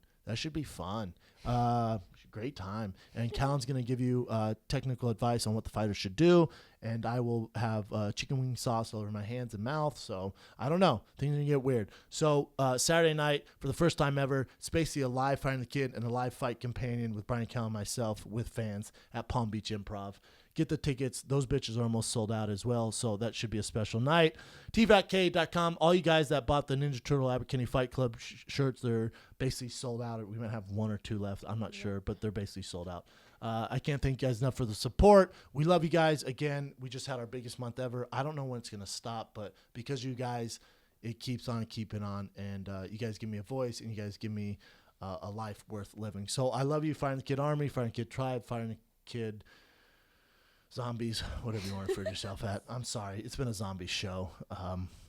Great time. And Callen's going to give you technical advice on what the fighter should do. And I will have chicken wing sauce all over my hands and mouth. So I don't know. Things are going to get weird. So Saturday night, for the first time ever, it's basically a live Firing the Kid and a live fight companion with Brian Callen and myself with fans at Palm Beach Improv. Get the tickets. Those bitches are almost sold out as well, so that should be a special night. tvatk.com. All you guys that bought the Ninja Turtle Abercrombie Fight Club shirts, they're basically sold out. We might have 1 or 2 left. I'm not sure, but they're basically sold out. I can't thank you guys enough for the support. We love you guys. Again, we just had our biggest month ever. I don't know when it's going to stop, but because you guys, it keeps on keeping on, and you guys give me a voice, and you guys give me a life worth living. So I love you, Firing the Kid Army, Firing the Kid Tribe, Firing the Kid Zombies, whatever you want to refer to yourself at. I'm sorry. It's been a zombie show.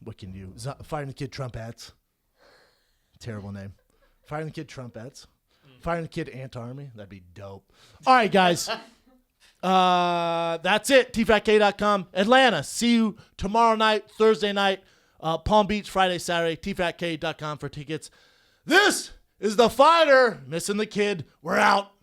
What can you do? Firing the Kid Trumpettes. Terrible name. Firing the Kid Trumpettes. Firing the Kid Ant Army. That'd be dope. All right, guys. That's it. tfatk.com. Atlanta. See you tomorrow night, Thursday night. Palm Beach, Friday, Saturday. tfatk.com for tickets. This is The Fighter. Missing the Kid. We're out.